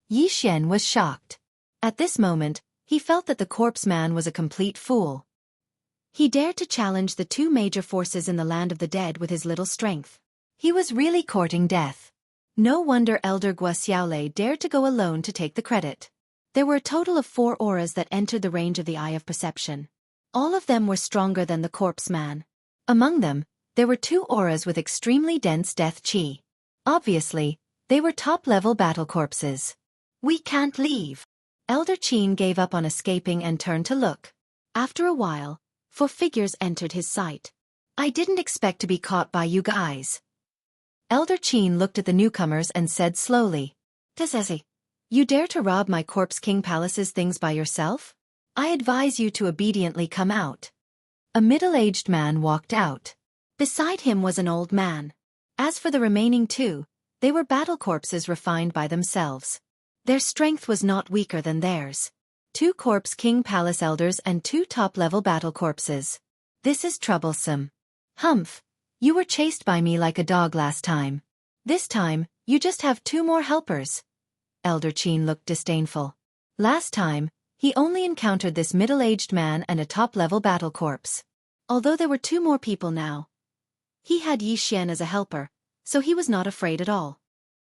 Yi Xian was shocked. At this moment, he felt that the corpse man was a complete fool. He dared to challenge the two major forces in the land of the dead with his little strength. He was really courting death. No wonder Elder Gua Xiaolei dared to go alone to take the credit. There were a total of 4 auras that entered the range of the Eye of Perception. All of them were stronger than the corpse man. Among them, there were 2 auras with extremely dense death chi. Obviously, they were top-level battle corpses. We can't leave. Elder Qin gave up on escaping and turned to look. After a while, 4 figures entered his sight. I didn't expect to be caught by you guys. Elder Qin looked at the newcomers and said slowly, Tezezi, you dare to rob my Corpse King Palace's things by yourself? I advise you to obediently come out. A middle-aged man walked out. Beside him was an old man. As for the remaining 2, they were battle corpses refined by themselves. Their strength was not weaker than theirs. 2 Corpse King Palace elders and 2 top-level battle corpses. This is troublesome. Humph, you were chased by me like a dog last time. This time, you just have 2 more helpers. Elder Qin looked disdainful. Last time, he only encountered this middle-aged man and a top-level battle corpse. Although there were 2 more people now, he had Yi Xian as a helper, so he was not afraid at all.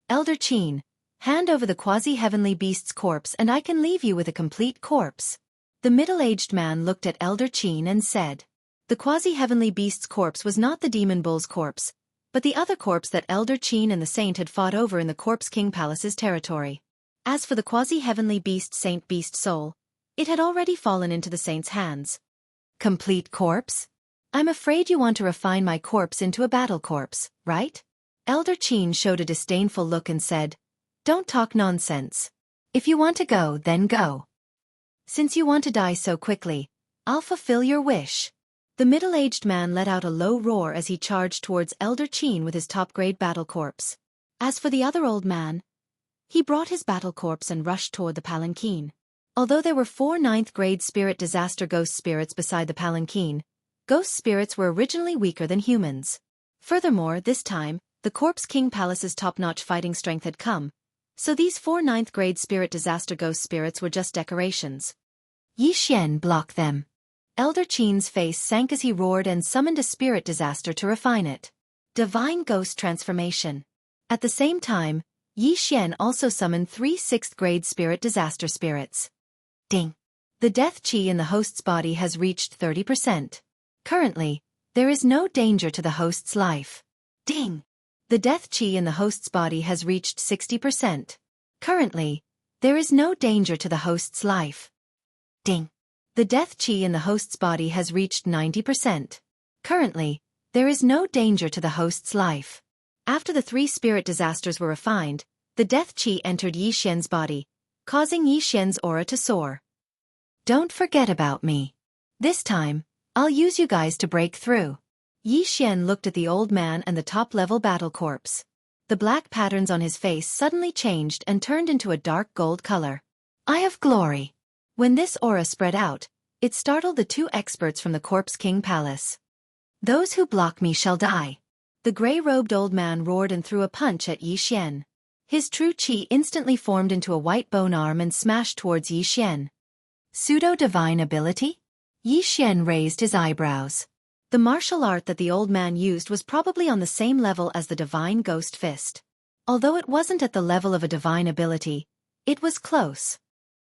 Elder Qin, hand over the quasi-heavenly beast's corpse and I can leave you with a complete corpse. The middle-aged man looked at Elder Qin and said. The quasi-heavenly beast's corpse was not the demon bull's corpse, but the other corpse that Elder Qin and the saint had fought over in the Corpse King Palace's territory. As for the quasi-heavenly beast saint beast soul, it had already fallen into the saint's hands. Complete corpse? I'm afraid you want to refine my corpse into a battle corpse, right? Elder Qin showed a disdainful look and said, Don't talk nonsense. If you want to go, then go. Since you want to die so quickly, I'll fulfill your wish. The middle-aged man let out a low roar as he charged towards Elder Qin with his top-grade battle corpse. As for the other old man, he brought his battle corpse and rushed toward the palanquin. Although there were 4 9th-grade spirit disaster ghost spirits beside the palanquin, ghost spirits were originally weaker than humans. Furthermore, this time, the Corpse King Palace's top-notch fighting strength had come, so these 4 9th-grade spirit disaster ghost spirits were just decorations. Yi Xian blocked them. Elder Qin's face sank as he roared and summoned a spirit disaster to refine it. Divine Ghost Transformation. At the same time, Yi Xian also summoned 3 6th-grade spirit disaster spirits. Ding! The death chi in the host's body has reached 30%. Currently, there is no danger to the host's life. Ding! The death chi in the host's body has reached 60%. Currently, there is no danger to the host's life. Ding! The death chi in the host's body has reached 90%. Currently, there is no danger to the host's life. After the 3 spirit disasters were refined, the death chi entered Yi Xian's body, causing Yi Xian's aura to soar. Don't forget about me. This time, I'll use you guys to break through. Yi Xian looked at the old man and the top-level battle corpse. The black patterns on his face suddenly changed and turned into a dark gold color. Eye of Glory. When this aura spread out, it startled the 2 experts from the Corpse King Palace. Those who block me shall die. The gray-robed old man roared and threw a punch at Yi Xian. His true chi instantly formed into a white bone arm and smashed towards Yi Xian. Pseudo-divine ability? Yi Xian raised his eyebrows. The martial art that the old man used was probably on the same level as the divine ghost fist. Although it wasn't at the level of a divine ability, it was close.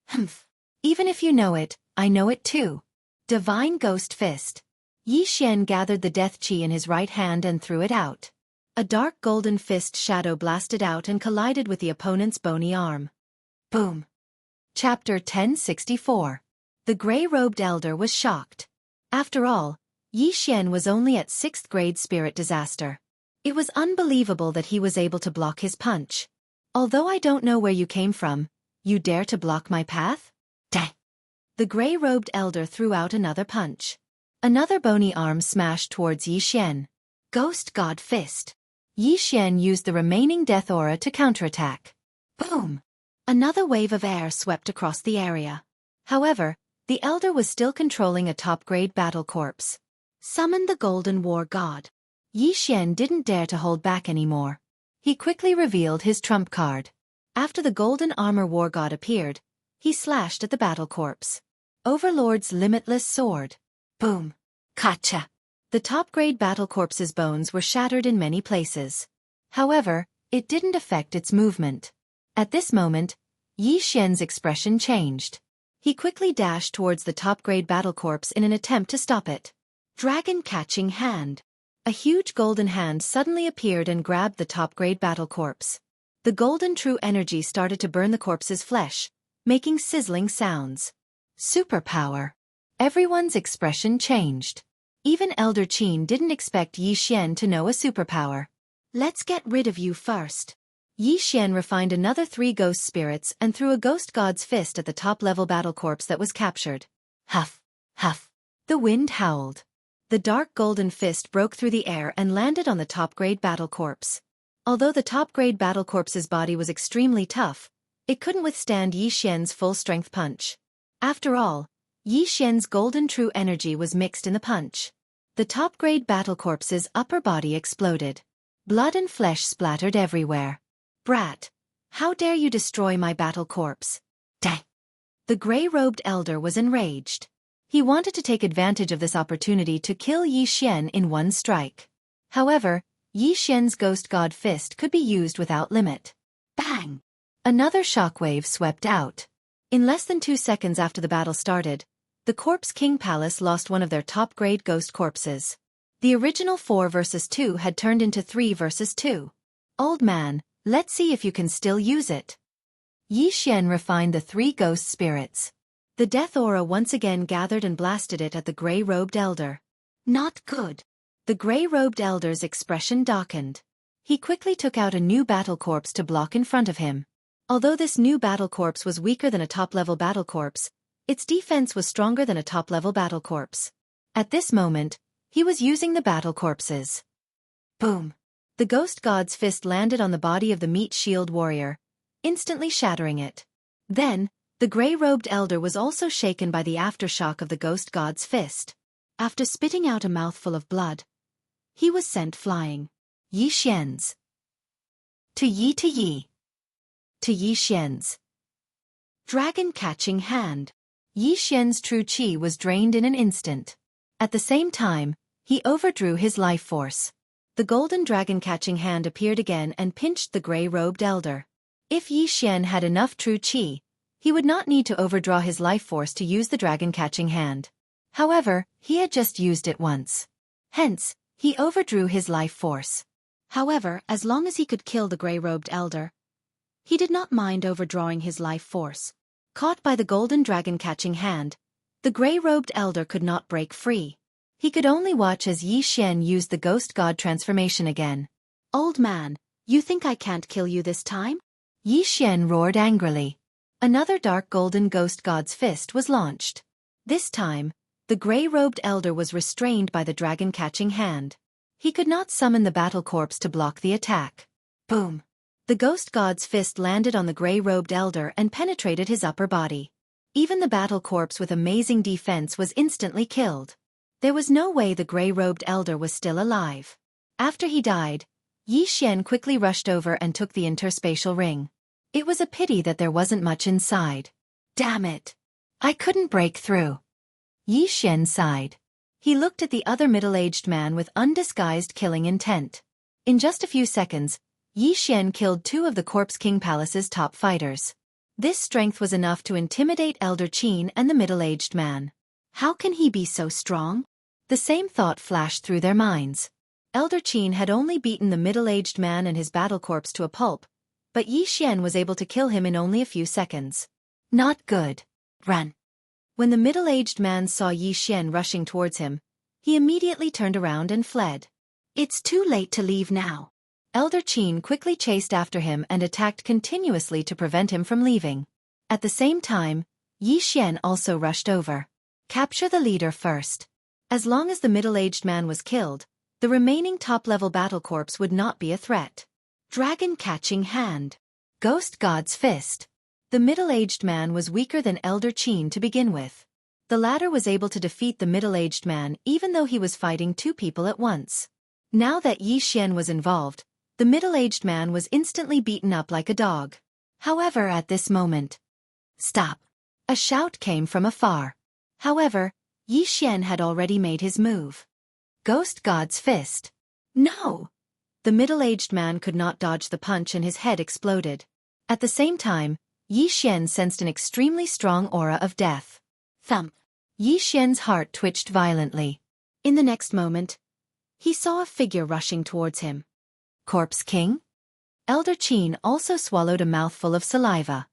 Humph. Even if you know it, I know it too. Divine ghost fist. Yi Xian gathered the death chi in his right hand and threw it out. A dark golden fist shadow blasted out and collided with the opponent's bony arm. Boom. Chapter 1064. The gray-robed elder was shocked. After all, Yi Xian was only at 6th grade spirit disaster. It was unbelievable that he was able to block his punch. Although I don't know where you came from, you dare to block my path? Dang. The gray-robed elder threw out another punch. Another bony arm smashed towards Yi Xian. Ghost God Fist. Yi Xian used the remaining death aura to counterattack. Boom! Another wave of air swept across the area. However, the elder was still controlling a top-grade battle corpse. Summon the Golden War God. Yi Xian didn't dare to hold back anymore. He quickly revealed his trump card. After the Golden Armor War God appeared, he slashed at the battle corpse. Overlord's Limitless Sword. Boom! Gotcha! The top-grade battle corpse's bones were shattered in many places. However, it didn't affect its movement. At this moment, Yi Xian's expression changed. He quickly dashed towards the top-grade battle corpse in an attempt to stop it. Dragon Catching Hand. A huge golden hand suddenly appeared and grabbed the top-grade battle corpse. The golden true energy started to burn the corpse's flesh, making sizzling sounds. Superpower. Everyone's expression changed. Even Elder Qin didn't expect Yi Xian to know a superpower. Let's get rid of you first. Yi Xian refined another 3 ghost spirits and threw a ghost god's fist at the top-level battle corpse that was captured. Huff! Huff! The wind howled. The dark golden fist broke through the air and landed on the top-grade battle corpse. Although the top-grade battle corpse's body was extremely tough, it couldn't withstand Yi Xian's full-strength punch. After all, Yi Xian's golden true energy was mixed in the punch. The top-grade battle corpse's upper body exploded. Blood and flesh splattered everywhere. Brat! How dare you destroy my battle corpse? Dang! The gray-robed elder was enraged. He wanted to take advantage of this opportunity to kill Yi Xian in one strike. However, Yi Xian's ghost god fist could be used without limit. Bang! Another shockwave swept out. In less than 2 seconds after the battle started, the Corpse King Palace lost one of their top-grade ghost corpses. The original 4 versus 2 had turned into 3 versus 2. Old man, let's see if you can still use it. Yi Xian refined the 3 ghost spirits. The death aura once again gathered and blasted it at the gray-robed elder. Not good. The gray-robed elder's expression darkened. He quickly took out a new battle corpse to block in front of him. Although this new battle corpse was weaker than a top-level battle corpse, its defense was stronger than a top-level battle corpse. At this moment, he was using the battle corpses. Boom! The ghost god's fist landed on the body of the meat shield warrior, instantly shattering it. Then, the gray-robed elder was also shaken by the aftershock of the ghost god's fist. After spitting out a mouthful of blood, he was sent flying. Yi Xian's. To Yi. To Yi Xian's. Dragon Catching Hand. Yi Xian's true chi was drained in an instant. At the same time, he overdrew his life force. The golden dragon catching hand appeared again and pinched the gray-robed elder. If Yi Xian had enough true chi, He would not need to overdraw his life force to use the dragon-catching hand. However, he had just used it once. Hence, he overdrew his life force. However, as long as he could kill the gray-robed elder, he did not mind overdrawing his life force. Caught by the golden dragon-catching hand, the gray-robed elder could not break free. He could only watch as Yi Xian used the ghost god transformation again. "Old man, you think I can't kill you this time?" Yi Xian roared angrily. Another dark golden ghost god's fist was launched. This time, the gray-robed elder was restrained by the dragon-catching hand. He could not summon the battle corpse to block the attack. Boom! The ghost god's fist landed on the gray-robed elder and penetrated his upper body. Even the battle corpse with amazing defense was instantly killed. There was no way the gray-robed elder was still alive. After he died, Yi Xian quickly rushed over and took the interspatial ring. It was a pity that there wasn't much inside. Damn it! I couldn't break through. Yi Xian sighed. He looked at the other middle-aged man with undisguised killing intent. In just a few seconds, Yi Xian killed 2 of the Corpse King Palace's top fighters. This strength was enough to intimidate Elder Qin and the middle-aged man. How can he be so strong? The same thought flashed through their minds. Elder Qin had only beaten the middle-aged man and his battle corpse to a pulp, but Yi Xian was able to kill him in only a few seconds. Not good. Run. When the middle-aged man saw Yi Xian rushing towards him, he immediately turned around and fled. It's too late to leave now. Elder Qin quickly chased after him and attacked continuously to prevent him from leaving. At the same time, Yi Xian also rushed over. Capture the leader first. As long as the middle-aged man was killed, the remaining top-level battle corpse would not be a threat. Dragon-catching hand. Ghost God's fist. The middle-aged man was weaker than Elder Qin to begin with. The latter was able to defeat the middle-aged man even though he was fighting 2 people at once. Now that Yi Xian was involved, the middle-aged man was instantly beaten up like a dog. However, at this moment... Stop! A shout came from afar. However, Yi Xian had already made his move. Ghost God's fist. No! The middle-aged man could not dodge the punch and his head exploded. At the same time, Yi Xian sensed an extremely strong aura of death. Thump! Yi Xian's heart twitched violently. In the next moment, he saw a figure rushing towards him. Corpse King? Elder Qin also swallowed a mouthful of saliva.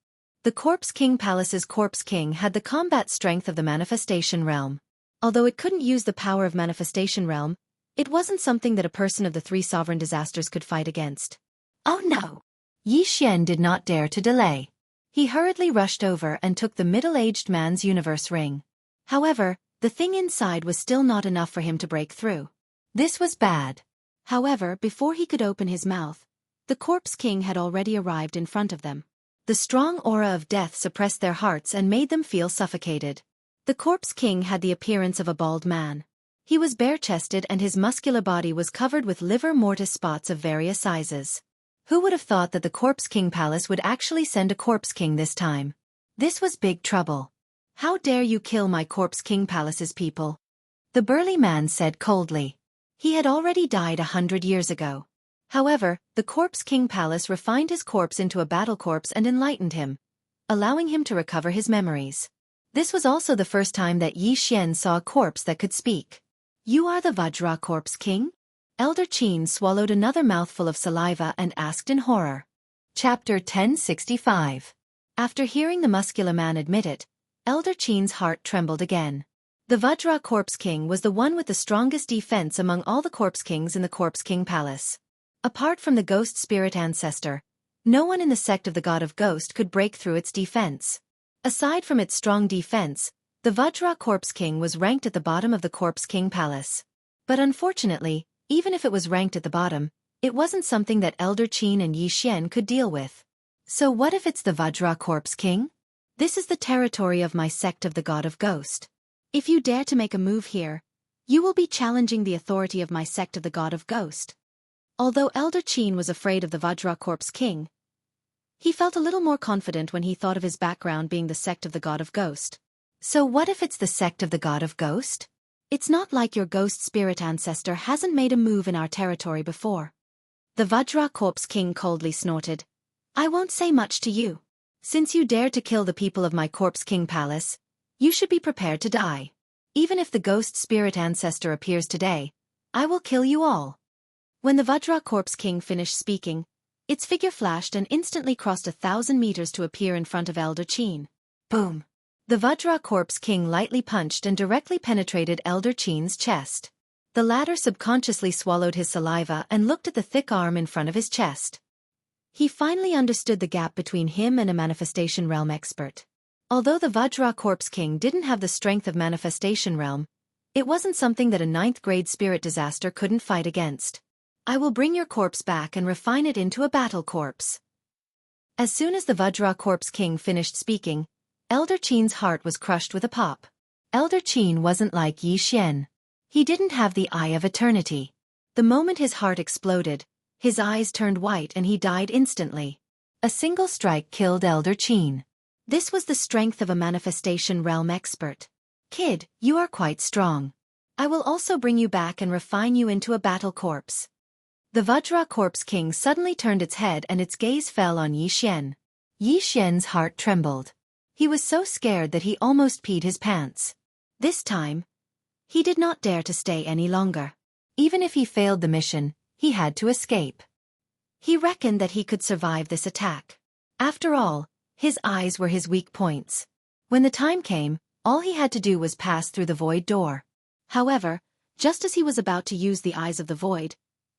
The Corpse King Palace's Corpse King had the combat strength of the Manifestation Realm. Although it couldn't use the power of Manifestation Realm, it wasn't something that a person of the 3 sovereign disasters could fight against. Oh no! Yi Xian did not dare to delay. He hurriedly rushed over and took the middle-aged man's universe ring. However, the thing inside was still not enough for him to break through. This was bad. However, before he could open his mouth, the Corpse King had already arrived in front of them. The strong aura of death suppressed their hearts and made them feel suffocated. The Corpse King had the appearance of a bald man. He was bare-chested and his muscular body was covered with livor mortis spots of various sizes. Who would have thought that the Corpse King Palace would actually send a Corpse King this time? This was big trouble. How dare you kill my Corpse King Palace's people? The burly man said coldly. He had already died 100 years ago. However, the Corpse King Palace refined his corpse into a battle corpse and enlightened him, allowing him to recover his memories. This was also the first time that Yi Xian saw a corpse that could speak. You are the Vajra Corpse King? Elder Qin swallowed another mouthful of saliva and asked in horror. Chapter 1065. After hearing the muscular man admit it, Elder Qin's heart trembled again. The Vajra Corpse King was the one with the strongest defense among all the Corpse Kings in the Corpse King Palace. Apart from the ghost spirit ancestor, no one in the sect of the God of Ghost could break through its defense. Aside from its strong defense, the Vajra Corpse King was ranked at the bottom of the Corpse King Palace. But unfortunately, even if it was ranked at the bottom, it wasn't something that Elder Qin and Yi Xian could deal with. So what if it's the Vajra Corpse King? This is the territory of my sect of the God of Ghost. If you dare to make a move here, you will be challenging the authority of my sect of the God of Ghost. Although Elder Qin was afraid of the Vajra Corpse King, he felt a little more confident when he thought of his background being the sect of the God of Ghost. So what if it's the sect of the God of Ghost? It's not like your ghost spirit ancestor hasn't made a move in our territory before. The Vajra Corpse King coldly snorted. I won't say much to you. Since you dared to kill the people of my Corpse King Palace, you should be prepared to die. Even if the ghost spirit ancestor appears today, I will kill you all." When the Vajra Corpse King finished speaking, its figure flashed and instantly crossed 1,000 meters to appear in front of Elder Chin. Boom! The Vajra Corpse King lightly punched and directly penetrated Elder Chin's chest. The latter subconsciously swallowed his saliva and looked at the thick arm in front of his chest. He finally understood the gap between him and a Manifestation Realm expert. Although the Vajra Corpse King didn't have the strength of Manifestation Realm, it wasn't something that a 9th-grade spirit disaster couldn't fight against. "I will bring your corpse back and refine it into a battle corpse." As soon as the Vajra Corpse King finished speaking, Elder Chin's heart was crushed with a pop. Elder Chin wasn't like Yi Xian. He didn't have the Eye of Eternity. The moment his heart exploded, his eyes turned white and he died instantly. A single strike killed Elder Chin. This was the strength of a Manifestation Realm expert. "Kid, you are quite strong. I will also bring you back and refine you into a battle corpse." The Vajra Corpse King suddenly turned its head and its gaze fell on Yi Xian. Yi Xian's heart trembled. He was so scared that he almost peed his pants. This time, he did not dare to stay any longer. Even if he failed the mission, he had to escape. He reckoned that he could survive this attack. After all, his eyes were his weak points. When the time came, all he had to do was pass through the void door. However, just as he was about to use the eyes of the void,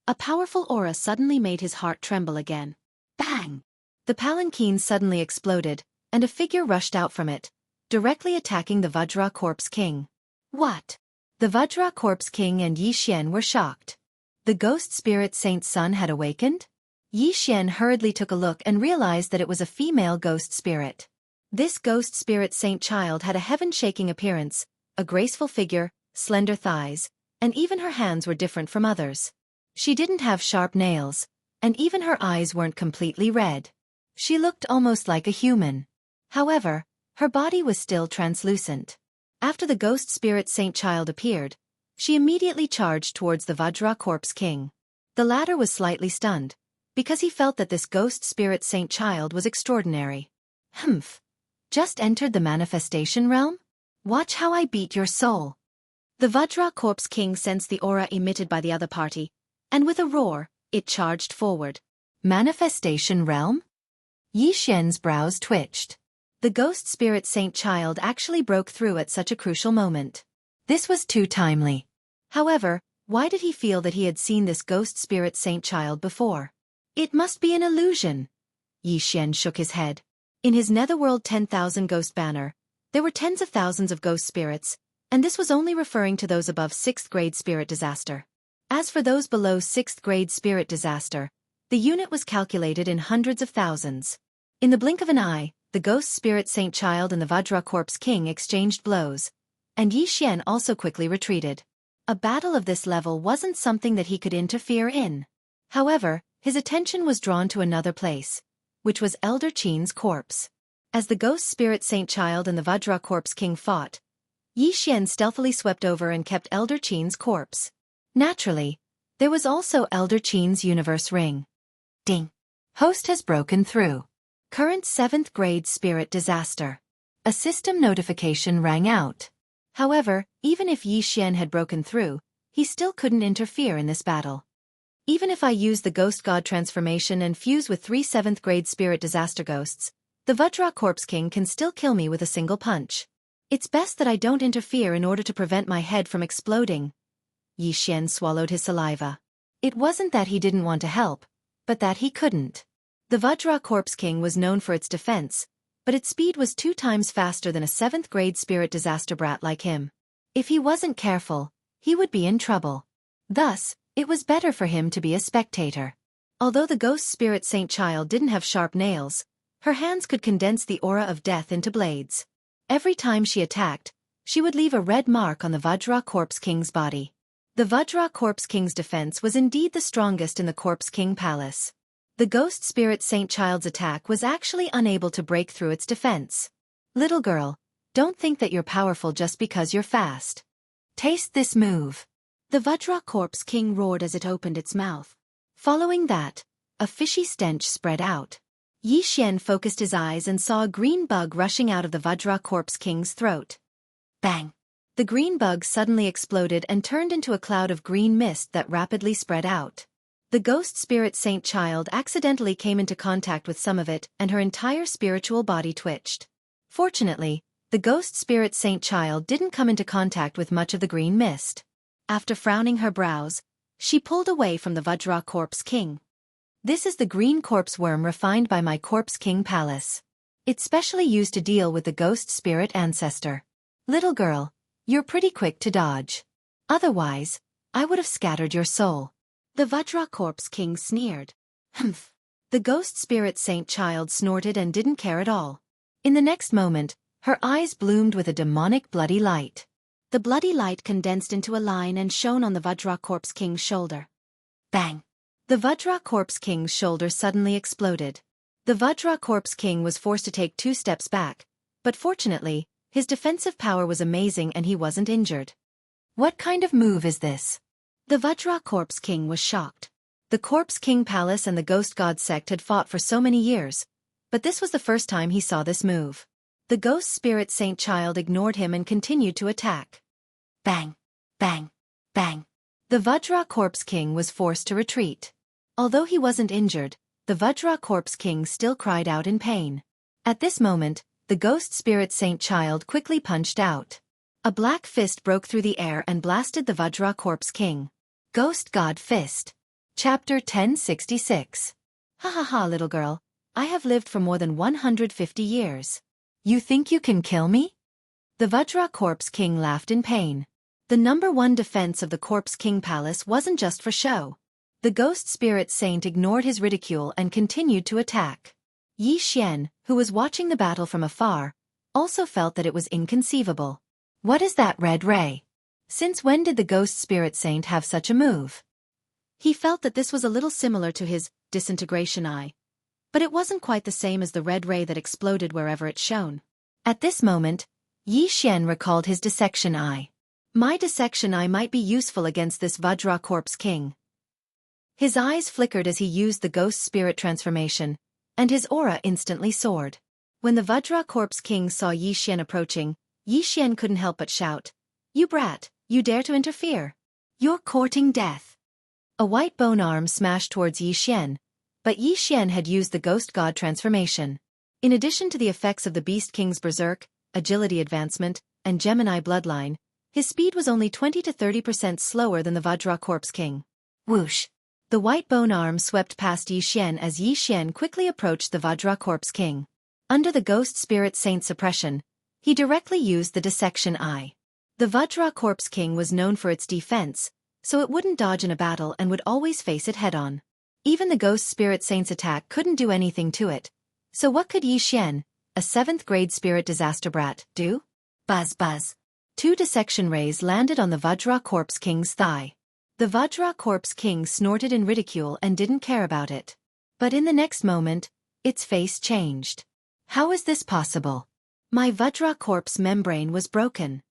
a powerful aura suddenly made his heart tremble again. Bang! The palanquin suddenly exploded, and a figure rushed out from it, directly attacking the Vajra Corpse King. What? The Vajra Corpse King and Yi Xian were shocked. The ghost spirit Saint's son had awakened? Yi Xian hurriedly took a look and realized that it was a female ghost spirit. This ghost spirit saint child had a heaven-shaking appearance, a graceful figure, slender thighs, and even her hands were different from others. She didn't have sharp nails, and even her eyes weren't completely red. She looked almost like a human. However, her body was still translucent. After the ghost spirit saint child appeared, she immediately charged towards the Vajra Corpse King. The latter was slightly stunned, because he felt that this ghost spirit saint child was extraordinary. "Humph! Just entered the Manifestation Realm? Watch how I beat your soul." The Vajra Corpse King sensed the aura emitted by the other party, and with a roar, it charged forward. Manifestation Realm? Yi Xian's brows twitched. The ghost spirit saint child actually broke through at such a crucial moment. This was too timely. However, why did he feel that he had seen this ghost spirit saint child before? It must be an illusion. Yi Xian shook his head. In his netherworld 10,000 ghost banner, there were tens of thousands of ghost spirits, and this was only referring to those above 6th grade spirit disaster. As for those below 6th grade spirit disaster, the unit was calculated in hundreds of thousands. In the blink of an eye, the ghost spirit saint child and the Vajra Corpse King exchanged blows, and Yi Xian also quickly retreated. A battle of this level wasn't something that he could interfere in. However, his attention was drawn to another place, which was Elder Chin's corpse. As the ghost spirit saint child and the Vajra Corpse King fought, Yi Xian stealthily swept over and kept Elder Chin's corpse. Naturally, there was also Elder Chin's universe ring. Ding! Host has broken through. Current 7th grade spirit disaster. A system notification rang out. However, even if Yi Xian had broken through, he still couldn't interfere in this battle. Even if I use the ghost god transformation and fuse with 3 7th grade spirit disaster ghosts, the Vajra Corpse King can still kill me with a single punch. It's best that I don't interfere in order to prevent my head from exploding. Yi Xian swallowed his saliva. It wasn't that he didn't want to help, but that he couldn't. The Vajra Corpse King was known for its defense, but its speed was 2 times faster than a 7th grade spirit disaster brat like him. If he wasn't careful, he would be in trouble. Thus, it was better for him to be a spectator. Although the ghost spirit saint child didn't have sharp nails, her hands could condense the aura of death into blades. Every time she attacked, she would leave a red mark on the Vajra Corpse King's body. The Vajra Corpse King's defense was indeed the strongest in the Corpse King Palace. The ghost spirit saint child's attack was actually unable to break through its defense. Little girl, don't think that you're powerful just because you're fast. Taste this move. The Vajra Corpse King roared as it opened its mouth. Following that, a fishy stench spread out. Yi Xian focused his eyes and saw a green bug rushing out of the Vajra Corpse King's throat. Bang! The green bug suddenly exploded and turned into a cloud of green mist that rapidly spread out. The ghost spirit saint child accidentally came into contact with some of it and her entire spiritual body twitched. Fortunately, the ghost spirit saint child didn't come into contact with much of the green mist. After frowning her brows, she pulled away from the Vajra Corpse King. This is the green corpse worm refined by my Corpse King Palace. It's specially used to deal with the ghost spirit ancestor. Little girl, you're pretty quick to dodge. Otherwise, I would have scattered your soul. The Vajra Corpse King sneered. Humph. The ghost spirit saint child snorted and didn't care at all. In the next moment, her eyes bloomed with a demonic bloody light. The bloody light condensed into a line and shone on the Vajra Corpse King's shoulder. Bang! The Vajra Corpse King's shoulder suddenly exploded. The Vajra Corpse King was forced to take 2 steps back, but fortunately, his defensive power was amazing and he wasn't injured. What kind of move is this? The Vajra Corpse King was shocked. The Corpse King Palace and the Ghost God sect had fought for so many years, but this was the first time he saw this move. The ghost spirit saint child ignored him and continued to attack. Bang! Bang! Bang! The Vajra Corpse King was forced to retreat. Although he wasn't injured, the Vajra Corpse King still cried out in pain. At this moment, the ghost spirit saint child quickly punched out. A black fist broke through the air and blasted the Vajra Corpse King. Ghost God Fist. Chapter 1066. Ha ha ha, little girl. I have lived for more than 150 years. You think you can kill me? The Vajra Corpse King laughed in pain. The #1 defense of the Corpse King Palace wasn't just for show. The ghost spirit saint ignored his ridicule and continued to attack. Yi Xian, who was watching the battle from afar, also felt that it was inconceivable. What is that red ray? Since when did the ghost spirit saint have such a move? He felt that this was a little similar to his disintegration eye, but it wasn't quite the same as the red ray that exploded wherever it shone. At this moment, Yi Xian recalled his dissection eye. My dissection eye might be useful against this Vajra Corpse King. His eyes flickered as he used the ghost spirit transformation, and his aura instantly soared. When the Vajra Corpse King saw Yi Xian approaching, Yi Xian couldn't help but shout, "You brat, you dare to interfere? You're courting death." A white bone arm smashed towards Yi Xian, but Yi Xian had used the ghost god transformation. In addition to the effects of the Beast King's Berserk, agility advancement, and Gemini bloodline, his speed was only 20 to 30% slower than the Vajra Corpse King. Whoosh! The white bone arm swept past Yi Xian as Yi Xian quickly approached the Vajra Corpse King. Under the ghost spirit saint suppression, he directly used the dissection eye. The Vajra Corpse King was known for its defense, so it wouldn't dodge in a battle and would always face it head-on. Even the ghost spirit saint's attack couldn't do anything to it. So what could Yi Xian, a 7th grade spirit disaster brat, do? Buzz buzz. 2 dissection rays landed on the Vajra Corpse King's thigh. The Vajra Corpse King snorted in ridicule and didn't care about it. But in the next moment, its face changed. How is this possible? My Vajra Corpse membrane was broken.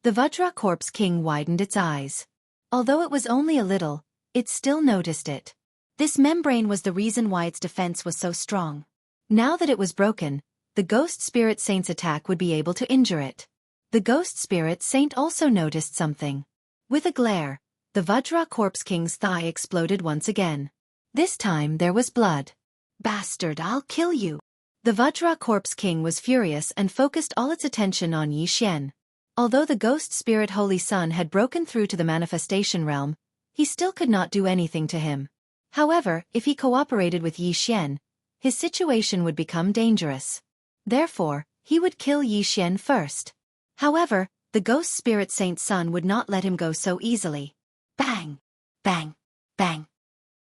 The Vajra Corpse King widened its eyes. Although it was only a little, it still noticed it. This membrane was the reason why its defense was so strong. Now that it was broken, the Ghost Spirit Saint's attack would be able to injure it. The Ghost Spirit Saint also noticed something. With a glare, the Vajra Corpse King's thigh exploded once again. This time there was blood. Bastard, I'll kill you. The Vajra Corpse King was furious and focused all its attention on Yi Xian. Although the Ghost Spirit Holy Sun had broken through to the manifestation realm, he still could not do anything to him. However, if he cooperated with Yi Xian, his situation would become dangerous. Therefore, he would kill Yi Xian first. However, the Ghost Spirit Saint's son would not let him go so easily. Bang! Bang! Bang!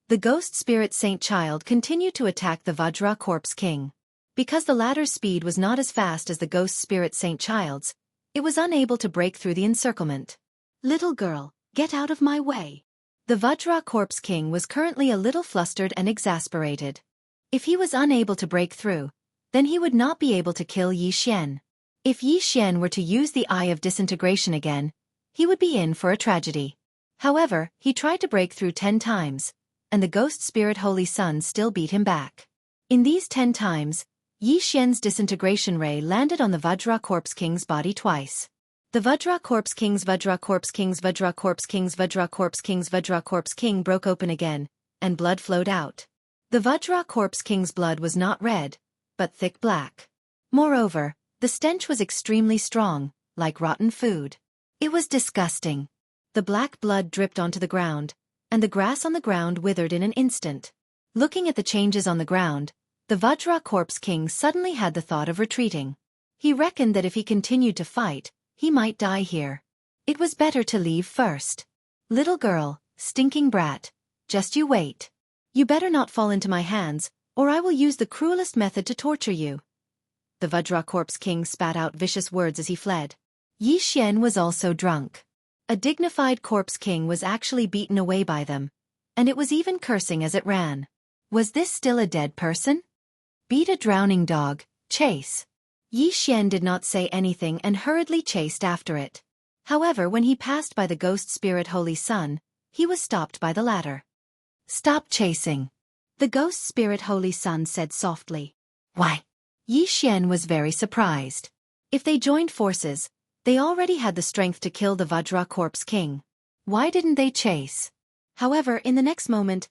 The Ghost Spirit Saint child continued to attack the Vajra Corpse King. Because the latter's speed was not as fast as the Ghost Spirit Saint child's, it was unable to break through the encirclement. Little girl, get out of my way. The Vajra Corpse King was currently a little flustered and exasperated. If he was unable to break through, then he would not be able to kill Yi Xian. If Yi Xian were to use the Eye of Disintegration again, he would be in for a tragedy. However, he tried to break through 10 times, and the Ghost Spirit Holy Sun still beat him back. In these 10 times, Yi Xian's disintegration ray landed on the Vajra Corpse King's body twice. The Vajra Corpse King's Vajra Corpse King's Vajra Corpse King's Vajra Corpse King's Vajra Corpse King broke open again, and blood flowed out. The Vajra Corpse King's blood was not red, but thick black. Moreover, the stench was extremely strong, like rotten food. It was disgusting. The black blood dripped onto the ground, and the grass on the ground withered in an instant. Looking at the changes on the ground, the Vajra Corpse King suddenly had the thought of retreating. He reckoned that if he continued to fight, he might die here. It was better to leave first. Little girl, stinking brat, just you wait. You better not fall into my hands, or I will use the cruelest method to torture you. The Vajra Corpse King spat out vicious words as he fled. Yi Xian was also drunk. A dignified Corpse King was actually beaten away by them, and it was even cursing as it ran. Was this still a dead person? Beat a drowning dog, chase. Yi Xian did not say anything and hurriedly chased after it. However, when he passed by the Ghost Spirit Holy Sun, he was stopped by the latter. Stop chasing. The Ghost Spirit Holy Sun said softly. Why? Yi Xian was very surprised. If they joined forces, they already had the strength to kill the Vajra Corpse King. Why didn't they chase? However, in the next moment,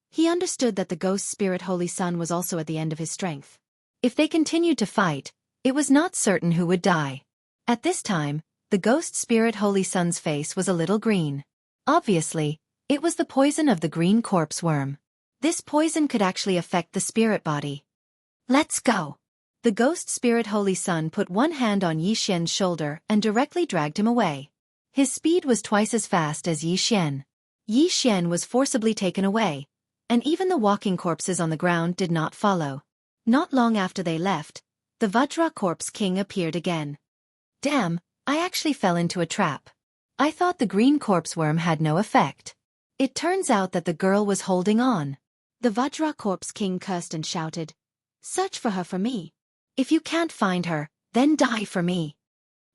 he understood that the Ghost Spirit Holy Sun was also at the end of his strength. If they continued to fight, it was not certain who would die. At this time, the Ghost Spirit Holy Sun's face was a little green. Obviously, it was the poison of the green corpse worm. This poison could actually affect the spirit body. Let's go. The Ghost Spirit Holy Sun put one hand on Yi Xian's shoulder and directly dragged him away. His speed was twice as fast as Yi Xian. Yi Xian was forcibly taken away, and even the walking corpses on the ground did not follow. Not long after they left, the Vajra Corpse King appeared again. Damn, I actually fell into a trap. I thought the green corpse worm had no effect. It turns out that the girl was holding on. The Vajra Corpse King cursed and shouted, "Search for her for me. If you can't find her, then die for me."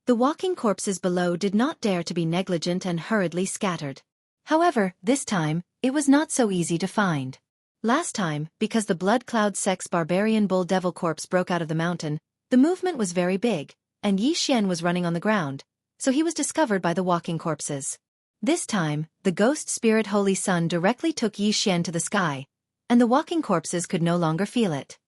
The walking corpses below did not dare to be negligent and hurriedly scattered. However, this time, it was not so easy to find. Last time, because the Blood Cloud Sex Barbarian Bull Devil corpse broke out of the mountain, the movement was very big, and Yi Xian was running on the ground, so he was discovered by the walking corpses. This time, the Ghost Spirit Holy Sun directly took Yi Xian to the sky, and the walking corpses could no longer feel it.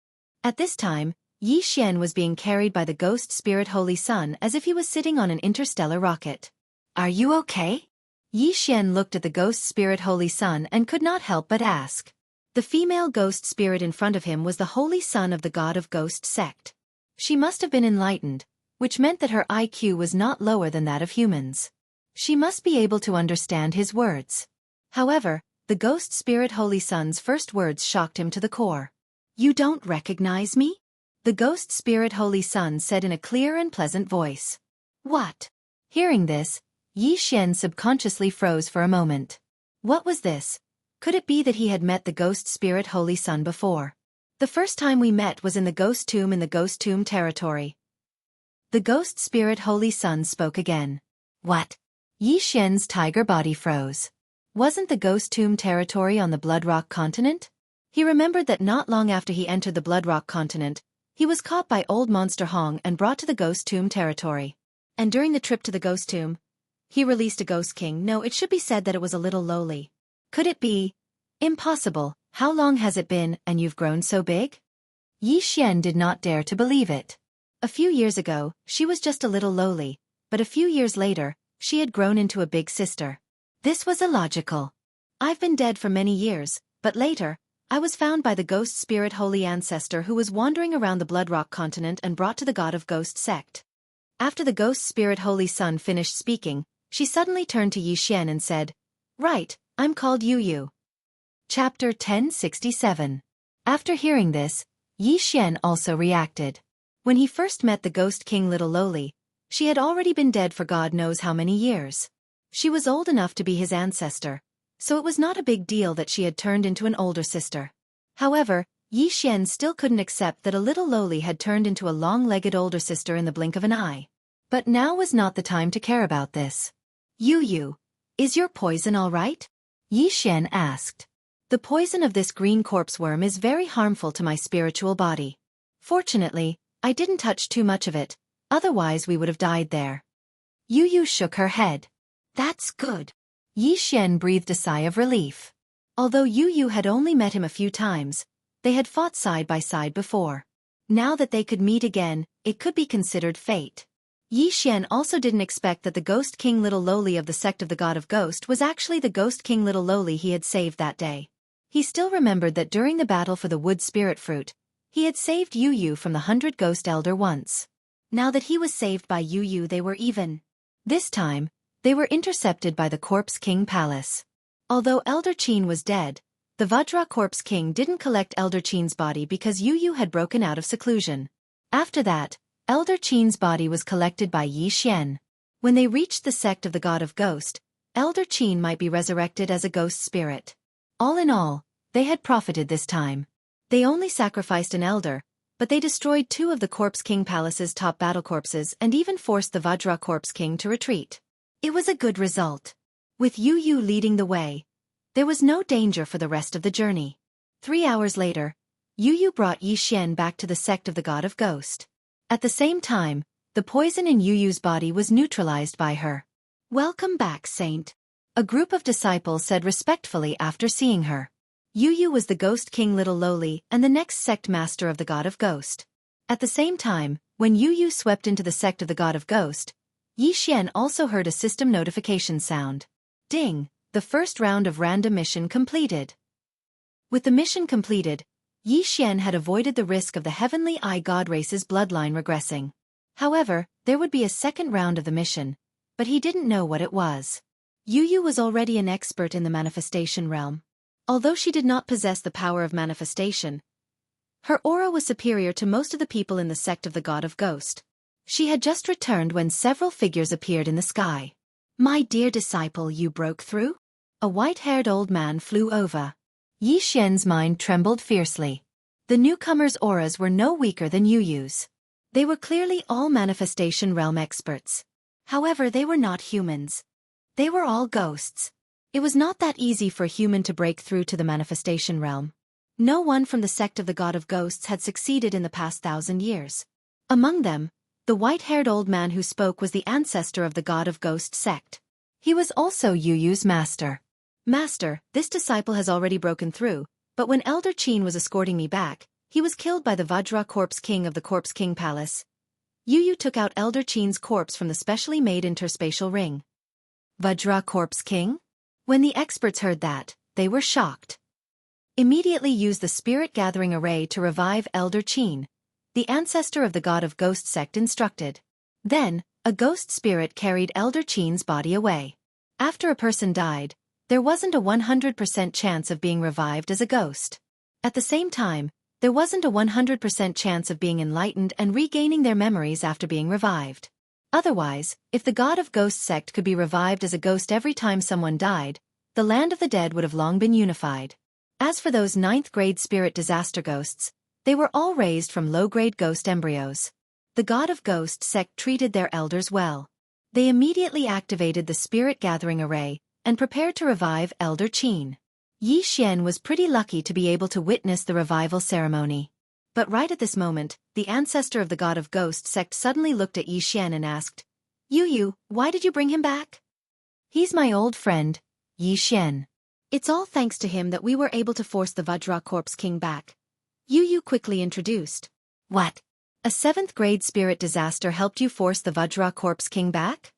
At this time, Yi Xian was being carried by the Ghost Spirit Holy Sun as if he was sitting on an interstellar rocket. Are you okay? Yi Xian looked at the Ghost Spirit Holy Sun and could not help but ask. The female ghost spirit in front of him was the holy son of the god of Ghost sect. She must have been enlightened, which meant that her IQ was not lower than that of humans. She must be able to understand his words. However, the Ghost Spirit Holy Sun's first words shocked him to the core. You don't recognize me? The Ghost Spirit Holy Sun said in a clear and pleasant voice. What? Hearing this, Yi Xian subconsciously froze for a moment. What was this? Could it be that he had met the Ghost Spirit Holy Sun before? The first time we met was in the Ghost Tomb in the Ghost Tomb territory. The Ghost Spirit Holy Sun spoke again. What? Yi Xian's tiger body froze. Wasn't the Ghost Tomb territory on the Blood Rock continent? He remembered that not long after he entered the Blood Rock continent, he was caught by Old Monster Hong and brought to the Ghost Tomb territory. And during the trip to the Ghost Tomb, he released a Ghost King. No, it should be said that it was a little lowly. Could it be? Impossible. How long has it been and you've grown so big? Yi Xian did not dare to believe it. A few years ago, she was just a little lowly, but a few years later, she had grown into a big sister. This was illogical. I've been dead for many years, but later, I was found by the Ghost Spirit Holy Ancestor who was wandering around the Blood Rock continent and brought to the God of Ghost sect. After the Ghost Spirit Holy Sun finished speaking, she suddenly turned to Yi Xian and said, Right, I'm called Yu Yu. Chapter 1067. After hearing this, Yi Xian also reacted. When he first met the Ghost King Little Lowly, she had already been dead for God knows how many years. She was old enough to be his ancestor, so it was not a big deal that she had turned into an older sister. However, Yi Xian still couldn't accept that a Little Lowly had turned into a long-legged older sister in the blink of an eye. But now was not the time to care about this. Yu Yu, is your poison all right? Yi Xian asked. The poison of this green corpse worm is very harmful to my spiritual body. Fortunately, I didn't touch too much of it, otherwise we would have died there. Yu Yu shook her head. That's good. Yi Xian breathed a sigh of relief. Although Yu Yu had only met him a few times, they had fought side by side before. Now that they could meet again, it could be considered fate. Yi Xian also didn't expect that the Ghost King Little Lowly of the sect of the God of Ghost was actually the Ghost King Little Lowly he had saved that day. He still remembered that during the battle for the wood spirit fruit, he had saved Yu Yu from the 100 Ghost Elder once. Now that he was saved by Yu Yu, they were even. This time, they were intercepted by the Corpse King Palace. Although Elder Qin was dead, the Vajra Corpse King didn't collect Elder Qin's body because Yu Yu had broken out of seclusion. After that, Elder Qin's body was collected by Yi Xian. When they reached the sect of the God of Ghost, Elder Qin might be resurrected as a ghost spirit. All in all, they had profited this time. They only sacrificed an elder, but they destroyed 2 of the Corpse King Palace's top battle corpses and even forced the Vajra Corpse King to retreat. It was a good result. With Yu Yu leading the way, there was no danger for the rest of the journey. 3 hours later, Yu Yu brought Yi Xian back to the sect of the God of Ghost. At the same time, the poison in Yu Yu's body was neutralized by her. Welcome back, Saint. A group of disciples said respectfully after seeing her. Yu Yu was the Ghost King Little Lowly and the next sect master of the God of Ghost. At the same time, when Yu Yu swept into the sect of the God of Ghost, Yi Xian also heard a system notification sound. Ding! The first round of random mission completed. With the mission completed, Yi Xian had avoided the risk of the Heavenly Eye God race's bloodline regressing. However, there would be a second round of the mission, but he didn't know what it was. Yu Yu was already an expert in the manifestation realm. Although she did not possess the power of manifestation, her aura was superior to most of the people in the sect of the God of Ghost. She had just returned when several figures appeared in the sky. My dear disciple, you broke through? A white-haired old man flew over. Yi Xian's mind trembled fiercely. The newcomers' auras were no weaker than Yu Yu's. They were clearly all manifestation realm experts. However, they were not humans. They were all ghosts. It was not that easy for a human to break through to the manifestation realm. No one from the sect of the God of Ghosts had succeeded in the past 1,000 years. Among them, the white-haired old man who spoke was the ancestor of the God of Ghost sect. He was also Yu Yu's master. Master, this disciple has already broken through, but when Elder Qin was escorting me back, he was killed by the Vajra Corpse King of the Corpse King Palace. Yu Yu took out Elder Qin's corpse from the specially made interspatial ring. Vajra Corpse King? When the experts heard that, they were shocked. Immediately use the spirit gathering array to revive Elder Qin, the ancestor of the God of Ghost sect instructed. Then, a ghost spirit carried Elder Qin's body away. After a person died, there wasn't a 100% chance of being revived as a ghost. At the same time, there wasn't a 100% chance of being enlightened and regaining their memories after being revived. Otherwise, if the God of Ghost sect could be revived as a ghost every time someone died, the land of the dead would have long been unified. As for those 9th-grade spirit disaster ghosts, they were all raised from low-grade ghost embryos. The God of Ghost sect treated their elders well. They immediately activated the spirit gathering array and prepared to revive Elder Qin. Yi Xian was pretty lucky to be able to witness the revival ceremony. But right at this moment, the ancestor of the God of Ghost sect suddenly looked at Yi Xian and asked, Yu Yu, why did you bring him back? He's my old friend, Yi Xian. It's all thanks to him that we were able to force the Vajra Corpse King back. Yu Yu quickly introduced. What? A 7th-grade spirit disaster helped you force the Vajra Corpse King back?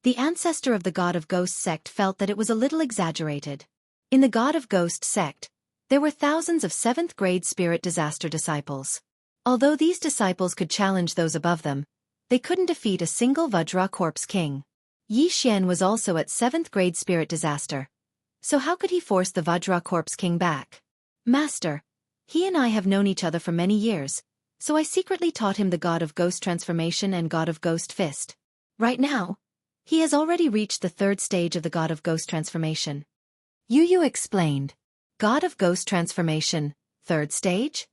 The ancestor of the God of Ghost sect felt that it was a little exaggerated. In the God of Ghost sect, there were thousands of 7th-grade spirit disaster disciples. Although these disciples could challenge those above them, they couldn't defeat a single Vajra Corpse King. Yi Xian was also at 7th-grade spirit disaster. So how could he force the Vajra Corpse King back? Master, he and I have known each other for many years, so I secretly taught him the God of Ghost Transformation and God of Ghost Fist. Right now, he has already reached the 3rd stage of the God of Ghost Transformation. Yu Yu explained. God of Ghost Transformation, 3rd stage?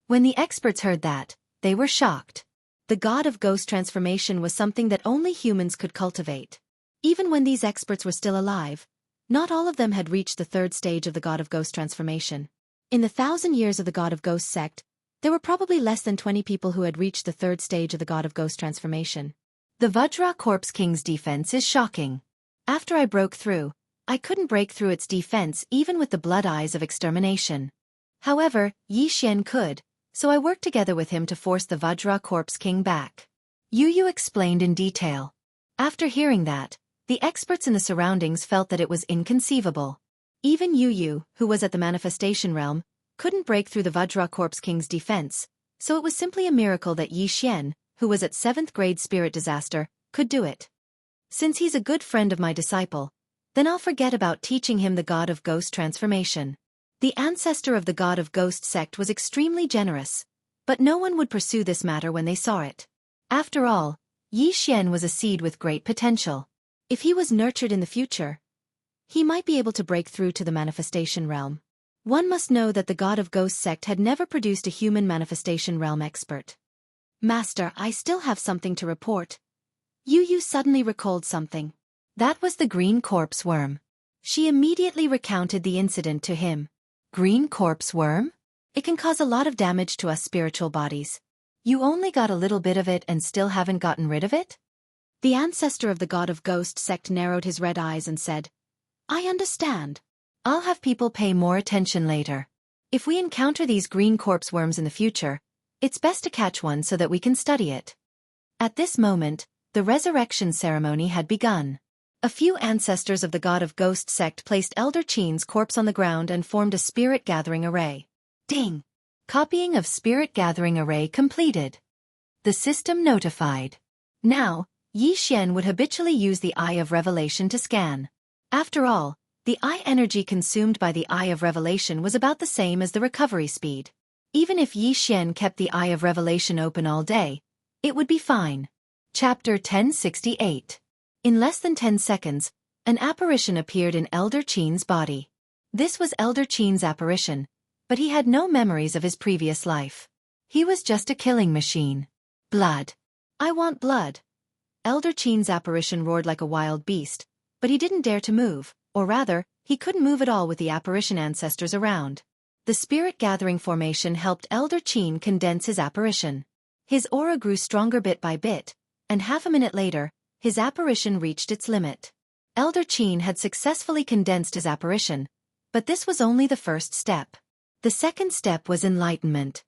When the experts heard that, they were shocked. The God of Ghost Transformation was something that only humans could cultivate. Even when these experts were still alive, Not all of them had reached the third stage of the God of Ghost transformation. In the 1,000 years of the God of Ghost sect, there were probably less than 20 people who had reached the third stage of the God of Ghost transformation. The Vajra Corpse King's defense is shocking. After I broke through, I couldn't break through its defense even with the blood eyes of extermination. However, Yi Xian could, so I worked together with him to force the Vajra Corpse King back. Yu Yu explained in detail. After hearing that, the experts in the surroundings felt that it was inconceivable. Even Yu Yu, who was at the manifestation realm, couldn't break through the Vajra Corpse King's defense, so it was simply a miracle that Yi Xian, who was at 7th grade spirit disaster, could do it. Since he's a good friend of my disciple, then I'll forget about teaching him the God of Ghost transformation. The ancestor of the God of Ghost sect was extremely generous, but no one would pursue this matter when they saw it. After all, Yi Xian was a seed with great potential. If he was nurtured in the future, he might be able to break through to the manifestation realm. One must know that the God of Ghost sect had never produced a human manifestation realm expert. Master, I still have something to report. Yu Yu suddenly recalled something. That was the green corpse worm. She immediately recounted the incident to him. Green corpse worm? It can cause a lot of damage to us spiritual bodies. You only got a little bit of it and still haven't gotten rid of it? The ancestor of the God of Ghost sect narrowed his red eyes and said, I understand. I'll have people pay more attention later. If we encounter these green corpse worms in the future, it's best to catch one so that we can study it. At this moment, the resurrection ceremony had begun. A few ancestors of the God of Ghost sect placed Elder Qin's corpse on the ground and formed a spirit gathering array. Ding! Copying of spirit gathering array completed. The system notified. Now, Yi Xian would habitually use the Eye of Revelation to scan. After all, the eye energy consumed by the Eye of Revelation was about the same as the recovery speed. Even if Yi Xian kept the Eye of Revelation open all day, it would be fine. Chapter 1068. In less than 10 seconds, an apparition appeared in Elder Qin's body. This was Elder Qin's apparition, but he had no memories of his previous life. He was just a killing machine. Blood. I want blood. Elder Qin's apparition roared like a wild beast, but he didn't dare to move, or rather, he couldn't move at all with the apparition ancestors around. The spirit gathering formation helped Elder Qin condense his apparition. His aura grew stronger bit by bit, and half a minute later, his apparition reached its limit. Elder Qin had successfully condensed his apparition, but this was only the first step. The second step was enlightenment.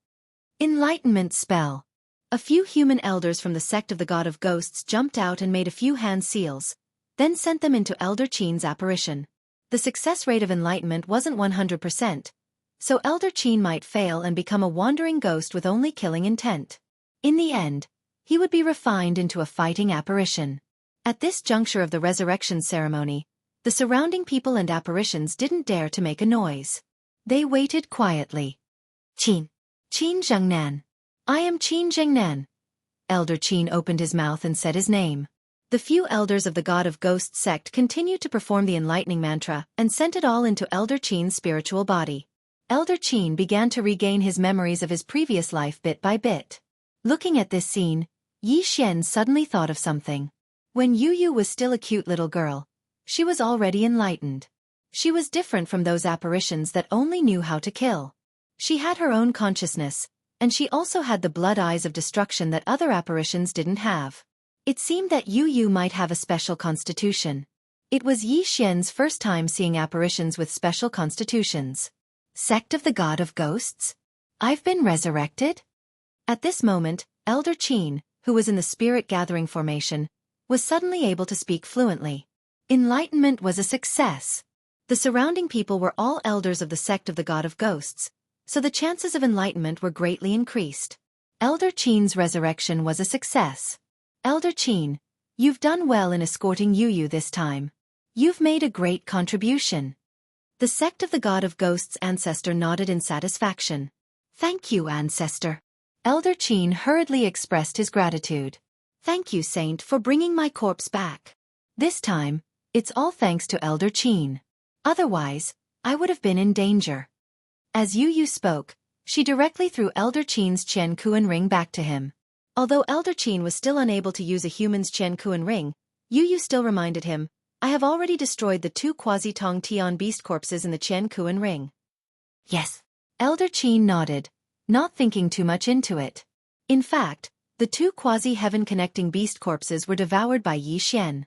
Enlightenment spell. A few human elders from the sect of the God of Ghosts jumped out and made a few hand seals, then sent them into Elder Qin's apparition. The success rate of enlightenment wasn't 100%, so Elder Qin might fail and become a wandering ghost with only killing intent. In the end, he would be refined into a fighting apparition. At this juncture of the resurrection ceremony, the surrounding people and apparitions didn't dare to make a noise. They waited quietly. Qin Zhengnan. I am Qin Zhengnan. Elder Qin opened his mouth and said his name. The few elders of the God of Ghost sect continued to perform the enlightening mantra and sent it all into Elder Qin's spiritual body. Elder Qin began to regain his memories of his previous life bit by bit. Looking at this scene, Yi Xian suddenly thought of something. When Yu Yu was still a cute little girl, she was already enlightened. She was different from those apparitions that only knew how to kill. She had her own consciousness, and she also had the blood eyes of destruction that other apparitions didn't have. It seemed that Yu Yu might have a special constitution. It was Yi Xian's first time seeing apparitions with special constitutions. Sect of the God of Ghosts? I've been resurrected? At this moment, Elder Qin, who was in the spirit gathering formation, was suddenly able to speak fluently. Enlightenment was a success. The surrounding people were all elders of the sect of the God of Ghosts, so the chances of enlightenment were greatly increased. Elder Qin's resurrection was a success. Elder Qin, you've done well in escorting Yu Yu this time. You've made a great contribution. The sect of the God of Ghosts ancestor nodded in satisfaction. Thank you, ancestor. Elder Qin hurriedly expressed his gratitude. Thank you, Saint, for bringing my corpse back. This time, it's all thanks to Elder Qin. Otherwise, I would have been in danger. As Yu Yu spoke, she directly threw Elder Qin's Qian Kuan ring back to him. Although Elder Qin was still unable to use a human's Qian Kuan ring, Yu Yu still reminded him, I have already destroyed the 2 quasi-Tong Tian beast corpses in the Qian Kuan ring. Yes. Elder Qin nodded, not thinking too much into it. In fact, the 2 quasi-heaven-connecting beast corpses were devoured by Yi Xian.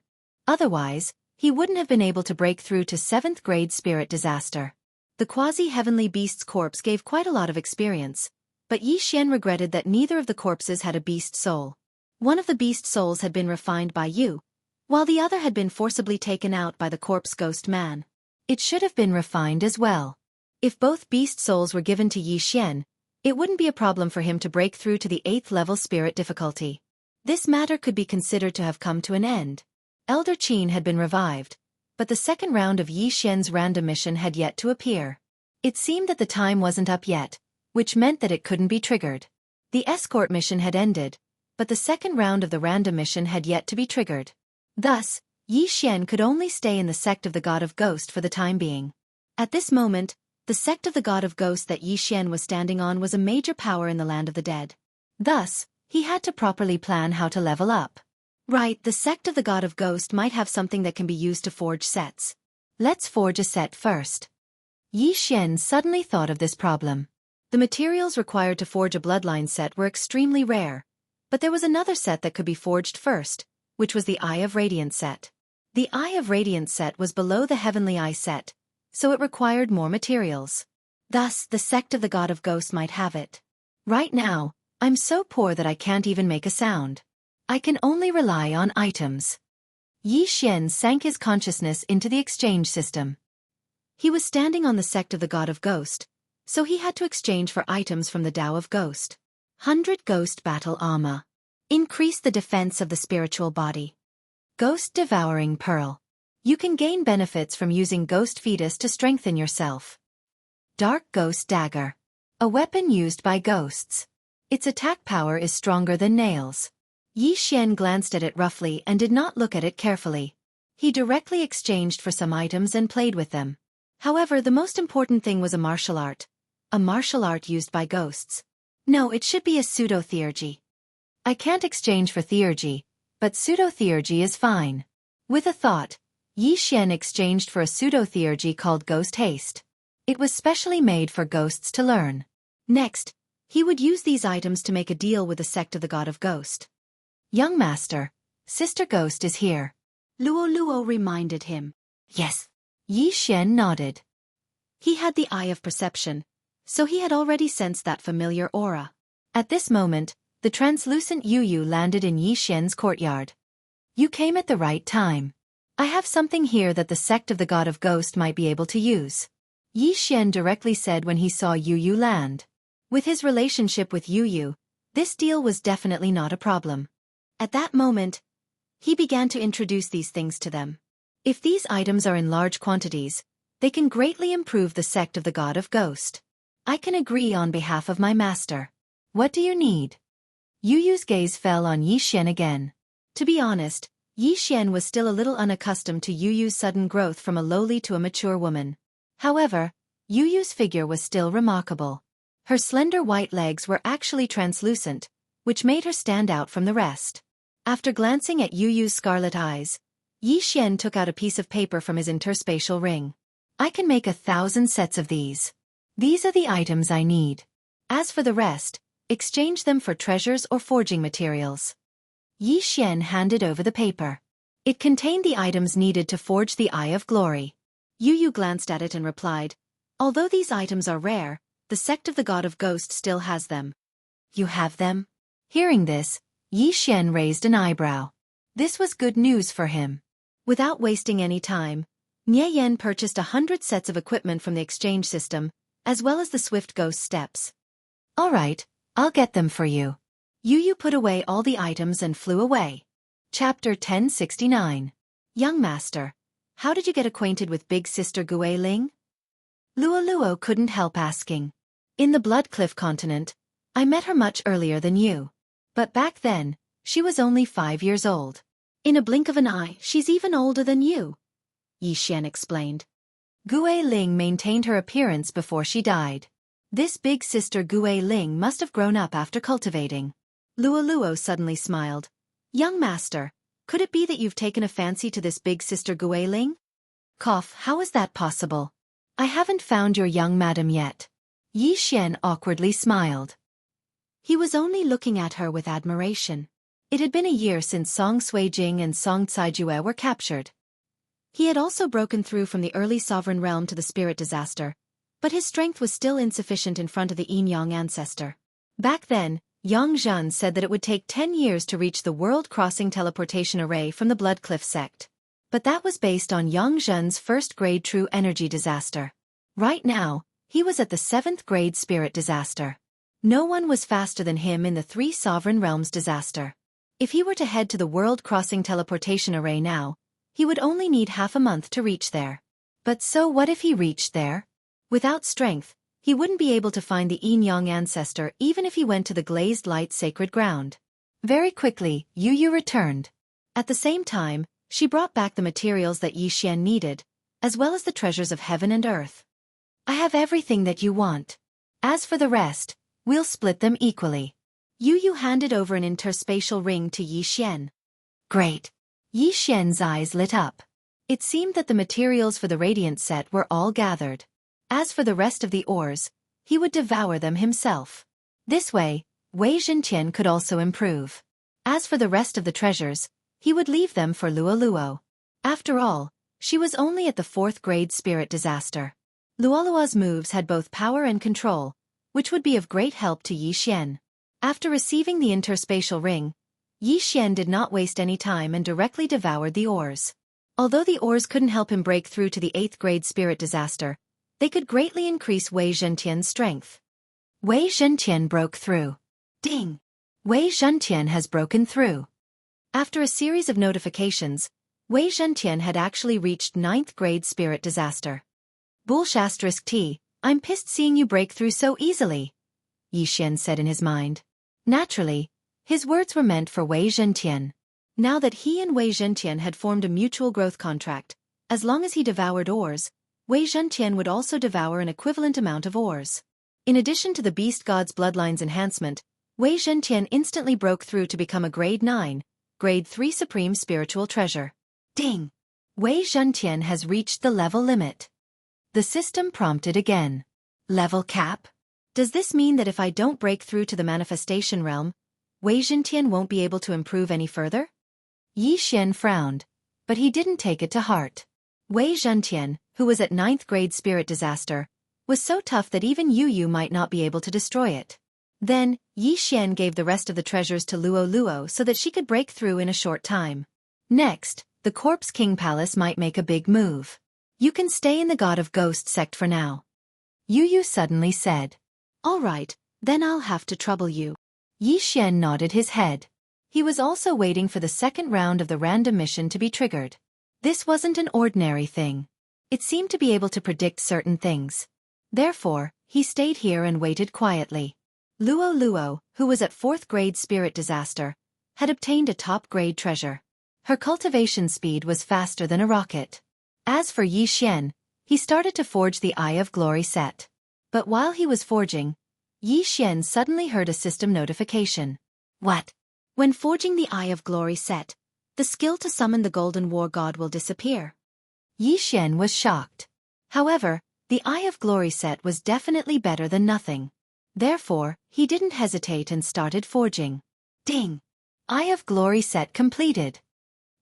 Otherwise, he wouldn't have been able to break through to 7th grade spirit disaster. The quasi-heavenly beast's corpse gave quite a lot of experience, but Yi Xian regretted that neither of the corpses had a beast soul. One of the beast souls had been refined by Yu, while the other had been forcibly taken out by the corpse ghost man. It should have been refined as well. If both beast souls were given to Yi Xian, it wouldn't be a problem for him to break through to the 8th level spirit difficulty. This matter could be considered to have come to an end. Elder Qin had been revived, but the second round of Yi Xian's random mission had yet to appear. It seemed that the time wasn't up yet, which meant that it couldn't be triggered. The escort mission had ended, but the second round of the random mission had yet to be triggered. Thus, Yi Xian could only stay in the sect of the God of Ghost for the time being. At this moment, the sect of the God of Ghost that Yi Xian was standing on was a major power in the land of the dead. Thus, he had to properly plan how to level up. Right, the sect of the God of Ghost might have something that can be used to forge sets. Let's forge a set first. Yi Xian suddenly thought of this problem. The materials required to forge a bloodline set were extremely rare, but there was another set that could be forged first, which was the Eye of Radiance set. The Eye of Radiance set was below the Heavenly Eye set, so it required more materials. Thus, the sect of the God of Ghosts might have it. Right now, I'm so poor that I can't even make a sound. I can only rely on items. Yi Xian sank his consciousness into the exchange system. He was standing on the sect of the God of Ghost, so he had to exchange for items from the Tao of Ghost. 100 Ghost Battle Armor. Increase the defense of the spiritual body. Ghost Devouring Pearl. You can gain benefits from using Ghost Fetus to strengthen yourself. Dark Ghost Dagger. A weapon used by ghosts. Its attack power is stronger than nails. Yi Xian glanced at it roughly and did not look at it carefully. He directly exchanged for some items and played with them. However, the most important thing was a martial art. A martial art used by ghosts. No, it should be a pseudo-theurgy. I can't exchange for theurgy, but pseudo-theurgy is fine. With a thought, Yi Xian exchanged for a pseudo-theurgy called Ghost Haste. It was specially made for ghosts to learn. Next, he would use these items to make a deal with the sect of the God of Ghost. Young master, Sister Ghost is here. Luo reminded him. Yes. Yi Xian nodded. He had the eye of perception, so he had already sensed that familiar aura. At this moment, the translucent Yu landed in Yi Xian's courtyard. You came at the right time. I have something here that the sect of the God of Ghost might be able to use. Yi Xian directly said when he saw Yu land. With his relationship with Yu, this deal was definitely not a problem. At that moment, he began to introduce these things to them. If these items are in large quantities, they can greatly improve the sect of the God of Ghost. I can agree on behalf of my master. What do you need? Yu's gaze fell on Yi Xian again. To be honest, Yi Xian was still a little unaccustomed to Yu's sudden growth from a lowly to a mature woman. However, Yu's figure was still remarkable. Her slender white legs were actually translucent, which made her stand out from the rest. After glancing at Yu's scarlet eyes, Yi Xian took out a piece of paper from his interspatial ring. I can make 1,000 sets of these. These are the items I need. As for the rest, exchange them for treasures or forging materials. Yi Xian handed over the paper. It contained the items needed to forge the Eye of Glory. Yu glanced at it and replied, although these items are rare, the sect of the God of Ghost still has them. You have them? Hearing this, Yi Xian raised an eyebrow. This was good news for him. Without wasting any time, Nie Yen purchased 100 sets of equipment from the exchange system, as well as the Swift Ghost steps. All right, I'll get them for you. Yu put away all the items and flew away. Chapter 1069. Young Master, how did you get acquainted with Big Sister Gui Ling? Luo couldn't help asking. In the Bloodcliff continent, I met her much earlier than you. But back then, she was only 5 years old. In a blink of an eye, she's even older than you, Yi Xian explained. Gui Ling maintained her appearance before she died. This big sister Gui Ling must have grown up after cultivating. Luo suddenly smiled. Young master, Could it be that you've taken a fancy to this big sister Guiling? Cough, how is that possible? I haven't found your young madam yet. Yi Xian awkwardly smiled. He was only looking at her with admiration. It had been a year since Song Suijing and Song Caijue were captured. He had also broken through from the early sovereign realm to the spirit disaster, but his strength was still insufficient in front of the Yin Yang ancestor. Back then, Yang Zhan said that it would take 10 years to reach the world-crossing teleportation array from the Blood Cliff sect. But that was based on Yang Zhan's first-grade true energy disaster. Right now, he was at the 7th grade spirit disaster. No one was faster than him in the 3 sovereign realms disaster. If he were to head to the world-crossing teleportation array now, he would only need half a month to reach there. But so what if he reached there? Without strength, he wouldn't be able to find the Yin Yang ancestor even if he went to the glazed light sacred ground. Very quickly, Yu returned. At the same time, she brought back the materials that Yi Xian needed, as well as the treasures of heaven and earth. I have everything that you want. As for the rest, we'll split them equally. Yu handed over an interspatial ring to Yi Xian. Great. Yi Xian's eyes lit up. It seemed that the materials for the radiant set were all gathered. As for the rest of the ores, he would devour them himself. This way, Wei Zhentian could also improve. As for the rest of the treasures, he would leave them for Luo Luo. After all, she was only at the 4th grade spirit disaster. Luoluo's moves had both power and control, which would be of great help to Yi Xian. After receiving the interspatial ring, Yi Xian did not waste any time and directly devoured the ores. Although the ores couldn't help him break through to the 8th grade spirit disaster, they could greatly increase Wei Zhentian's strength. Wei Zhentian broke through. Ding! Wei Zhentian has broken through. After a series of notifications, Wei Zhentian had actually reached 9th grade spirit disaster. Bullshasterisk I'm pissed seeing you break through so easily, Yi Xian said in his mind. Naturally, his words were meant for Wei Zhentian. Now that he and Wei Zhentian had formed a mutual growth contract, as long as he devoured ores, Wei Zhentian would also devour an equivalent amount of ores. In addition to the Beast God's Bloodlines enhancement, Wei Zhentian instantly broke through to become a Grade 9, Grade 3 Supreme Spiritual Treasure. Ding! Wei Zhentian has reached the level limit. The system prompted again. Level cap? Does this mean that if I don't break through to the manifestation realm, Wei Zhentian won't be able to improve any further? Yi Xian frowned, but he didn't take it to heart. Wei Zhentian, who was at 9th grade spirit disaster, was so tough that even Yu might not be able to destroy it. Then, Yi Xian gave the rest of the treasures to Luo Luo so that she could break through in a short time. Next, the Corpse King Palace might make a big move. You can stay in the God of Ghost sect for now. Yu suddenly said. All right, then I'll have to trouble you. Yi Xian nodded his head. He was also waiting for the second round of the random mission to be triggered. This wasn't an ordinary thing. It seemed to be able to predict certain things. Therefore, he stayed here and waited quietly. Luo Luo, who was at 4th grade spirit disaster, had obtained a top-grade treasure. Her cultivation speed was faster than a rocket. As for Yi Xian, he started to forge the Eye of Glory set. But while he was forging, Yi Xian suddenly heard a system notification. What? When forging the Eye of Glory set, the skill to summon the Golden War God will disappear. Yi Xian was shocked. However, the Eye of Glory set was definitely better than nothing. Therefore, he didn't hesitate and started forging. Ding! Eye of Glory set completed.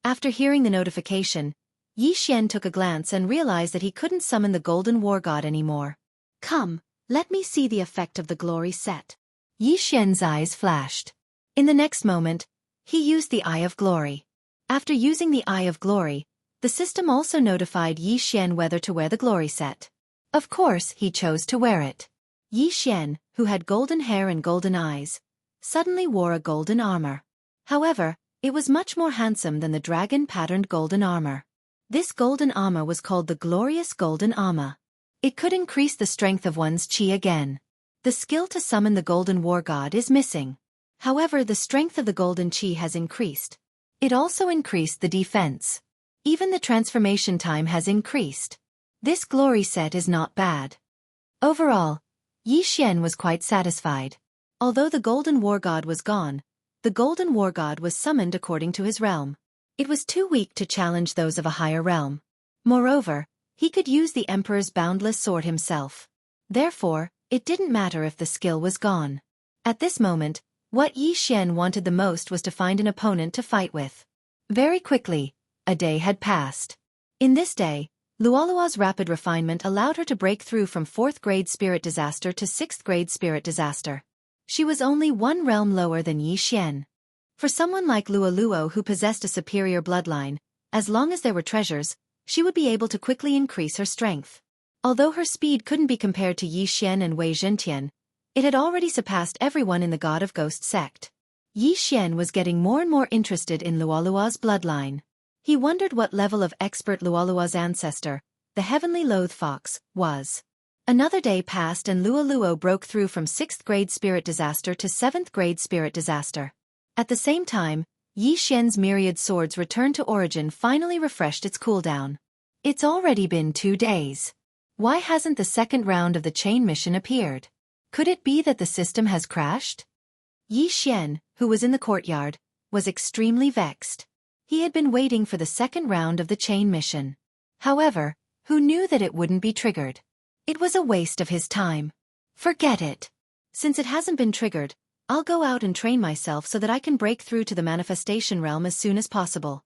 After hearing the notification, Yi Xian took a glance and realized that he couldn't summon the Golden War God anymore. Come, let me see the effect of the Glory set. Yi Xian's eyes flashed. In the next moment, he used the Eye of Glory. After using the Eye of Glory, the system also notified Yi Xian whether to wear the Glory set. Of course, he chose to wear it. Yi Xian, who had golden hair and golden eyes, suddenly wore a golden armor. However, it was much more handsome than the dragon-patterned golden armor. This golden armor was called the Glorious Golden Armor. It could increase the strength of one's chi again. The skill to summon the Golden War God is missing. However, the strength of the golden chi has increased. It also increased the defense. Even the transformation time has increased. This glory set is not bad. Overall, Yi Xian was quite satisfied. Although the Golden War God was gone, the Golden War God was summoned according to his realm. It was too weak to challenge those of a higher realm. Moreover, he could use the Emperor's boundless sword himself. Therefore, it didn't matter if the skill was gone. At this moment, what Yi Xian wanted the most was to find an opponent to fight with. Very quickly, a day had passed. In this day, Luolua's rapid refinement allowed her to break through from 4th grade spirit disaster to 6th grade spirit disaster. She was only one realm lower than Yi Xian. For someone like Luoluo who possessed a superior bloodline, as long as there were treasures, she would be able to quickly increase her strength. Although her speed couldn't be compared to Yi Xian and Wei Zhentian, it had already surpassed everyone in the God of Ghost sect. Yi Xian was getting more and more interested in Luolua's bloodline. He wondered what level of expert Luolua's ancestor, the heavenly loathed fox, was. Another day passed and Luoluo broke through from 6th grade spirit disaster to 7th grade spirit disaster. At the same time, Yi Xian's myriad swords returned to origin finally refreshed its cooldown. It's already been 2 days. Why hasn't the second round of the chain mission appeared? Could it be that the system has crashed? Yi Xian, who was in the courtyard, was extremely vexed. He had been waiting for the second round of the chain mission. However, who knew that it wouldn't be triggered? It was a waste of his time. Forget it. Since it hasn't been triggered, I'll go out and train myself so that I can break through to the manifestation realm as soon as possible.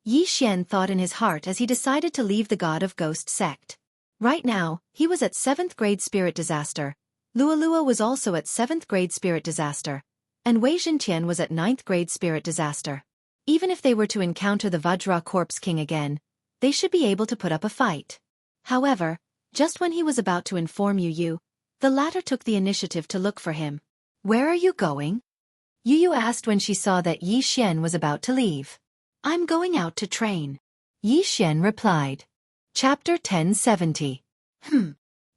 Yi Xian thought in his heart as he decided to leave the God of Ghost sect. Right now, he was at 7th grade spirit disaster. Luoluo was also at 7th grade spirit disaster. And Wei Zhentian was at 9th grade spirit disaster. Even if they were to encounter the Vajra Corpse King again, they should be able to put up a fight. However, just when he was about to inform Yu Yu, the latter took the initiative to look for him. Where are you going? Yu Yu asked when she saw that Yi Xian was about to leave. I'm going out to train. Yi Xian replied. Chapter 1070.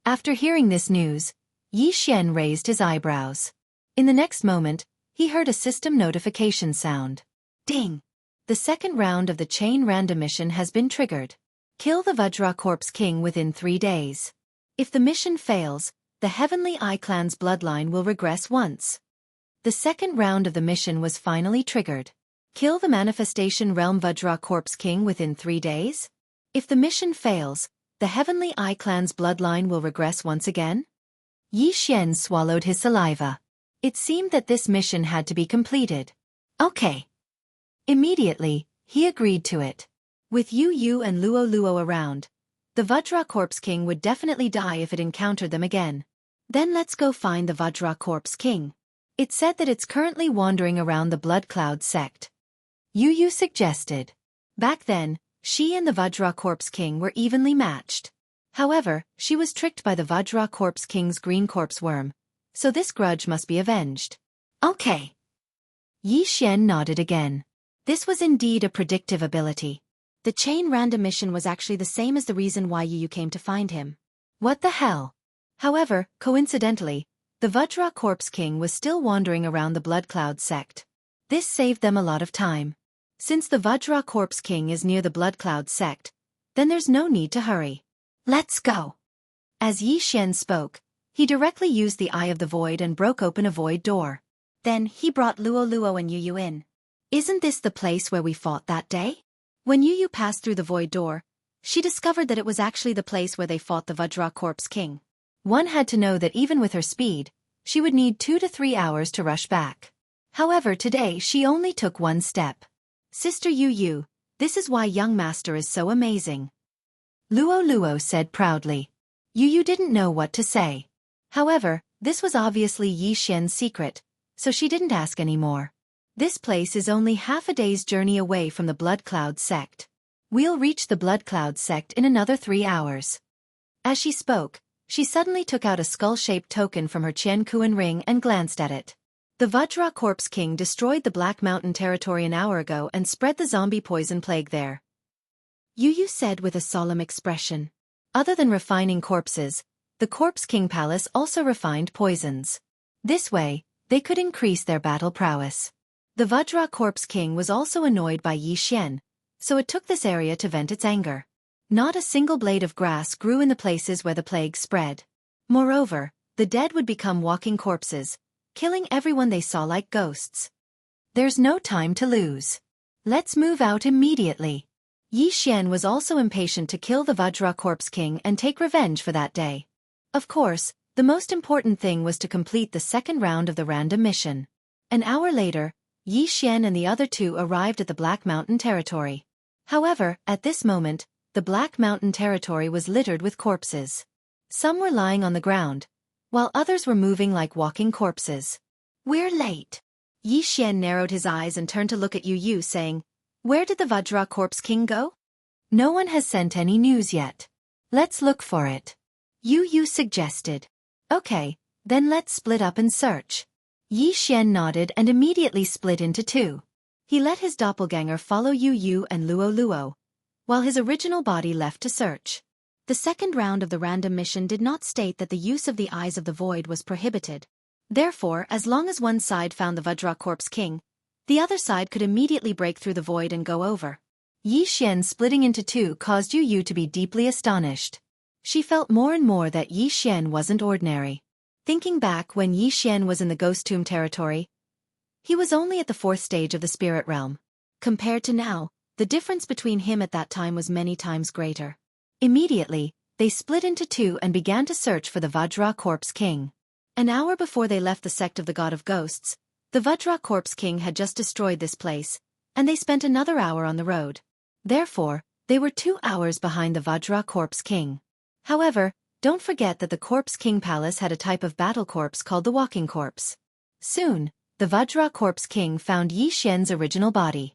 After hearing this news, Yi Xian raised his eyebrows. In the next moment, he heard a system notification sound. Ding! The second round of the chain random mission has been triggered. Kill the Vajra Corpse King within 3 days. If the mission fails, the Heavenly Eye Clan's bloodline will regress once. The second round of the mission was finally triggered. Kill the Manifestation Realm Vajra Corpse King within 3 days? If the mission fails, the Heavenly Eye Clan's bloodline will regress once again? Yi Xian swallowed his saliva. It seemed that this mission had to be completed. Okay. Immediately, he agreed to it. With Yu Yu and Luoluo around, the Vajra Corpse King would definitely die if it encountered them again. Then let's go find the Vajra Corpse King. It said that it's currently wandering around the Blood Cloud sect. Yu Yu suggested. Back then, she and the Vajra Corpse King were evenly matched. However, she was tricked by the Vajra Corpse King's green corpse worm, so this grudge must be avenged. Okay. Yi Xian nodded again. This was indeed a predictive ability. The chain random mission was actually the same as the reason why Yu Yu came to find him. What the hell? However, coincidentally, the Vajra Corpse King was still wandering around the Blood Cloud sect. This saved them a lot of time. Since the Vajra Corpse King is near the Blood Cloud sect, then there's no need to hurry. Let's go. As Yi Xian spoke, he directly used the Eye of the Void and broke open a void door. Then he brought Luoluo and Yu Yu in. Isn't this the place where we fought that day? When Yu Yu passed through the void door, she discovered that it was actually the place where they fought the Vajra Corpse King. One had to know that even with her speed, she would need 2 to 3 hours to rush back. However, today she only took 1 step. Sister Yu Yu, this is why young master is so amazing. Luoluo said proudly. Yu Yu didn't know what to say. However, this was obviously Yi Xian's secret, so she didn't ask any more. This place is only half a day's journey away from the Blood Cloud sect. We'll reach the Blood Cloud sect in another 3 hours. As she spoke, she suddenly took out a skull-shaped token from her Qiankuan ring and glanced at it. The Vajra Corpse King destroyed the Black Mountain territory an hour ago and spread the zombie poison plague there. Yu Yu said with a solemn expression. Other than refining corpses, the Corpse King Palace also refined poisons. This way, they could increase their battle prowess. The Vajra Corpse King was also annoyed by Yi Xian, so it took this area to vent its anger. Not a single blade of grass grew in the places where the plague spread. Moreover, the dead would become walking corpses, killing everyone they saw like ghosts. There's no time to lose. Let's move out immediately. Yi Xian was also impatient to kill the Vajra Corpse King and take revenge for that day. Of course, the most important thing was to complete the second round of the random mission. An hour later, Yi Xian and the other two arrived at the Black Mountain territory. However, at this moment, the Black Mountain territory was littered with corpses. Some were lying on the ground, while others were moving like walking corpses. We're late. Yi Xian narrowed his eyes and turned to look at Yu Yu, saying, "Where did the Vajra Corpse King go?" "No one has sent any news yet. Let's look for it," Yu Yu suggested. "Okay, then let's split up and search." Yi Xian nodded and immediately split into two. He let his doppelganger follow Yu Yu and Luo Luo, while his original body left to search. The second round of the random mission did not state that the use of the Eyes of the Void was prohibited. Therefore, as long as one side found the Vajra Corpse King, the other side could immediately break through the void and go over. Yi Xian splitting into two caused Yu Yu to be deeply astonished. She felt more and more that Yi Xian wasn't ordinary. Thinking back when Yi Xian was in the Ghost Tomb territory, he was only at the 4th stage of the spirit realm. Compared to now, the difference between him at that time was many times greater. Immediately, they split into two and began to search for the Vajra Corpse King. An hour before they left the sect of the God of Ghosts, the Vajra Corpse King had just destroyed this place, and they spent another hour on the road. Therefore, they were 2 hours behind the Vajra Corpse King. However, don't forget that the Corpse King Palace had a type of battle corpse called the Walking Corpse. Soon, the Vajra Corpse King found Yi Xian's original body.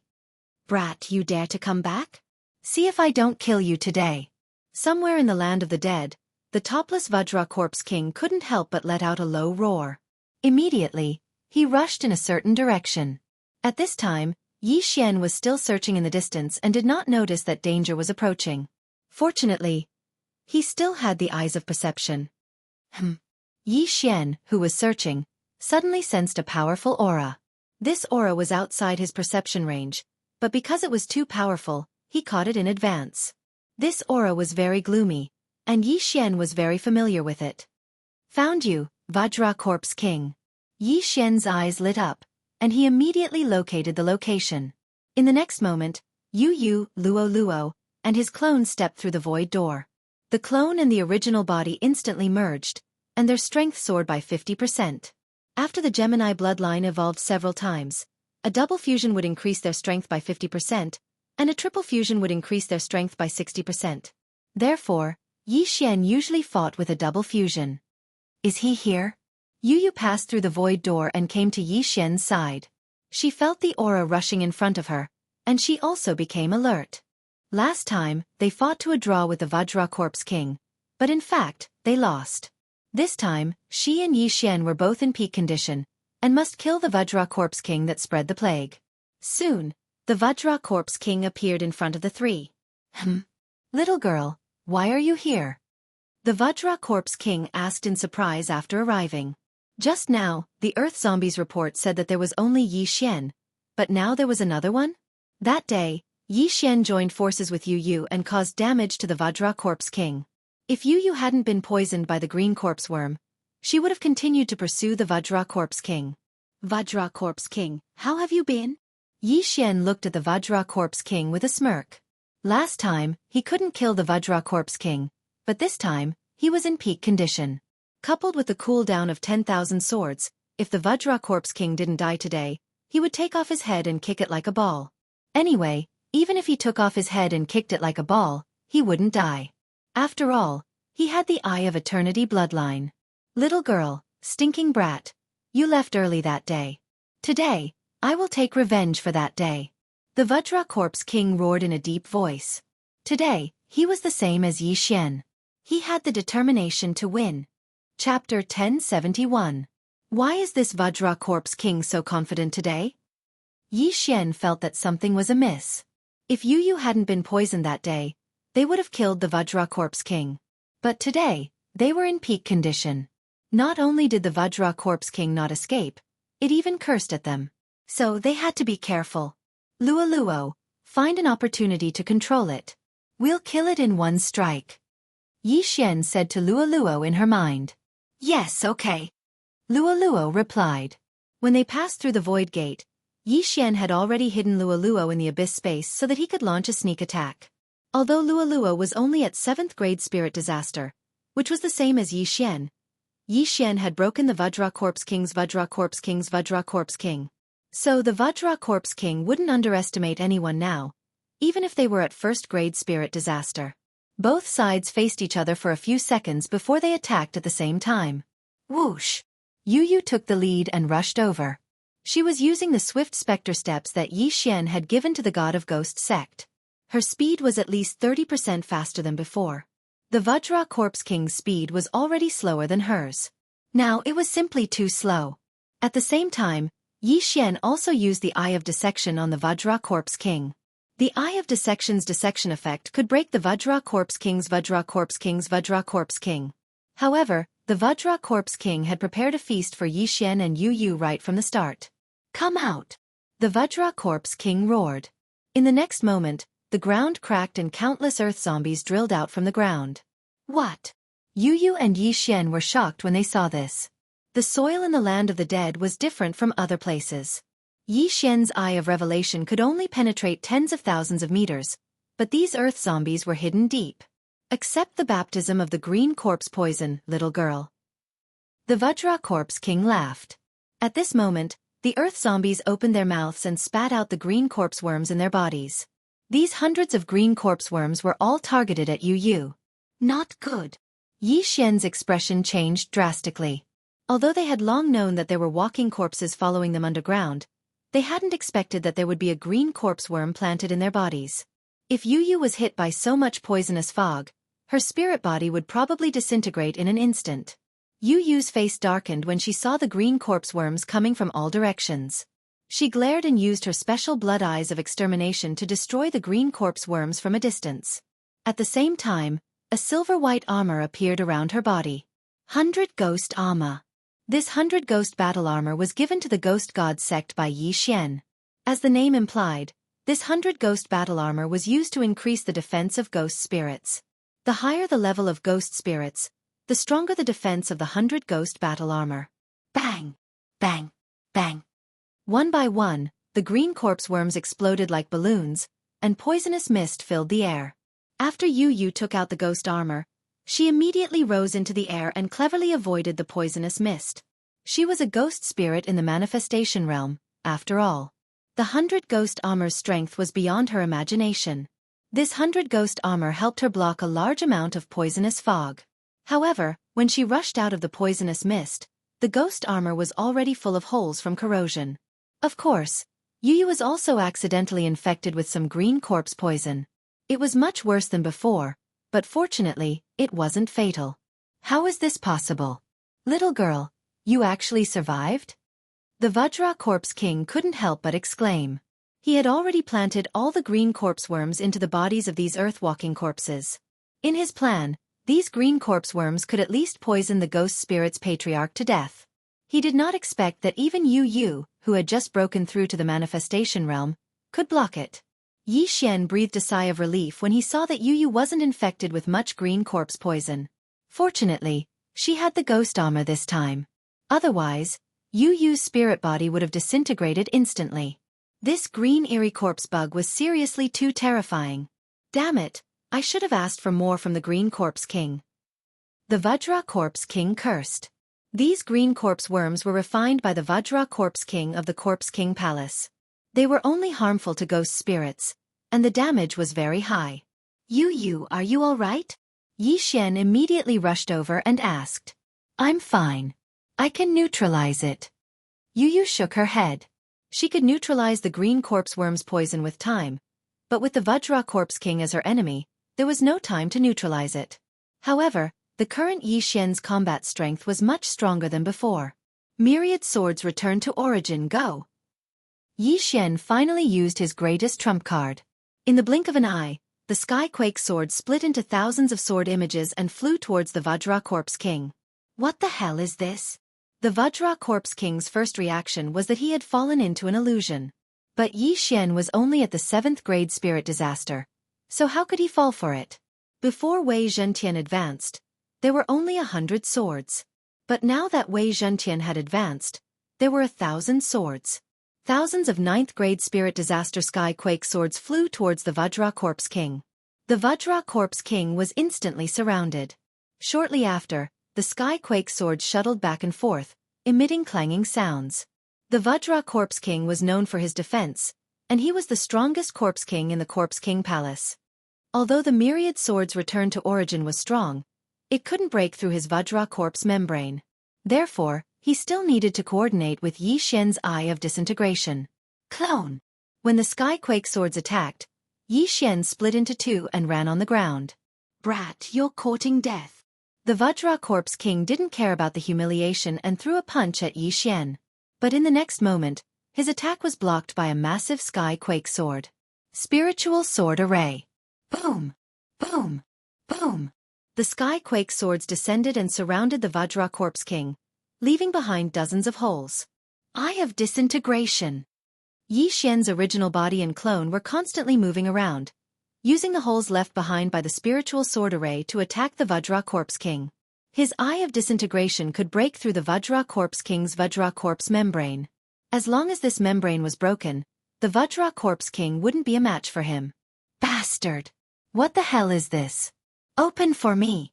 "Brat, you dare to come back? See if I don't kill you today." Somewhere in the land of the dead, the topless Vajra Corpse King couldn't help but let out a low roar. Immediately, he rushed in a certain direction. At this time, Yi Xian was still searching in the distance and did not notice that danger was approaching. Fortunately, he still had the eyes of perception. Yi Xian, who was searching, suddenly sensed a powerful aura. This aura was outside his perception range, but because it was too powerful, he caught it in advance. This aura was very gloomy, and Yi Xian was very familiar with it. "Found you, Vajra Corpse King." Yi Xian's eyes lit up, and he immediately located the location. In the next moment, Yu Yu, Luo Luo, and his clone stepped through the void door. The clone and the original body instantly merged, and their strength soared by 50%. After the Gemini bloodline evolved several times, a double fusion would increase their strength by 50%, and a triple fusion would increase their strength by 60%. Therefore, Yi Xian usually fought with a double fusion. "Is he here?" Yu Yu passed through the void door and came to Yi Xian's side. She felt the aura rushing in front of her, and she also became alert. Last time, they fought to a draw with the Vajra Corpse King, but in fact, they lost. This time, she and Yi Xian were both in peak condition, and must kill the Vajra Corpse King that spread the plague. Soon, the Vajra Corpse King appeared in front of the three. Little girl, why are you here?" The Vajra Corpse King asked in surprise after arriving. Just now, the Earth Zombies report said that there was only Yi Xian, but now there was another one? That day, Yi Xian joined forces with Yu Yu and caused damage to the Vajra Corpse King. If Yu Yu hadn't been poisoned by the green corpse worm, she would have continued to pursue the Vajra Corpse King. "Vajra Corpse King, how have you been?" Yi Xian looked at the Vajra Corpse King with a smirk. Last time, he couldn't kill the Vajra Corpse King, but this time, he was in peak condition. Coupled with the cooldown of 10,000 swords, if the Vajra Corpse King didn't die today, he would take off his head and kick it like a ball. Anyway, even if he took off his head and kicked it like a ball, he wouldn't die. After all, he had the Eye of Eternity bloodline. "Little girl, stinking brat, you left early that day. Today, I will take revenge for that day." The Vajra Corpse King roared in a deep voice. Today, he was the same as Yi Xian. He had the determination to win. Chapter 1071. Why is this Vajra Corpse King so confident today? Yi Xian felt that something was amiss. If Yu Yu hadn't been poisoned that day, they would have killed the Vajra Corpse King. But today, they were in peak condition. Not only did the Vajra Corpse King not escape, it even cursed at them. So they had to be careful. "Luo Luo, find an opportunity to control it. We'll kill it in one strike." Yi Xian said to Luo Luo in her mind. "Yes, okay." Luo Luo replied. When they passed through the void gate, Yi Xian had already hidden Luoluo in the abyss space so that he could launch a sneak attack. Although Luoluo was only at 7th grade spirit disaster, which was the same as Yi Xian had broken the Vajra Corpse King's Vajra Corpse King. So the Vajra Corpse King wouldn't underestimate anyone now, even if they were at 1st grade spirit disaster. Both sides faced each other for a few seconds before they attacked at the same time. Whoosh! Yu took the lead and rushed over. She was using the swift specter steps that Yi Xian had given to the God of Ghost sect. Her speed was at least 30% faster than before. The Vajra Corpse King's speed was already slower than hers. Now it was simply too slow. At the same time, Yi Xian also used the Eye of Dissection on the Vajra Corpse King. The Eye of Dissection's dissection effect could break the Vajra Corpse King's Vajra Corpse King. However, the Vajra Corpse King had prepared a feast for Yi Xian and Yu right from the start. Come out! The Vajra Corpse King roared. In the next moment, the ground cracked and countless earth zombies drilled out from the ground. What? Yu and Yi Xian were shocked when they saw this. The soil in the land of the dead was different from other places. Yi Xian's Eye of Revelation could only penetrate tens of thousands of meters, but these earth zombies were hidden deep. Accept the baptism of the green corpse poison, little girl. The Vajra Corpse King laughed. At this moment, the earth zombies opened their mouths and spat out the green corpse worms in their bodies. These hundreds of green corpse worms were all targeted at Yu. Not good. Yi Xian's expression changed drastically. Although they had long known that there were walking corpses following them underground, they hadn't expected that there would be a green corpse worm planted in their bodies. If Yu was hit by so much poisonous fog, her spirit body would probably disintegrate in an instant. Yu's face darkened when she saw the green corpse worms coming from all directions. She glared and used her special blood eyes of extermination to destroy the green corpse worms from a distance. At the same time, a silver-white armor appeared around her body. 100 Ghost Armor. This 100 Ghost battle armor was given to the Ghost God sect by Yi Xian. As the name implied, this 100 Ghost battle armor was used to increase the defense of ghost spirits. The higher the level of ghost spirits, the stronger the defense of the 100 Ghost battle armor. Bang! Bang! Bang! One by one, the green corpse worms exploded like balloons, and poisonous mist filled the air. After Yu took out the ghost armor, she immediately rose into the air and cleverly avoided the poisonous mist. She was a ghost spirit in the manifestation realm, after all. The 100 Ghost Armor's strength was beyond her imagination. This 100 Ghost Armor helped her block a large amount of poisonous fog. However, when she rushed out of the poisonous mist, the ghost armor was already full of holes from corrosion. Of course, Yu was also accidentally infected with some green corpse poison. It was much worse than before, but fortunately, it wasn't fatal. How is this possible? Little girl, you actually survived? The Vajra Corpse King couldn't help but exclaim. He had already planted all the green corpse worms into the bodies of these earth-walking corpses. In his plan, these green corpse worms could at least poison the ghost spirit's patriarch to death. He did not expect that even Yu, who had just broken through to the manifestation realm, could block it. Yi Xian breathed a sigh of relief when he saw that Yu wasn't infected with much green corpse poison. Fortunately, she had the ghost armor this time. Otherwise, Yu's spirit body would have disintegrated instantly. This green eerie corpse bug was seriously too terrifying. Damn it, I should have asked for more from the green corpse king. The Vajra Corpse King cursed. These green corpse worms were refined by the Vajra Corpse King of the Corpse King Palace. They were only harmful to ghost spirits, and the damage was very high. Yu, are you all right? Yi Xian immediately rushed over and asked. I'm fine. I can neutralize it. Yu shook her head. She could neutralize the green corpse worm's poison with time, but with the Vajra Corpse King as her enemy, there was no time to neutralize it. However, the current Yi Xian's combat strength was much stronger than before. Myriad swords returned to origin. Go! Yi Xian finally used his greatest trump card. In the blink of an eye, the Skyquake sword split into thousands of sword images and flew towards the Vajra Corpse King. What the hell is this? The Vajra Corpse King's first reaction was that he had fallen into an illusion. But Yi Xian was only at the 7th grade spirit disaster, so how could he fall for it? Before Wei Zhentian advanced, there were only 100 swords. But now that Wei Zhentian had advanced, there were 1,000 swords. thousands of ninth-grade spirit disaster sky-quake swords flew towards the Vajra Corpse King. The Vajra Corpse King was instantly surrounded. Shortly after, the sky-quake swords shuttled back and forth, emitting clanging sounds. The Vajra Corpse King was known for his defense, and he was the strongest Corpse King in the Corpse King Palace. Although the myriad swords' return to origin was strong, it couldn't break through his Vajra Corpse membrane. Therefore, he still needed to coordinate with Yi Xian's Eye of Disintegration. Clone! When the sky-quake swords attacked, Yi Xian split into two and ran on the ground. Brat, you're courting death. The Vajra Corpse King didn't care about the humiliation and threw a punch at Yi Xian. But in the next moment, his attack was blocked by a massive sky-quake sword. Spiritual Sword Array. Boom! Boom! Boom! The sky-quake swords descended and surrounded the Vajra Corpse King, leaving behind dozens of holes. Eye of Disintegration. Yi Xian's original body and clone were constantly moving around, using the holes left behind by the Spiritual Sword Array to attack the Vajra Corpse King. His Eye of Disintegration could break through the Vajra Corpse King's Vajra Corpse membrane. As long as this membrane was broken, the Vajra Corpse King wouldn't be a match for him. Bastard! What the hell is this? Open for me!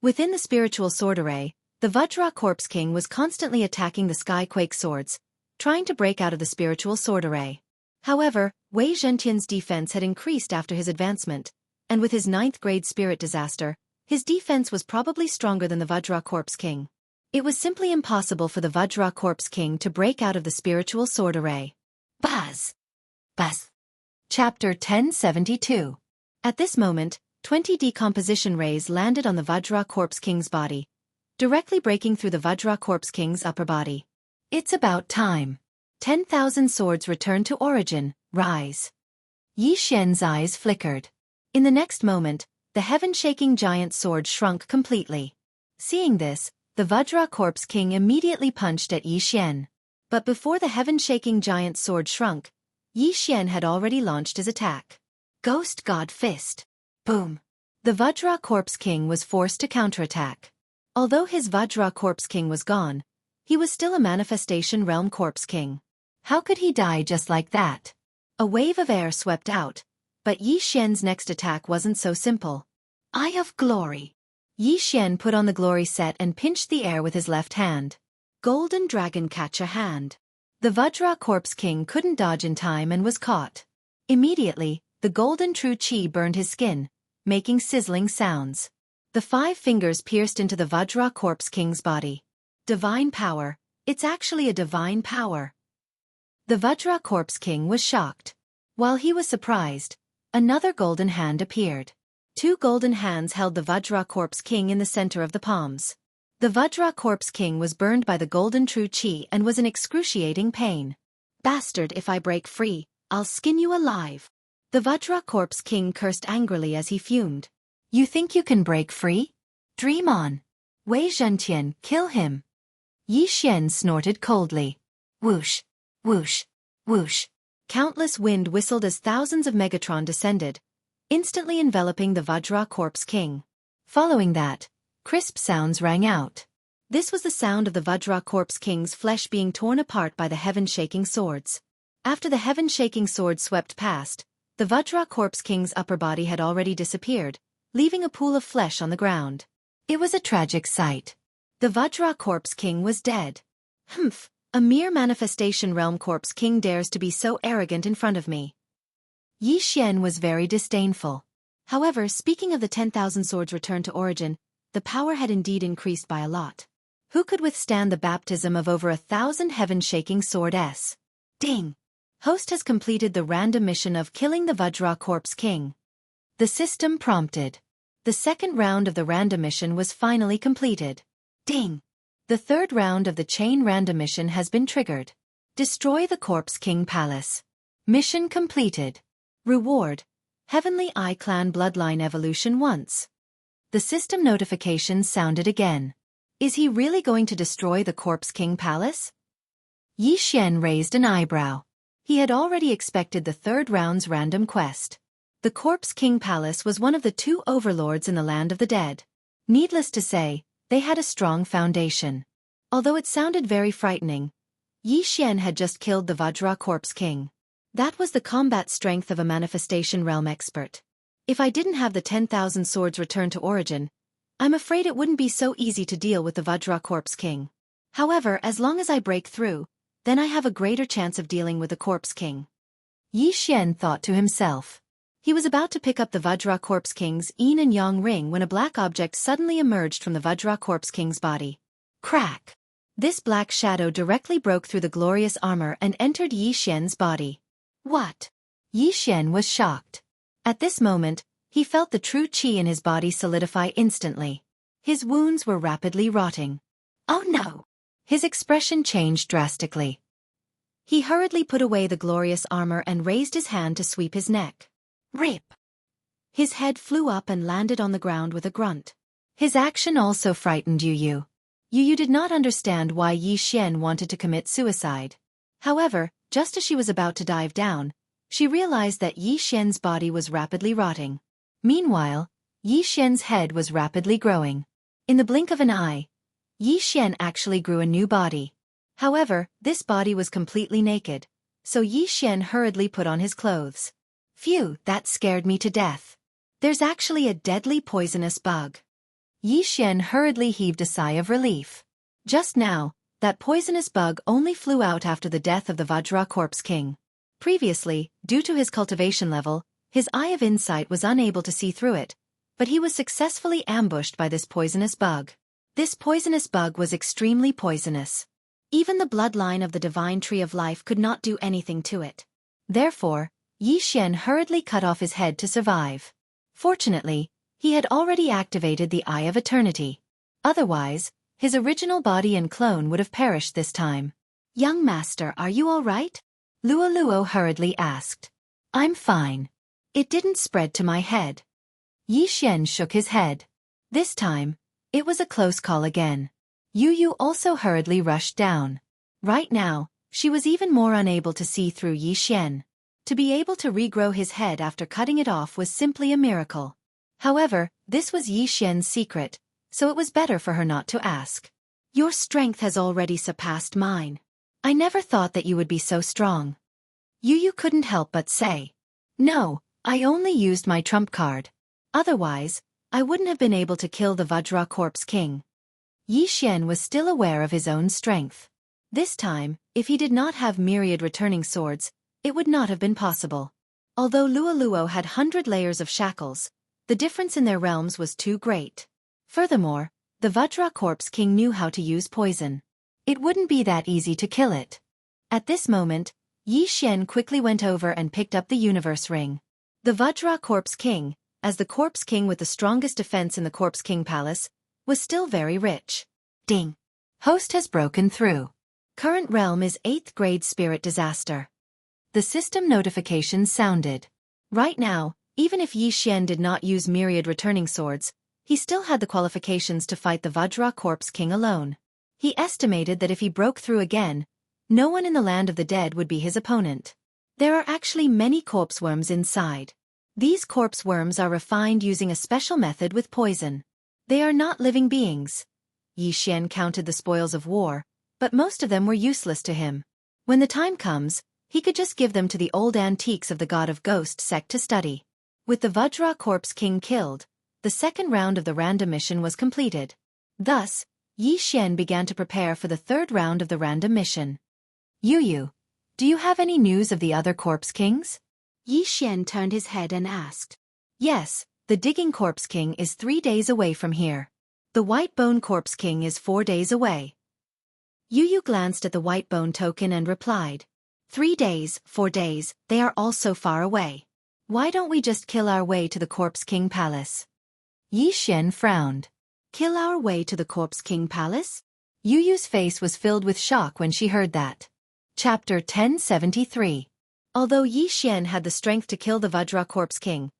Within the Spiritual Sword Array, the Vajra Corpse King was constantly attacking the sky-quake swords, trying to break out of the Spiritual Sword Array. However, Wei Zhentian's defense had increased after his advancement, and with his ninth-grade spirit disaster, his defense was probably stronger than the Vajra Corpse King. It was simply impossible for the Vajra Corpse King to break out of the Spiritual Sword Array. Buzz! Buzz! Chapter 1072. At this moment, 20 decomposition rays landed on the Vajra Corpse King's body, directly breaking through the Vajra Corpse King's upper body. It's about time. 10,000 swords return to origin, rise. Yi Xian's eyes flickered. In the next moment, the heaven-shaking giant sword shrunk completely. Seeing this, the Vajra Corpse King immediately punched at Yi Xian. But before the heaven-shaking giant sword shrunk, Yi Xian had already launched his attack. Ghost God Fist. Boom. The Vajra Corpse King was forced to counterattack. Although his Vajra Corpse King was gone, he was still a Manifestation Realm Corpse King. How could he die just like that? A wave of air swept out, but Yi Xian's next attack wasn't so simple. Eye of Glory. Yi Xian put on the glory set and pinched the air with his left hand. Golden Dragon Catcher Hand. The Vajra Corpse King couldn't dodge in time and was caught. Immediately, the golden true chi burned his skin, making sizzling sounds. The 5 fingers pierced into the Vajra Corpse King's body. Divine power. It's actually a divine power. The Vajra Corpse King was shocked. While he was surprised, another golden hand appeared. 2 golden hands held the Vajra Corpse King in the center of the palms. The Vajra Corpse King was burned by the golden true chi and was in excruciating pain. Bastard, if I break free, I'll skin you alive. The Vajra Corpse King cursed angrily as he fumed. You think you can break free? Dream on. Wei Zhentian, kill him. Yi Xian snorted coldly. Whoosh, whoosh, whoosh. Countless wind whistled as thousands of Megatron descended, instantly enveloping the Vajra Corpse King. Following that, crisp sounds rang out. This was the sound of the Vajra Corpse King's flesh being torn apart by the heaven-shaking swords. After the heaven-shaking swords swept past, the Vajra Corpse King's upper body had already disappeared, leaving a pool of flesh on the ground. It was a tragic sight. The Vajra Corpse King was dead. Humph, a mere Manifestation Realm Corpse King dares to be so arrogant in front of me. Yi Xian was very disdainful. However, speaking of the 10,000 swords returned to origin, the power had indeed increased by a lot. Who could withstand the baptism of over 1,000 heaven-shaking swords? Ding! Host has completed the random mission of killing the Vajra Corpse King. The system prompted. The second round of the random mission was finally completed. Ding! The third round of the chain random mission has been triggered. Destroy the Corpse King Palace. Mission completed. Reward: Heavenly Eye Clan Bloodline Evolution once. The system notifications sounded again. Is he really going to destroy the Corpse King Palace? Yi Xian raised an eyebrow. He had already expected the third round's random quest. The Corpse King Palace was one of the 2 overlords in the land of the dead. Needless to say, they had a strong foundation. Although it sounded very frightening, Yi Xian had just killed the Vajra Corpse King. That was the combat strength of a manifestation realm expert. If I didn't have the 10,000 swords return to origin, I'm afraid it wouldn't be so easy to deal with the Vajra Corpse King. However, as long as I break through, then I have a greater chance of dealing with the Corpse King. Yi Xian thought to himself. He was about to pick up the Vajra Corpse King's yin and yang ring when a black object suddenly emerged from the Vajra Corpse King's body. Crack! This black shadow directly broke through the glorious armor and entered Yi Xian's body. What? Yi Xian was shocked. At this moment, he felt the true qi in his body solidify instantly. His wounds were rapidly rotting. Oh no! His expression changed drastically. He hurriedly put away the glorious armor and raised his hand to sweep his neck. Rip! His head flew up and landed on the ground with a grunt. His action also frightened Yu Yu. Yu Yu did not understand why Yi Xian wanted to commit suicide. However, just as she was about to dive down, she realized that Yi Xian's body was rapidly rotting. Meanwhile, Yi Xian's head was rapidly growing. In the blink of an eye, Yi Xian actually grew a new body. However, this body was completely naked, so Yi Xian hurriedly put on his clothes. Phew, that scared me to death. There's actually a deadly poisonous bug. Yi Xian hurriedly heaved a sigh of relief. Just now, that poisonous bug only flew out after the death of the Vajra Corpse King. Previously, due to his cultivation level, his eye of insight was unable to see through it, but he was successfully ambushed by this poisonous bug. This poisonous bug was extremely poisonous. Even the bloodline of the divine tree of life could not do anything to it. Therefore, Yi Xian hurriedly cut off his head to survive. Fortunately, he had already activated the Eye of Eternity. Otherwise, his original body and clone would have perished this time. Young master, are you all right? Luo Luo hurriedly asked. I'm fine. It didn't spread to my head. Yi Xian shook his head. This time, it was a close call again. Yu Yu also hurriedly rushed down. Right now, she was even more unable to see through Yi Xian. To be able to regrow his head after cutting it off was simply a miracle. However, this was Yi Xian's secret, so it was better for her not to ask. Your strength has already surpassed mine. I never thought that you would be so strong. Yu Yu couldn't help but say. No, I only used my trump card. Otherwise, I wouldn't have been able to kill the Vajra Corpse King. Yi Xian was still aware of his own strength. This time, if he did not have myriad returning swords, it would not have been possible. Although Luo Luo had 100 layers of shackles, the difference in their realms was too great. Furthermore, the Vajra Corpse King knew how to use poison. It wouldn't be that easy to kill it. At this moment, Yi Xian quickly went over and picked up the Universe Ring. The Vajra Corpse King, as the Corpse King with the strongest defense in the Corpse King Palace, was still very rich. Ding! Host has broken through. Current realm is 8th grade spirit disaster. The system notification sounded. Right now, even if Yi Xian did not use myriad returning swords, he still had the qualifications to fight the Vajra Corpse King alone. He estimated that if he broke through again, no one in the land of the dead would be his opponent. There are actually many corpse worms inside. These corpse worms are refined using a special method with poison. They are not living beings. Yi Xian counted the spoils of war, but most of them were useless to him. When the time comes, he could just give them to the old antiques of the God of Ghost sect to study. With the Vajra Corpse King killed, the second round of the random mission was completed. Thus, Yi Xian began to prepare for the third round of the random mission. Yu Yu, do you have any news of the other Corpse Kings? Yi Xian turned his head and asked. Yes, the Digging Corpse King is 3 days away from here. The White Bone Corpse King is 4 days away. Yu Yu glanced at the White Bone token and replied. 3 days, 4 days, they are all so far away. Why don't we just kill our way to the Corpse King Palace? Yi Xian frowned. Kill our way to the Corpse King Palace? Yu Yu's face was filled with shock when she heard that. Chapter 1073. Although Yi Xian had the strength to kill the Vajra Corpse King,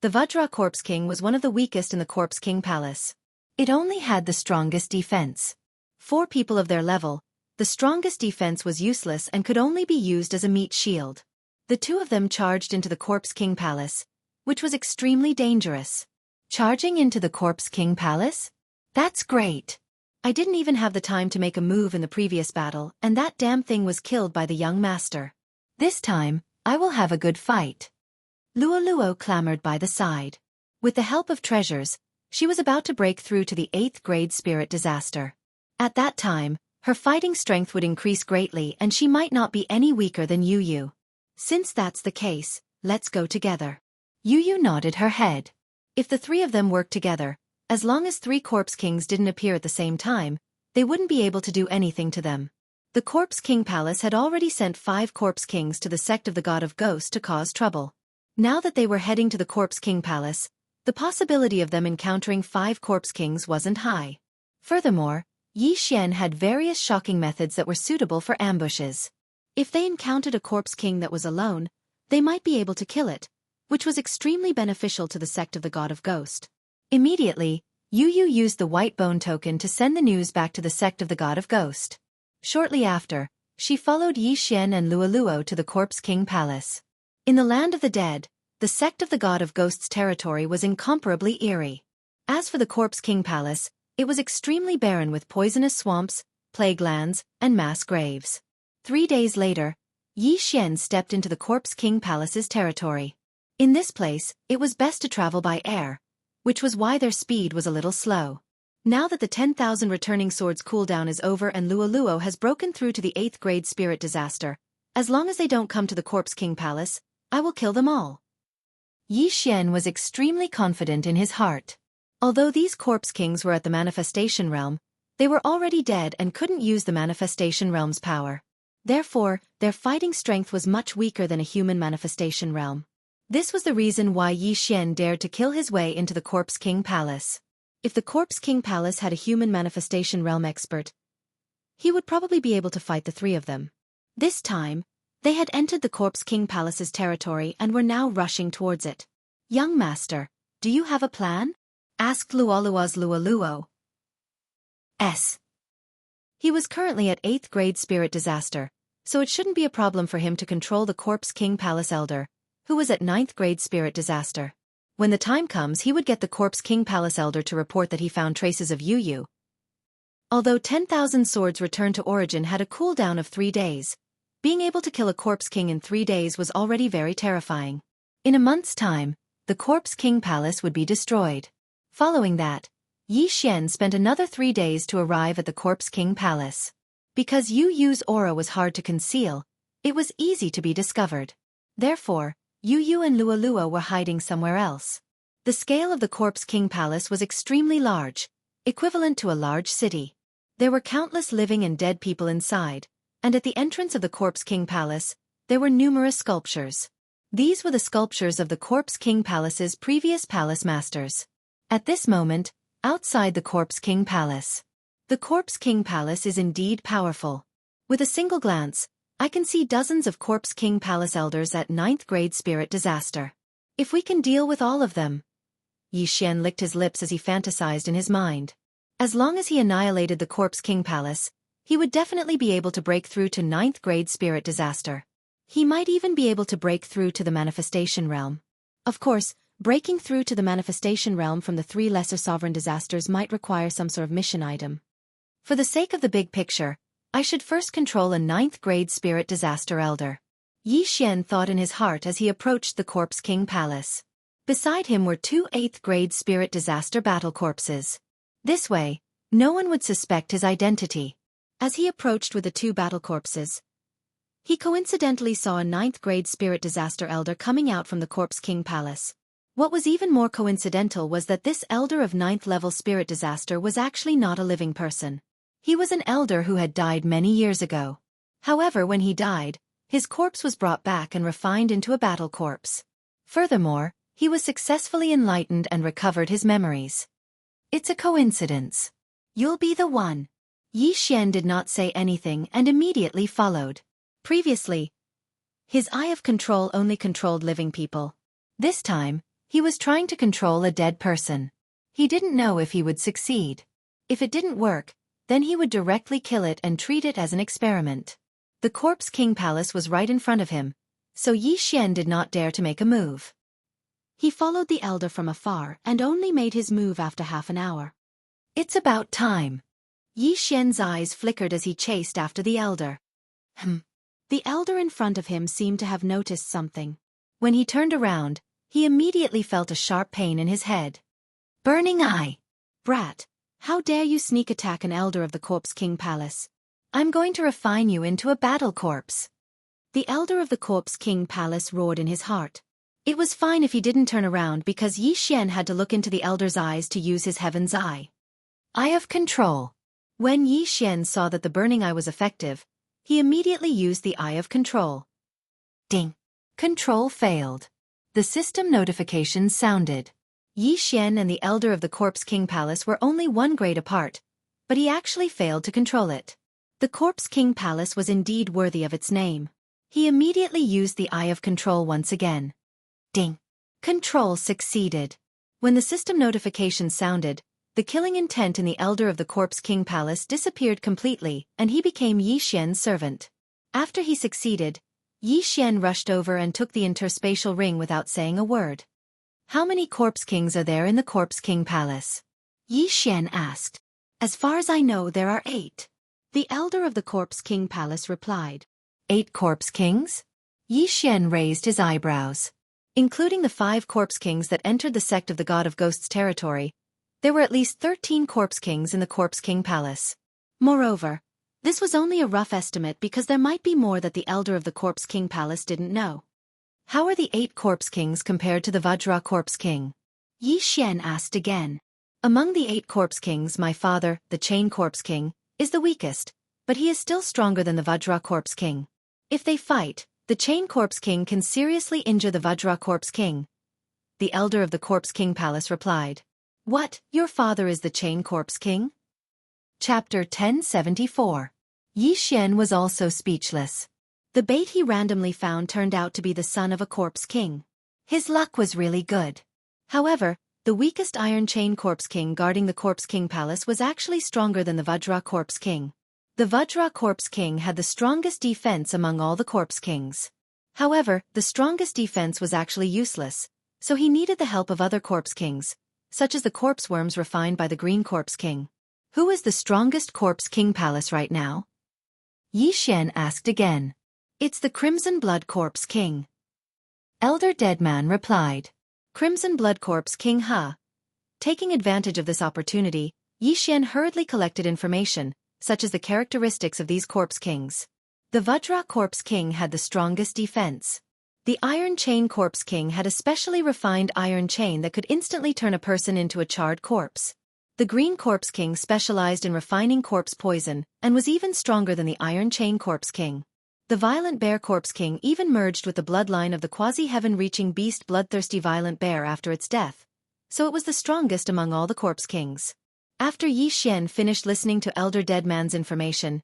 the Vajra Corpse King was one of the weakest in the Corpse King Palace. It only had the strongest defense. 4 people of their level, the strongest defense was useless and could only be used as a meat shield. The 2 of them charged into the Corpse King Palace, which was extremely dangerous. Charging into the Corpse King Palace? That's great. I didn't even have the time to make a move in the previous battle, and that damn thing was killed by the young master. This time, I will have a good fight. Luo clamored by the side. With the help of treasures, she was about to break through to the 8th grade spirit disaster. At that time, her fighting strength would increase greatly and she might not be any weaker than Yu. Since that's the case, let's go together. Yu nodded her head. If the three of them worked together, as long as 3 Corpse Kings didn't appear at the same time, they wouldn't be able to do anything to them. The Corpse King Palace had already sent 5 Corpse Kings to the sect of the God of Ghosts to cause trouble. Now that they were heading to the Corpse King Palace, the possibility of them encountering 5 Corpse Kings wasn't high. Furthermore, Yi Xian had various shocking methods that were suitable for ambushes. If they encountered a Corpse King that was alone, they might be able to kill it, which was extremely beneficial to the sect of the God of Ghost. Immediately, Yu used the white bone token to send the news back to the sect of the God of Ghost. Shortly after, she followed Yi Xian and Luo to the Corpse King Palace. In the land of the dead, the sect of the God of Ghosts' territory was incomparably eerie. As for the Corpse King Palace, it was extremely barren with poisonous swamps, plague lands, and mass graves. 3 days later, Yi Xian stepped into the Corpse King Palace's territory. In this place, it was best to travel by air, which was why their speed was a little slow. Now that the 10,000 returning swords cooldown is over and Luo has broken through to the 8th grade spirit disaster, as long as they don't come to the Corpse King Palace, I will kill them all. Yi Xian was extremely confident in his heart. Although these Corpse Kings were at the Manifestation Realm, they were already dead and couldn't use the Manifestation Realm's power. Therefore, their fighting strength was much weaker than a human Manifestation Realm. This was the reason why Yi Xian dared to kill his way into the Corpse King Palace. If the Corpse King Palace had a human Manifestation Realm expert, he would probably be able to fight the 3 of them. This time, they had entered the Corpse King Palace's territory and were now rushing towards it. "Young master, do you have a plan?" asked Luo's Luo. He was currently at 8th grade spirit disaster, so it shouldn't be a problem for him to control the Corpse King Palace Elder, who was at 9th grade spirit disaster. When the time comes, he would get the Corpse King Palace Elder to report that he found traces of Yu. Although 10,000 swords returned to origin had a cooldown of 3 days, being able to kill a Corpse King in 3 days was already very terrifying. In a month's time, the Corpse King Palace would be destroyed. Following that, Yi Xian spent another 3 days to arrive at the Corpse King Palace. Because Yu's aura was hard to conceal, it was easy to be discovered. Therefore, Yu and Luo were hiding somewhere else. The scale of the Corpse King Palace was extremely large, equivalent to a large city. There were countless living and dead people inside, and at the entrance of the Corpse King Palace, there were numerous sculptures. These were the sculptures of the Corpse King Palace's previous palace masters. At this moment, outside the Corpse King Palace. The Corpse King Palace is indeed powerful. With a single glance, I can see dozens of Corpse King Palace Elders at 9th grade spirit disaster. If we can deal with all of them. Yi Xian licked his lips as he fantasized in his mind. As long as he annihilated the Corpse King Palace, he would definitely be able to break through to 9th grade spirit disaster. He might even be able to break through to the Manifestation Realm. Of course, breaking through to the Manifestation Realm from the 3 lesser sovereign disasters might require some sort of mission item. For the sake of the big picture, I should first control a 9th grade spirit disaster elder. Yi Xian thought in his heart as he approached the Corpse King Palace. Beside him were 2 8th grade spirit disaster battle corpses. This way, no one would suspect his identity. As he approached with the 2 battle corpses, he coincidentally saw a 9th grade spirit disaster elder coming out from the Corpse King Palace. What was even more coincidental was that this elder of 9th level spirit disaster was actually not a living person. He was an elder who had died many years ago. However, when he died, his corpse was brought back and refined into a battle corpse. Furthermore, he was successfully enlightened and recovered his memories. It's a coincidence. You'll be the one. Yi Xian did not say anything and immediately followed. Previously, his eye of control only controlled living people. This time, he was trying to control a dead person. He didn't know if he would succeed. If it didn't work, then he would directly kill it and treat it as an experiment. The Corpse King Palace was right in front of him, so Yi Xian did not dare to make a move. He followed the elder from afar and only made his move after half an hour. It's about time. Yi Xian's eyes flickered as he chased after the elder. The elder in front of him seemed to have noticed something. When he turned around, he immediately felt a sharp pain in his head. Burning eye! Brat, how dare you sneak attack an elder of the Corpse King Palace? I'm going to refine you into a battle corpse. The elder of the Corpse King Palace roared in his heart. It was fine if he didn't turn around because Yi Xian had to look into the elder's eyes to use his heaven's eye. Eye of control. When Yi Xian saw that the burning eye was effective, he immediately used the eye of control. Ding! Control failed. The system notification sounded. Yi Xian and the elder of the Corpse King Palace were only one grade apart, but he actually failed to control it. The Corpse King Palace was indeed worthy of its name. He immediately used the eye of control once again. Ding! Control succeeded. When the system notification sounded, the killing intent in the elder of the Corpse King Palace disappeared completely and he became Yi Xian's servant. After he succeeded, Yi Xian rushed over and took the interspatial ring without saying a word. How many Corpse Kings are there in the Corpse King Palace? Yi Xian asked. As far as I know, there are 8. The elder of the Corpse King Palace replied. 8 Corpse Kings? Yi Xian raised his eyebrows. Including the 5 Corpse Kings that entered the sect of the God of Ghosts territory, there were at least 13 Corpse Kings in the Corpse King Palace. Moreover, this was only a rough estimate because there might be more that the elder of the Corpse King Palace didn't know. How are the 8 Corpse Kings compared to the Vajra Corpse King? Yi Xian asked again. Among the 8 Corpse Kings, my father, the Chain Corpse King, is the weakest, but he is still stronger than the Vajra Corpse King. If they fight, the Chain Corpse King can seriously injure the Vajra Corpse King. The elder of the Corpse King Palace replied. What, your father is the Chain Corpse King? Chapter 1074. Yi Xian was also speechless. The bait he randomly found turned out to be the son of a Corpse King. His luck was really good. However, the weakest Iron Chain Corpse King guarding the Corpse King Palace was actually stronger than the Vajra Corpse King. The Vajra Corpse King had the strongest defense among all the Corpse Kings. However, the strongest defense was actually useless, so he needed the help of other Corpse Kings, such as the corpse worms refined by the Green Corpse King. Who is the strongest Corpse King Palace right now? Yi Xian asked again. It's the Crimson Blood Corpse King. Elder Deadman replied. Crimson Blood Corpse King, huh? Taking advantage of this opportunity, Yi Xian hurriedly collected information, such as the characteristics of these Corpse Kings. The Vajra Corpse King had the strongest defense. The Iron Chain Corpse King had a specially refined iron chain that could instantly turn a person into a charred corpse. The Green Corpse King specialized in refining corpse poison and was even stronger than the Iron Chain Corpse King. The Violent Bear Corpse King even merged with the bloodline of the quasi-heaven-reaching beast Bloodthirsty Violent Bear after its death, so it was the strongest among all the Corpse Kings. After Yi Xian finished listening to Elder Deadman's information,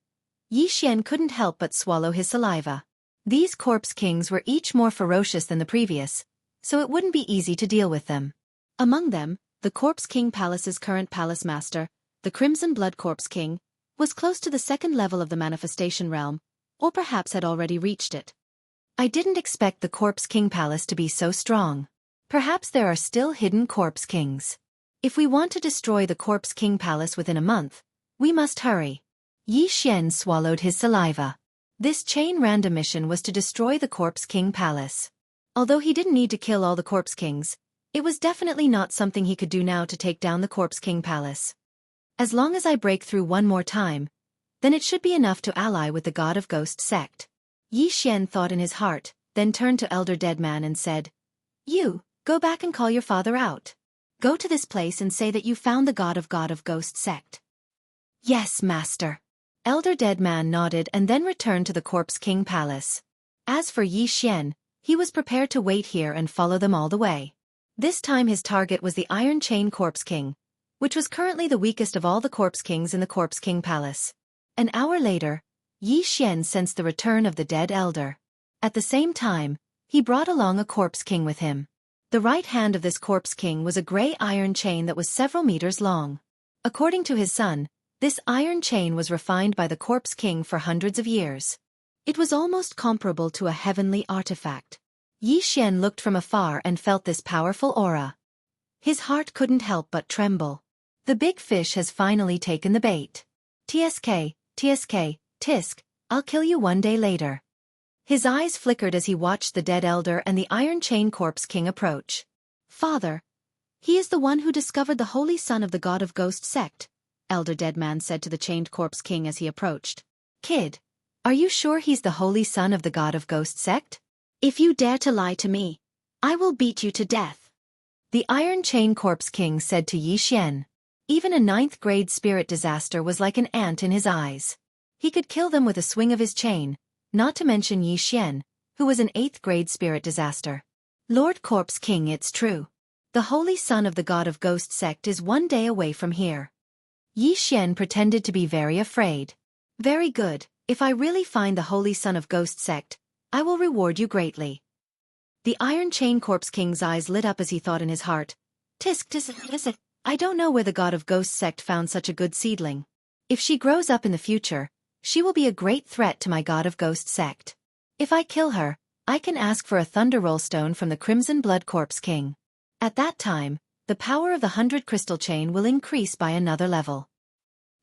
Yi Xian couldn't help but swallow his saliva. These Corpse Kings were each more ferocious than the previous, so it wouldn't be easy to deal with them. Among them, the Corpse King Palace's current palace master, the Crimson Blood Corpse King, was close to the 2nd level of the manifestation realm, or perhaps had already reached it. I didn't expect the Corpse King Palace to be so strong. Perhaps there are still hidden Corpse Kings. If we want to destroy the Corpse King Palace within a month, we must hurry. Yi Xian swallowed his saliva. This chain random mission was to destroy the Corpse King Palace. Although he didn't need to kill all the Corpse Kings, it was definitely not something he could do now to take down the Corpse King Palace. As long as I break through one more time, then it should be enough to ally with the God of Ghost sect. Yi Xian thought in his heart, then turned to Elder Deadman and said, You, go back and call your father out. Go to this place and say that you found the God of Ghost sect. Yes, master. Elder Deadman nodded and then returned to the Corpse King Palace. As for Yi Xian, he was prepared to wait here and follow them all the way. This time his target was the Iron Chain Corpse King, which was currently the weakest of all the Corpse Kings in the Corpse King Palace. An hour later, Yi Xian sensed the return of the dead elder. At the same time, he brought along a Corpse King with him. The right hand of this Corpse King was a gray iron chain that was several meters long. According to his son, this iron chain was refined by the Corpse King for hundreds of years. It was almost comparable to a heavenly artifact. Yi Xian looked from afar and felt this powerful aura. His heart couldn't help but tremble. The big fish has finally taken the bait. TSK, TSK, Tisk, I'll kill you one day later. His eyes flickered as he watched the dead elder and the Iron Chain Corpse King approach. Father. He is the one who discovered the holy son of the god of ghost sect, Elder Deadman said to the Chained Corpse King as he approached. Kid, are you sure he's the holy son of the god of ghost sect? If you dare to lie to me, I will beat you to death. The Iron Chain Corpse King said to Yi Xian. Even a 9th grade spirit disaster was like an ant in his eyes. He could kill them with a swing of his chain, not to mention Yi Xian, who was an 8th grade spirit disaster. Lord Corpse King, it's true. The holy son of the god of ghost sect is one day away from here. Yi Xian pretended to be very afraid. Very good, if I really find the holy son of ghost sect, I will reward you greatly. The Iron Chain Corpse King's eyes lit up as he thought in his heart. Tisk tisk tisk, I don't know where the god of ghost sect found such a good seedling. If she grows up in the future, she will be a great threat to my god of ghost sect. If I kill her, I can ask for a thunder roll stone from the Crimson Blood Corpse King. At that time, the power of the 100 crystal chain will increase by another level.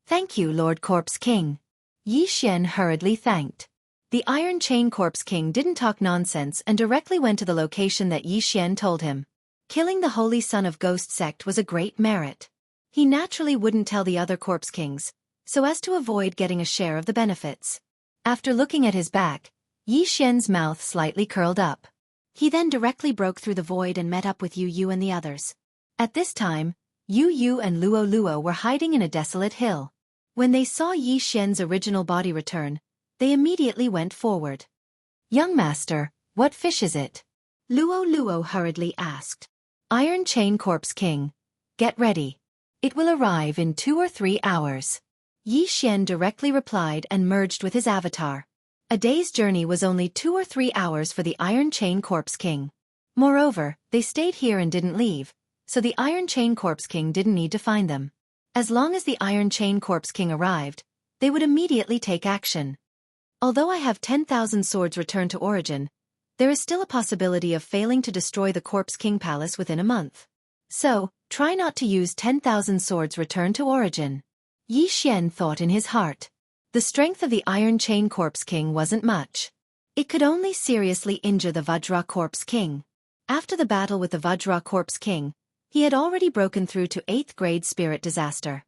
Thank you, Lord Corpse King. Yi Xian hurriedly thanked. The Iron Chain Corpse King didn't talk nonsense and directly went to the location that Yi Xian told him. Killing the holy son of ghost sect was a great merit. He naturally wouldn't tell the other Corpse Kings, so as to avoid getting a share of the benefits. After looking at his back, Yi Xian's mouth slightly curled up. He then directly broke through the void and met up with Yu Yu and the others. At this time, Yu Yu and Luo Luo were hiding in a desolate hill. When they saw Yi Xian's original body return, they immediately went forward. Young master, what fish is it? Luo Luo hurriedly asked. Iron Chain Corpse King, get ready. It will arrive in 2 or 3 hours. Yi Xian directly replied and merged with his avatar. A day's journey was only 2 or 3 hours for the Iron Chain Corpse King. Moreover, they stayed here and didn't leave, so the Iron Chain Corpse King didn't need to find them. As long as the Iron Chain Corpse King arrived, they would immediately take action. Although I have 10,000 swords returned to origin, there is still a possibility of failing to destroy the Corpse King Palace within a month. So, try not to use 10,000 swords returned to origin. Yi Xian thought in his heart. The strength of the Iron Chain Corpse King wasn't much. It could only seriously injure the Vajra Corpse King. After the battle with the Vajra Corpse King, he had already broken through to 8th grade spirit disaster.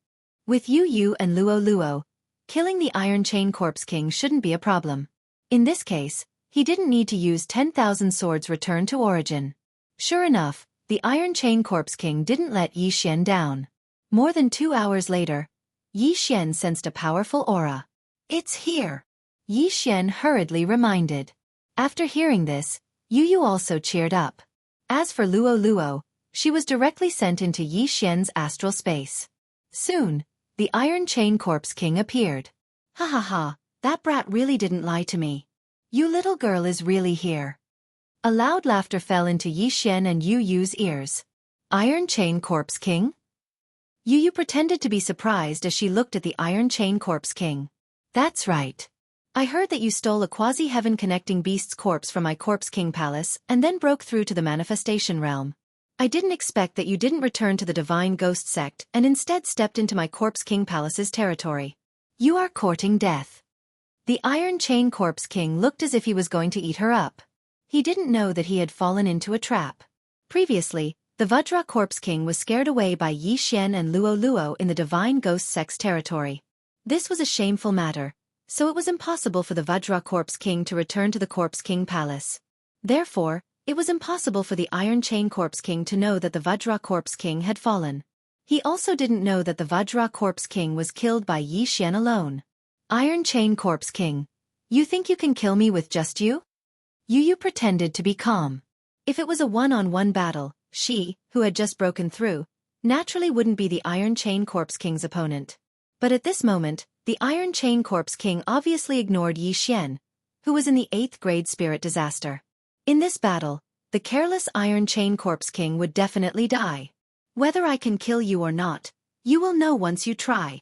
With Yu Yu and Luo Luo, killing the Iron Chain Corpse King shouldn't be a problem. In this case, he didn't need to use 10,000 swords returned to origin. Sure enough, the Iron Chain Corpse King didn't let Yi Xian down. More than 2 hours later, Yi Xian sensed a powerful aura. It's here, Yi Xian hurriedly reminded. After hearing this, Yu Yu also cheered up. As for Luo Luo, she was directly sent into Yi Xian's astral space. Soon, the Iron Chain Corpse King appeared. Ha ha ha, that brat really didn't lie to me. You little girl is really here. A loud laughter fell into Yi Xian and Yu Yu's ears. Iron Chain Corpse King? Yu Yu pretended to be surprised as she looked at the Iron Chain Corpse King. That's right. I heard that you stole a quasi-heaven connecting beast's corpse from my Corpse King Palace and then broke through to the manifestation realm. I didn't expect that you didn't return to the Divine Ghost Sect and instead stepped into my Corpse King Palace's territory. You are courting death. The Iron Chain Corpse King looked as if he was going to eat her up. He didn't know that he had fallen into a trap. Previously, the Vajra Corpse King was scared away by Yi Xian and Luo Luo in the Divine Ghost Sect's territory. This was a shameful matter, so it was impossible for the Vajra Corpse King to return to the Corpse King Palace. Therefore, it was impossible for the Iron Chain Corpse King to know that the Vajra Corpse King had fallen. He also didn't know that the Vajra Corpse King was killed by Yi Xian alone. Iron Chain Corpse King, you think you can kill me with just you? Yu Yu pretended to be calm. If it was a one-on-one battle, she, who had just broken through, naturally wouldn't be the Iron Chain Corpse King's opponent. But at this moment, the Iron Chain Corpse King obviously ignored Yi Xian, who was in the 8th grade spirit disaster. In this battle, the careless Iron Chain Corpse King would definitely die. Whether I can kill you or not, you will know once you try.